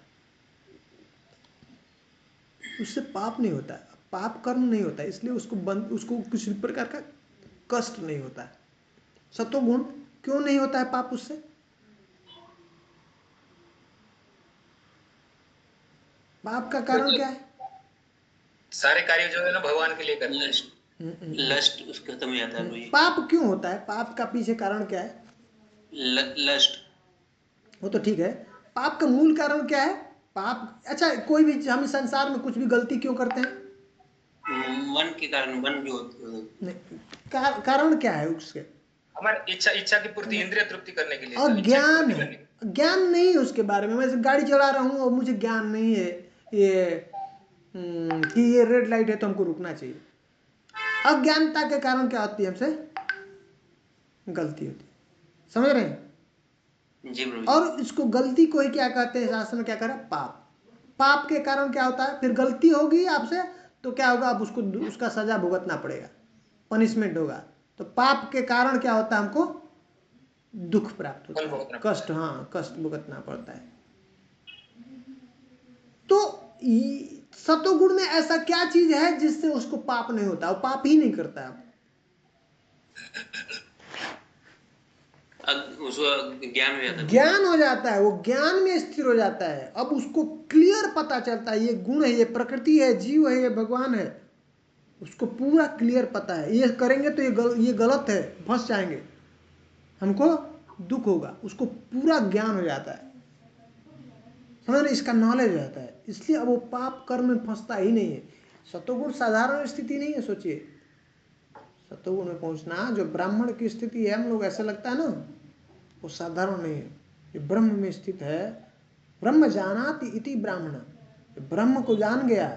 उससे पाप नहीं होता है। पाप कर्म नहीं होता, इसलिए उसको किसी प्रकार का कष्ट नहीं होता है। सतोगुण क्यों नहीं होता है पाप उससे? पाप का कारण क्या है? सारे कार्य जो है ना भगवान के लिए करते हैं। लस्ट उसका खत्म हो जाता है भाई। पाप क्यों होता है? पाप का पीछे कारण क्या है? लस्ट। वो तो ठीक है, पाप का मूल कारण क्या है? पाप, अच्छा कोई भी हम संसार में कुछ भी गलती क्यों करते हैं? मन के कारण, मन जो नहीं, कारण क्या है उसके? हमारी इच्छा की पूर्ति, इंद्रिय तृप्ति करने के लिए, और इच्छा की ज्ञान पूर्ति है, करने के लिए। ज्ञान नहीं है उसके बारे में। मैं गाड़ी चला रहा हूँ और मुझे ज्ञान नहीं है ये कि ये रेड लाइट है तो हमको रुकना चाहिए। अज्ञानता के कारण क्या होती है? हमसे गलती होती है, समझ रहे हैं? जी प्रभु। और इसको गलती को ही क्या कहते हैं शास्त्र में? क्या करें? पाप। पाप के कारण क्या होता है? फिर गलती होगी आपसे तो क्या होगा? आप उसका सजा भुगतना पड़ेगा, पनिशमेंट होगा। तो पाप के कारण क्या होता है? हमको दुख प्राप्त होता है, कष्ट, हाँ कष्ट भुगतना पड़ता है। तो सतोगुण में ऐसा क्या चीज है जिससे उसको पाप नहीं होता? वो पाप ही नहीं करता है। उसको ज्ञान हो जाता है, ज्ञान हो जाता है, वो ज्ञान में स्थिर हो जाता है। अब उसको क्लियर पता चलता है ये गुण है, ये प्रकृति है, जीव है, ये भगवान है। उसको पूरा क्लियर पता है, ये करेंगे तो ये गलत है, फंस जाएंगे, हमको दुख होगा। उसको पूरा ज्ञान हो जाता है, समझ रहे? इसका नॉलेज हो जाता है, इसलिए अब वो पाप कर्म में फंसता ही नहीं है। सतोगुण साधारण स्थिति नहीं है। सोचिए, सतोगुण में पहुंचना जो ब्राह्मण की स्थिति है, हम लोग ऐसा लगता है ना, वो साधारण नहीं है। ये ब्रह्म में स्थित है। ब्रह्म जानाति इति ब्राह्मण, ब्रह्म को जान गया,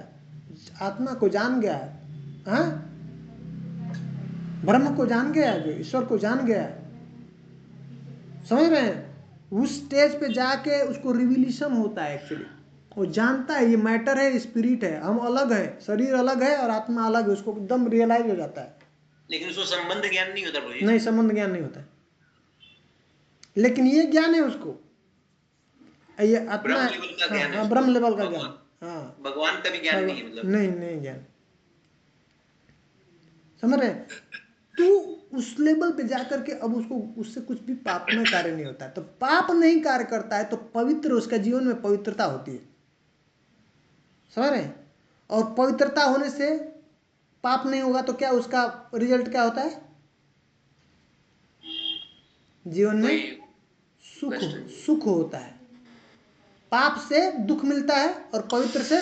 आत्मा को जान गया, हाँ ब्रह्म को जान गया, जो ईश्वर को जान गया, समझ रहे हैं? उस स्टेज पे जाके उसको रिविलेशन होता है। एक्चुअली वो जानता है ये मैटर है, स्पिरिट है, हम अलग है, शरीर अलग है और आत्मा अलग है, उसको एकदम रियलाइज हो जाता है। लेकिन उसको संबंध ज्ञान नहीं होता प्रभु। नहीं, संबंध ज्ञान नहीं होता है, लेकिन ये ज्ञान है उसको, ये आत्मा, ब्रह्म लेवल का ज्ञान है, ब्रह्म लेवल का ज्ञान। हाँ, भगवान का भी ज्ञान नहीं है, मतलब नहीं ज्ञान, समझ रहे? तो उस लेवल पे जाकर के अब उसको उससे कुछ भी पाप में कार्य नहीं होता है। तो पाप नहीं कार्य करता है तो पवित्र, उसका जीवन में पवित्रता होती है, समझ रहे? और पवित्रता होने से पाप नहीं होगा तो क्या उसका रिजल्ट क्या होता है? जीवन में सुख होता है। पाप से दुख मिलता है और पवित्र से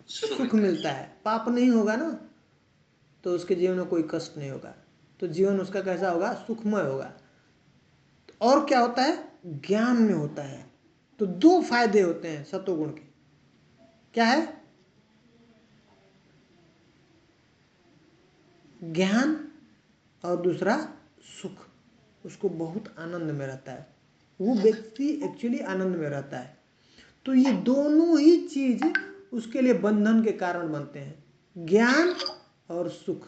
सुख मिलता है। पाप नहीं होगा ना तो उसके जीवन में कोई कष्ट नहीं होगा, तो जीवन उसका कैसा होगा? सुखमय होगा। और क्या होता है? ज्ञान में होता है। तो दो फायदे होते हैं सतोगुण के, क्या है? ज्ञान और दूसरा सुख। उसको बहुत आनंद में रहता है, वो व्यक्ति एक्चुअली आनंद में रहता है। तो ये दोनों ही चीज उसके लिए बंधन के कारण बनते हैं, ज्ञान और सुख।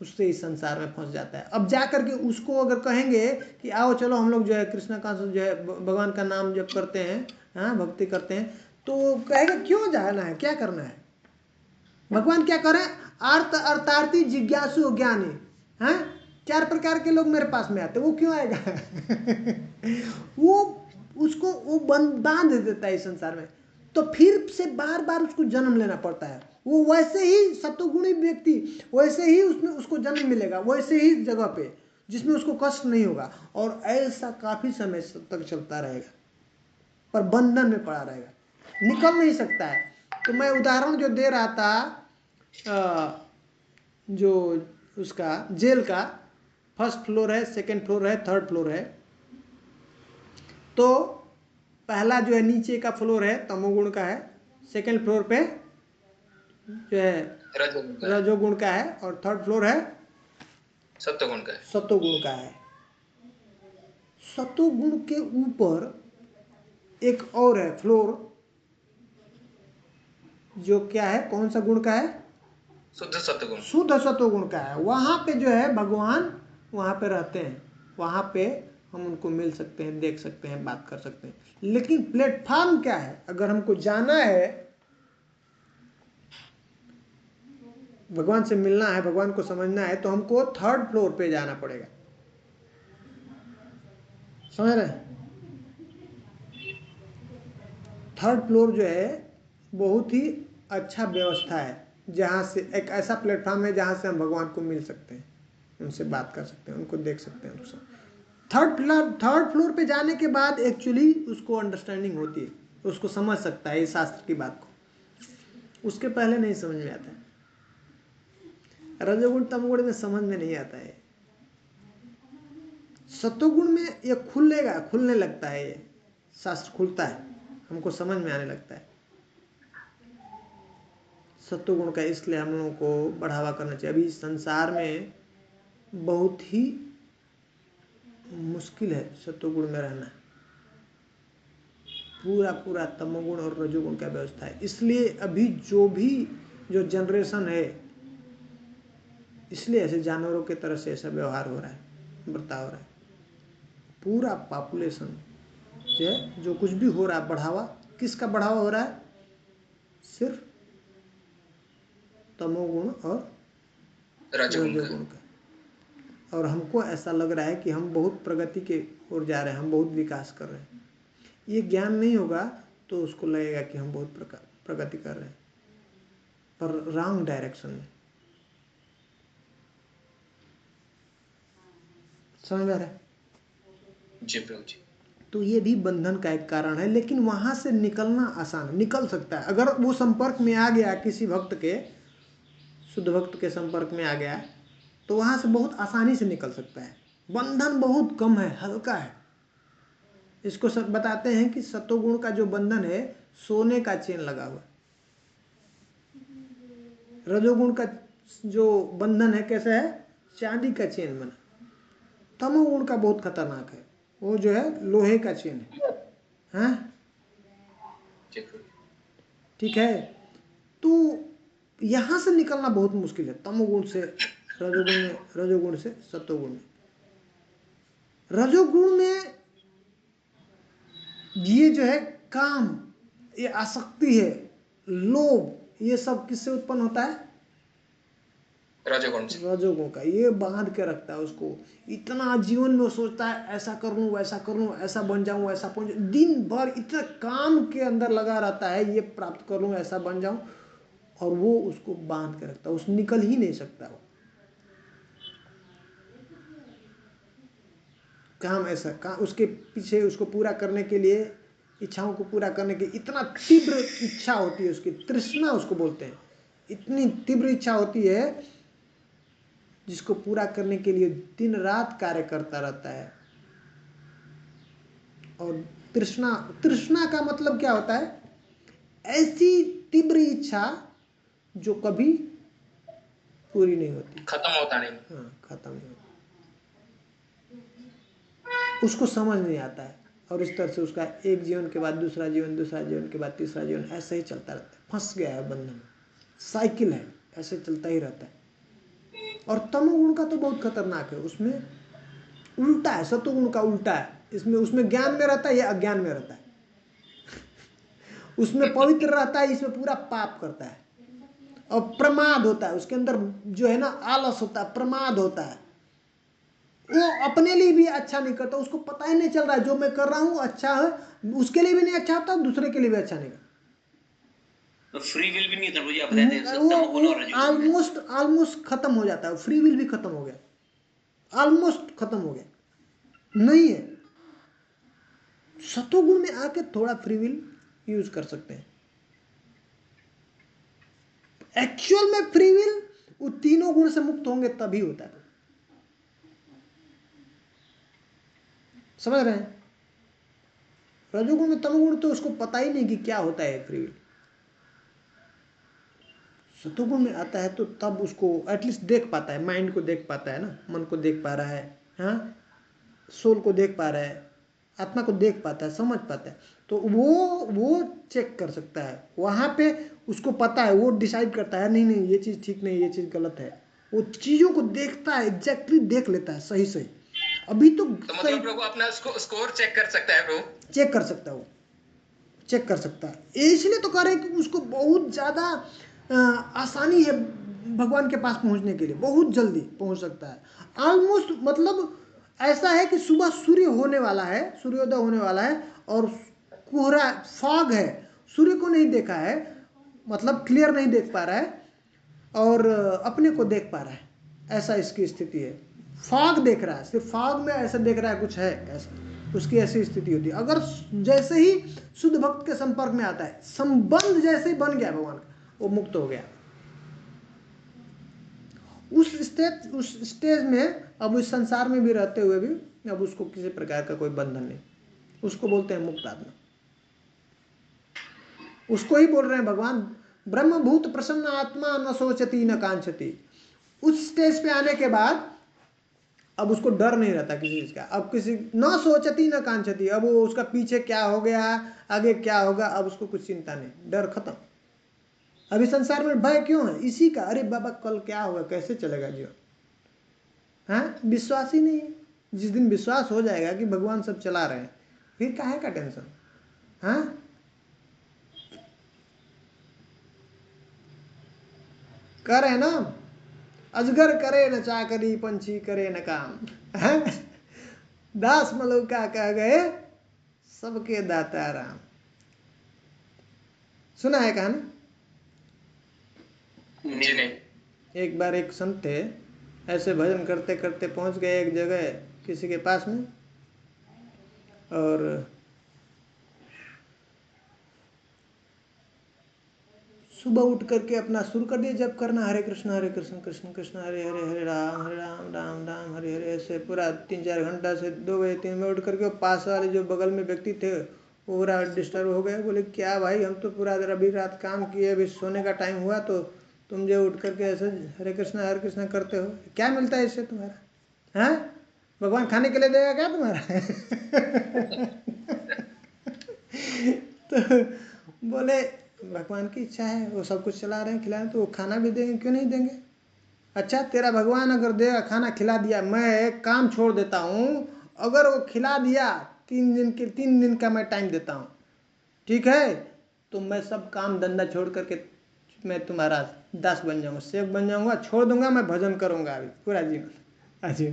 उससे इस संसार में फंस जाता है। अब जाकर के उसको अगर कहेंगे कि आओ चलो हम लोग जो है कृष्ण का जो है भगवान का नाम जप करते हैं, हाँ भक्ति करते हैं, तो कहेगा क्यों जाना है, क्या करना है? भगवान क्या करें? अर्थ अर्थार्थी जिज्ञासु ज्ञानी, हाँ 4 प्रकार के लोग मेरे पास में आते, वो क्यों आएगा? वो उसको वो बांध देता है इस संसार में, तो फिर से बार बार उसको जन्म लेना पड़ता है। वो वैसे ही सत्वगुणी व्यक्ति, वैसे ही उसमें उसको जन्म मिलेगा, वैसे ही जगह पे जिसमें उसको कष्ट नहीं होगा, और ऐसा काफी समय तक चलता रहेगा, पर बंधन में पड़ा रहेगा, निकल नहीं सकता है। तो मैं उदाहरण जो दे रहा था, जो उसका जेल का फर्स्ट फ्लोर है, सेकंड फ्लोर है, थर्ड फ्लोर है। तो पहला जो है नीचे का फ्लोर है तमोगुण का है, सेकंड फ्लोर पे जो है रजोगुण का है, और थर्ड फ्लोर है सत्वगुण का है, सतोगुण का है। सतोगुण के ऊपर एक और है फ्लोर, जो क्या है, कौन सा गुण का है? शुद्ध सत्वगुण, शुद्ध सतोगुण का है। वहां पे जो है भगवान वहां पे रहते हैं, वहां पे हम उनको मिल सकते हैं, देख सकते हैं, बात कर सकते हैं। लेकिन प्लेटफॉर्म क्या है? अगर हमको जाना है भगवान से मिलना है, भगवान को समझना है, तो हमको 3rd फ्लोर पे जाना पड़ेगा। समझ रहे हैं? 3rd फ्लोर जो है बहुत ही अच्छा व्यवस्था है, जहाँ से एक ऐसा प्लेटफॉर्म है जहाँ से हम भगवान को मिल सकते हैं, उनसे बात कर सकते हैं, उनको देख सकते हैं। उनको 3rd फ्लोर पे जाने के बाद एक्चुअली उसको अंडरस्टैंडिंग होती है, उसको समझ सकता है इस शास्त्र की बात को। उसके पहले नहीं समझ में आता है। रजोगुण तमोगुण में समझ में नहीं आता है। सतोगुण में ये खुलने लगता है, ये शास्त्र खुलता है, हमको समझ में आने लगता है। सत्वगुण का इसलिए हम लोगों को बढ़ावा करना चाहिए। अभी संसार में बहुत ही मुश्किल है सत्वगुण में रहना, पूरा तमोगुण और रजोगुण का व्यवस्था है। इसलिए अभी जो जनरेशन है, इसलिए ऐसे जानवरों की तरह से ऐसा व्यवहार हो रहा है, बर्ताव हो रहा है। पूरा पॉपुलेशन जो कुछ भी हो रहा है, बढ़ावा किसका बढ़ावा हो रहा है? सिर्फ तमोगुण और रजोगुण का। और हमको ऐसा लग रहा है कि हम बहुत प्रगति के ओर जा रहे हैं, हम बहुत विकास कर रहे हैं। ये ज्ञान नहीं होगा तो उसको लगेगा कि हम बहुत प्रगति कर रहे हैं, पर रॉन्ग डायरेक्शन में। समझ आ रहा है? जी प्रभु जी। तो ये भी बंधन का एक कारण है, लेकिन वहां से निकलना आसान, निकल सकता है। अगर वो संपर्क में आ गया, किसी भक्त के, शुद्ध भक्त के संपर्क में आ गया, तो वहां से बहुत आसानी से निकल सकता है। बंधन बहुत कम है, हल्का है। इसको सब बताते हैं कि सतोगुण का जो बंधन है, सोने का चेन लगा हुआ। रजोगुण का जो बंधन है कैसा है? चांदी का चेन बना। तमोगुण का बहुत खतरनाक है, वो जो है लोहे का चेन है। हाँ, ठीक है। तो यहां से निकलना बहुत मुश्किल है, तमोगुण से रजोगुण में, रजोगुण से सतोगुण में। रजोगुण में ये जो है काम, ये आसक्ति है, लोभ, ये सब किससे उत्पन्न होता है? रजोगुण से। रजोगुण का। ये बांध के रखता है उसको। इतना जीवन में वो सोचता है ऐसा कर लूं, वैसा कर लूं, ऐसा बन जाऊं, ऐसा बन जाऊं। दिन भर इतना काम के अंदर लगा रहता है, ये प्राप्त कर लूं, ऐसा बन जाऊं, और वो उसको बांध के रखता है, उस निकल ही नहीं सकता वो काम। ऐसा काम उसके पीछे, उसको पूरा करने के लिए, इच्छाओं को पूरा करने की इतना तीव्र इच्छा होती है उसकी, तृष्णा उसको बोलते हैं। इतनी तीव्र इच्छा होती है जिसको पूरा करने के लिए दिन रात कार्य करता रहता है। और तृष्णा का मतलब क्या होता है? ऐसी तीव्र इच्छा जो कभी पूरी नहीं होती, खत्म होता नहीं। हाँ, खत्म नहीं होता। उसको समझ नहीं आता है, और इस तरह से उसका एक जीवन के बाद दूसरा जीवन, दूसरा जीवन के बाद तीसरा जीवन, ऐसे ही चलता रहता है। फंस गया है बंधन, साइकिल है, ऐसे चलता ही रहता है। और तमोगुण का तो बहुत खतरनाक है, उसमें उल्टा है, सतोगुण का उल्टा है। उसमें ज्ञान में रहता है, या अज्ञान में रहता है। उसमें पवित्र रहता है, इसमें पूरा पाप करता है। और प्रमाद होता है उसके अंदर, जो है ना, आलस होता है, प्रमाद होता है। वो अपने लिए भी अच्छा नहीं करता, उसको पता ही नहीं चल रहा है जो मैं कर रहा हूँ अच्छा है, उसके लिए भी नहीं अच्छा होता, दूसरे के लिए भी अच्छा नहीं करता। तो फ्री विल भी नहीं था मुझे, आप बताते हैं तमोगुण और रजोगुण में। ऑलमोस्ट खत्म हो जाता है। फ्री विल भी खत्म हो गया, ऑलमोस्ट खत्म हो गया, नहीं है। सतोगुण में आके थोड़ा फ्री विल यूज कर सकते हैं। एक्चुअल में फ्री विल वो तीनों गुण से मुक्त होंगे तभी होता है। समझ रहे हैं? रजोगुण में तमोगुण तो उसको पता ही नहीं कि क्या होता है फ्री विल। सतोगुण में आता है तो तब उसको एटलीस्ट देख पाता है, माइंड को देख पाता है ना, मन को देख पा रहा है, हाँ, सोल को देख पा रहा है, आत्मा को देख पाता है, समझ पाता है। तो वो चेक कर सकता है, वहां पे उसको पता है, वो डिसाइड करता है नहीं नहीं ये चीज़ ठीक नहीं, ये चीज़ गलत है। वो चीज़ों को देखता है, एग्जैक्टली देख लेता है, सही सही। अभी तो मतलब प्रभु अपना स्कोर चेक कर सकता है प्रभु, चेक कर सकता है, वो चेक कर सकता है। इसलिए तो कह रहे हैं कि उसको बहुत ज़्यादा आसानी है भगवान के पास पहुंचने के लिए बहुत जल्दी पहुंच सकता है। ऑलमोस्ट मतलब ऐसा है कि सुबह सूर्य होने वाला है, सूर्योदय होने वाला है और कोहरा फॉग है, सूर्य को नहीं देखा है, मतलब क्लियर नहीं देख पा रहा है और अपने को देख पा रहा है, ऐसा इसकी स्थिति है। फॉग देख रहा है, सिर्फ फॉग में ऐसा देख रहा है कुछ है ऐसा, उसकी ऐसी स्थिति होती है। अगर जैसे ही शुद्ध भक्त के संपर्क में आता है, संबंध जैसे ही बन गया भगवान का, वो मुक्त हो गया। उस स्टेज में अब इस संसार में भी रहते हुए भी अब उसको किसी प्रकार का कोई बंधन नहीं, उसको बोलते हैं मुक्त आत्मा। उसको ही बोल रहे हैं भगवान, ब्रह्मभूत प्रसन्न आत्मा न सोचती न कांचती। उस स्टेज पे आने के बाद अब उसको डर नहीं रहता किसी चीज का। अब किसी न सोचती न कांचती, अब वो उसका पीछे क्या हो गया, आगे क्या होगा, अब उसको कुछ चिंता नहीं, डर खत्म। अभी संसार में भय क्यों है? इसी का, अरे बाबा कल क्या होगा, कैसे चलेगा जीवन, हाँ विश्वास ही नहीं है। जिस दिन विश्वास हो जाएगा कि भगवान सब चला रहे हैं, फिर काहे का टेंशन, हाँ। करे ना, अजगर करे न चाकरी, पंछी करे न काम, है? दास मलुका कह गए सबके दाता राम। सुना है कहानी? जी नहीं। एक बार एक संत थे, ऐसे भजन करते करते पहुंच गए एक जगह किसी के पास में, और सुबह उठ करके अपना शुरू कर दिया जप करना, हरे कृष्ण कृष्ण कृष्ण हरे हरे, हरे राम राम राम हरे हरे। ऐसे पूरा 3-4 घंटा से 2 बजे 3 बजे उठ करके पास वाले जो बगल में व्यक्ति थे वो पूरा डिस्टर्ब हो गए। बोले क्या भाई, हम तो पूरा अभी रात काम किए, अभी सोने का टाइम हुआ, तो तुम जो उठ करके ऐसे हरे कृष्ण करते हो, क्या मिलता है इससे तुम्हारा, हैं? भगवान खाने के लिए देगा क्या तुम्हारा? तो बोले भगवान की इच्छा है, वो सब कुछ चला रहे हैं, खिला रहे हैं, तो वो खाना भी देंगे, क्यों नहीं देंगे? अच्छा तेरा भगवान अगर देगा, खाना खिला दिया, मैं एक काम छोड़ देता हूँ, अगर वो खिला दिया 3 दिन का मैं टाइम देता हूँ, ठीक है? तो मैं सब काम धंधा छोड़ करके मैं तुम्हारा दास बन जाऊँगा, सेवक बन जाऊँगा, छोड़ दूंगा, मैं भजन करूँगा अभी पूरा जीवन। अच्छा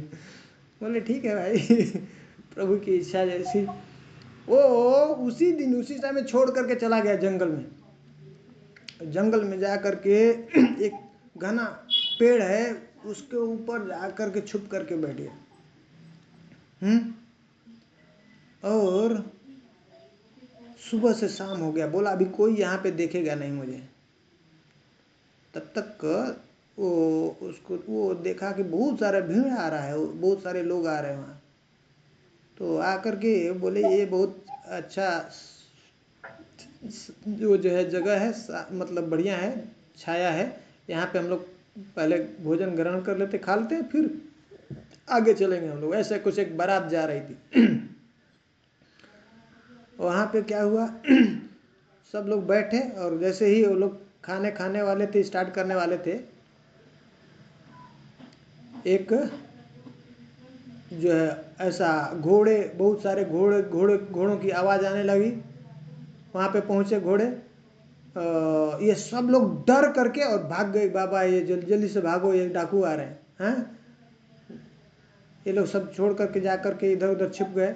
बोले ठीक है भाई, प्रभु की इच्छा जैसी। वो उसी दिन उसी टाइम में छोड़ करके चला गया जंगल में। जंगल में जा करके एक घना पेड़ है, उसके ऊपर जा करके छुप करके बैठ गया। और सुबह से शाम हो गया, बोला अभी कोई यहाँ पे देखेगा नहीं मुझे। तब तक वो देखा कि बहुत सारा भीड़ आ रहा है, बहुत सारे लोग आ रहे हैं वहाँ। तो आकर के बोले ये बहुत अच्छा जो है जगह है, मतलब बढ़िया है, छाया है, यहाँ पे हम लोग पहले भोजन ग्रहण कर लेते, खा लेते, फिर आगे चलेंगे हम लोग। ऐसे कुछ एक बारात जा रही थी। वहाँ पे क्या हुआ, सब लोग बैठे और जैसे ही वो लोग खाने वाले थे, स्टार्ट करने वाले थे, एक जो है ऐसा घोड़े, बहुत सारे घोड़ों की आवाज़ आने लगी। वहाँ पे पहुँचे घोड़े, ये सब लोग डर करके और भाग गए, बाबा ये जल्दी से भागो, ये डाकू आ रहे हैं। ये लोग सब छोड़ करके जा करके इधर उधर छिप गए,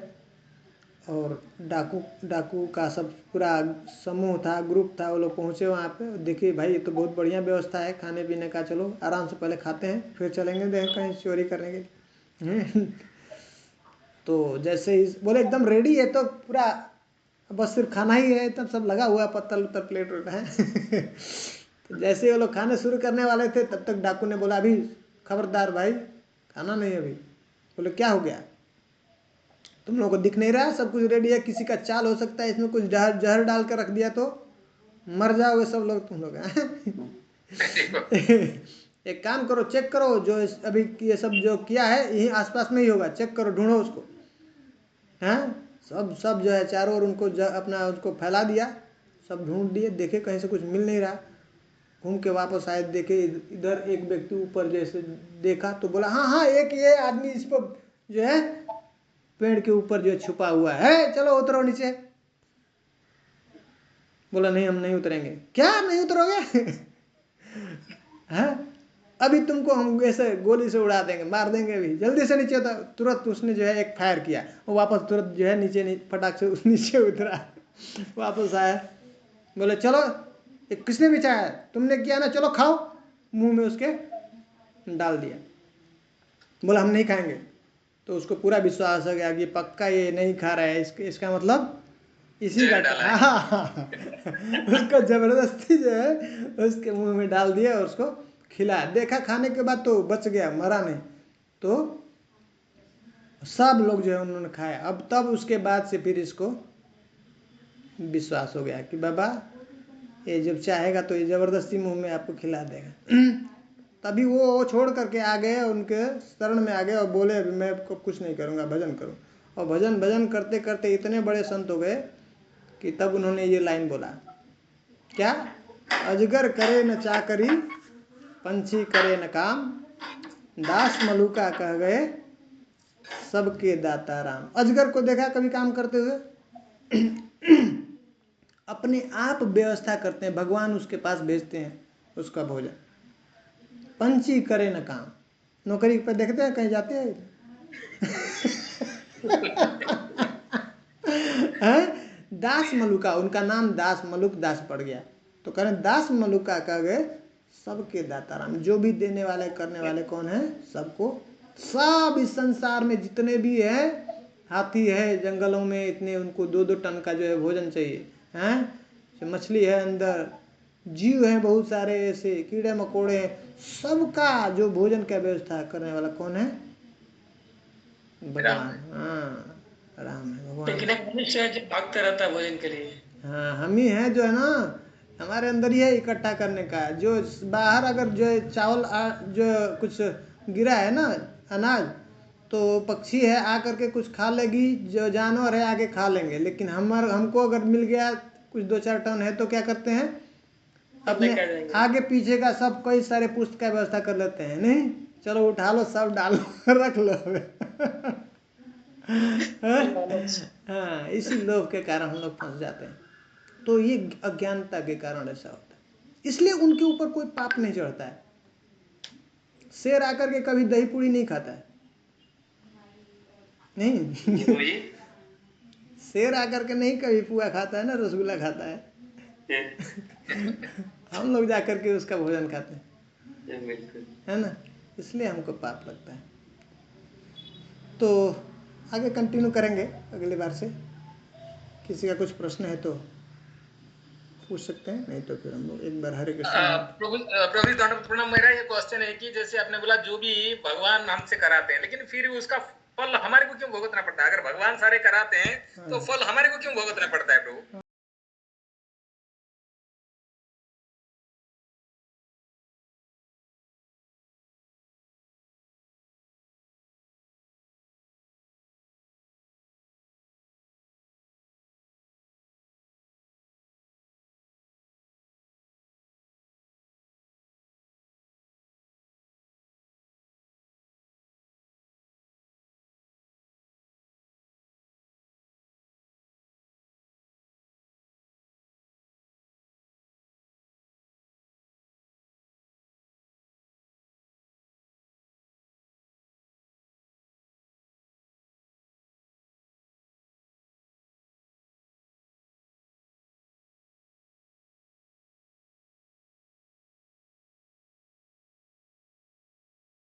और डाकू का सब पूरा समूह था, ग्रुप था, वो लोग पहुँचे वहाँ पे। देखिए भाई ये तो बहुत बढ़िया व्यवस्था है खाने पीने का, चलो आराम से पहले खाते हैं फिर चलेंगे देख कहीं चोरी करने के लिए। तो जैसे ही बोले एकदम रेडी है, तो पूरा बस सिर्फ खाना ही है, तब सब लगा हुआ पत्तल उत्तल प्लेट है। तो जैसे वो लोग खाने शुरू करने वाले थे, तब तक डाकू ने बोला अभी खबरदार भाई, खाना नहीं अभी। बोले क्या हो गया, तुम लोगों को दिख नहीं रहा, सब कुछ रेडी है, किसी का चाल हो सकता है इसमें कुछ जहर डाल कर रख दिया तो मर जाओगे सब लोग तुम लोग। एक काम करो, चेक करो, जो अभी ये सब जो किया है यही आसपास में ही होगा, चेक करो, ढूंढो उसको। हैं सब जो है चारों ओर उनको अपना उसको फैला दिया, सब ढूंढ दिए, देखे कहीं से कुछ मिल नहीं रहा। घूम के वापस आए, देखे इधर एक व्यक्ति ऊपर जैसे देखा, तो बोला हाँ एक ये आदमी इस पर जो है पेड़ के ऊपर जो छुपा हुआ है, चलो उतरो नीचे। बोला नहीं हम नहीं उतरेंगे। क्या नहीं उतरोगे? हैं? अभी तुमको हम ऐसे गोली से उड़ा देंगे, मार देंगे, अभी जल्दी से नीचे उतर। तुरंत उसने जो है एक फायर किया, वो वापस तुरंत जो है नीचे फटाक से उस नीचे उतरा, वापस आया, बोले चलो ये किसने बिछाया, तुमने किया ना, चलो खाओ, मुंह में उसके डाल दिया। बोला हम नहीं खाएंगे। तो उसको पूरा विश्वास हो गया कि पक्का ये नहीं खा रहा है, इसका मतलब इसी का उसको जबरदस्ती जो है उसके मुंह में डाल दिया और उसको खिलाया। देखा खाने के बाद तो बच गया, मरा नहीं। तो सब लोग जो है उन्होंने खाया। अब तब उसके बाद से फिर इसको विश्वास हो गया कि बाबा ये जब चाहेगा तो ये जबरदस्ती मुंह में आपको खिला देगा। तभी वो छोड़ करके आ गए, उनके शरण में आ गए और बोले अभी मैं कुछ नहीं करूँगा, भजन करूँ। और भजन करते करते इतने बड़े संत हो गए कि तब उन्होंने ये लाइन बोला, क्या, अजगर करे न चाकरी, पंछी करे न काम, दास मलुका कह गए, सबके दाता राम। अजगर को देखा कभी काम करते हुए? अपने आप व्यवस्था करते हैं, भगवान उसके पास भेजते हैं उसका भोजन। पंछी करे न काम, नौकरी पर देखते हैं कहीं जाते हैं दास मलुका, उनका नाम दास मलुक दास पड़ गया, तो कह रहे दास मलुका कह गए, सबके दाता राम। जो भी देने वाले करने वाले कौन है? सबको। सब इस संसार में जितने भी है, हाथी है जंगलों में इतने, उनको 2-2 टन का जो है भोजन चाहिए, हैं, मछली है अंदर, जीव हैं बहुत सारे ऐसे, कीड़े मकोड़े, सबका जो भोजन का व्यवस्था करने वाला कौन है? भगवान। हाँ, राम है, भगवान। लेकिन एक मनुष्य है जो भागता रहता है भोजन के लिए। हाँ, हम ही हैं जो है ना, हमारे अंदर ही है इकट्ठा करने का। जो बाहर अगर जो है चावल जो कुछ गिरा है ना, अनाज, तो पक्षी है आकर के कुछ खा लेगी, जो जानवर है आके खा लेंगे। लेकिन हमको अगर मिल गया कुछ 2-4 टन है तो क्या करते हैं, अपने आगे पीछे का सब कई सारे पुष्ट का व्यवस्था कर लेते हैं। नहीं, चलो उठा लो, सब डालो, रख लो। हाँ, इसी लोभ के कारण हम लोग फंस जाते हैं। तो ये अज्ञानता के कारण ऐसा होता है, इसलिए उनके ऊपर कोई पाप नहीं चढ़ता है। शेर आकर के कभी दही पूड़ी नहीं खाता है, नहीं। शेर आकर के नहीं कभी पुआ खाता है ना, रसगुल्ला खाता है। हम लोग जाकर के उसका भोजन खाते हैं, है ना, इसलिए हमको पाप लगता है। तो आगे कंटिन्यू करेंगे अगली बार से। किसी का कुछ प्रश्न है तो पूछ सकते हैं, नहीं तो फिर हम लोग एक बार हरे कृष्ण। प्रभु प्रणाम। मेरा ये क्वेश्चन है कि जैसे आपने बोला जो भी भगवान हमसे कराते हैं, लेकिन फिर उसका फल हमारे को क्यों भुगतना पड़ता है? अगर भगवान सारे कराते हैं तो फल हमारे को क्यों भुगतना पड़ता है प्रभु?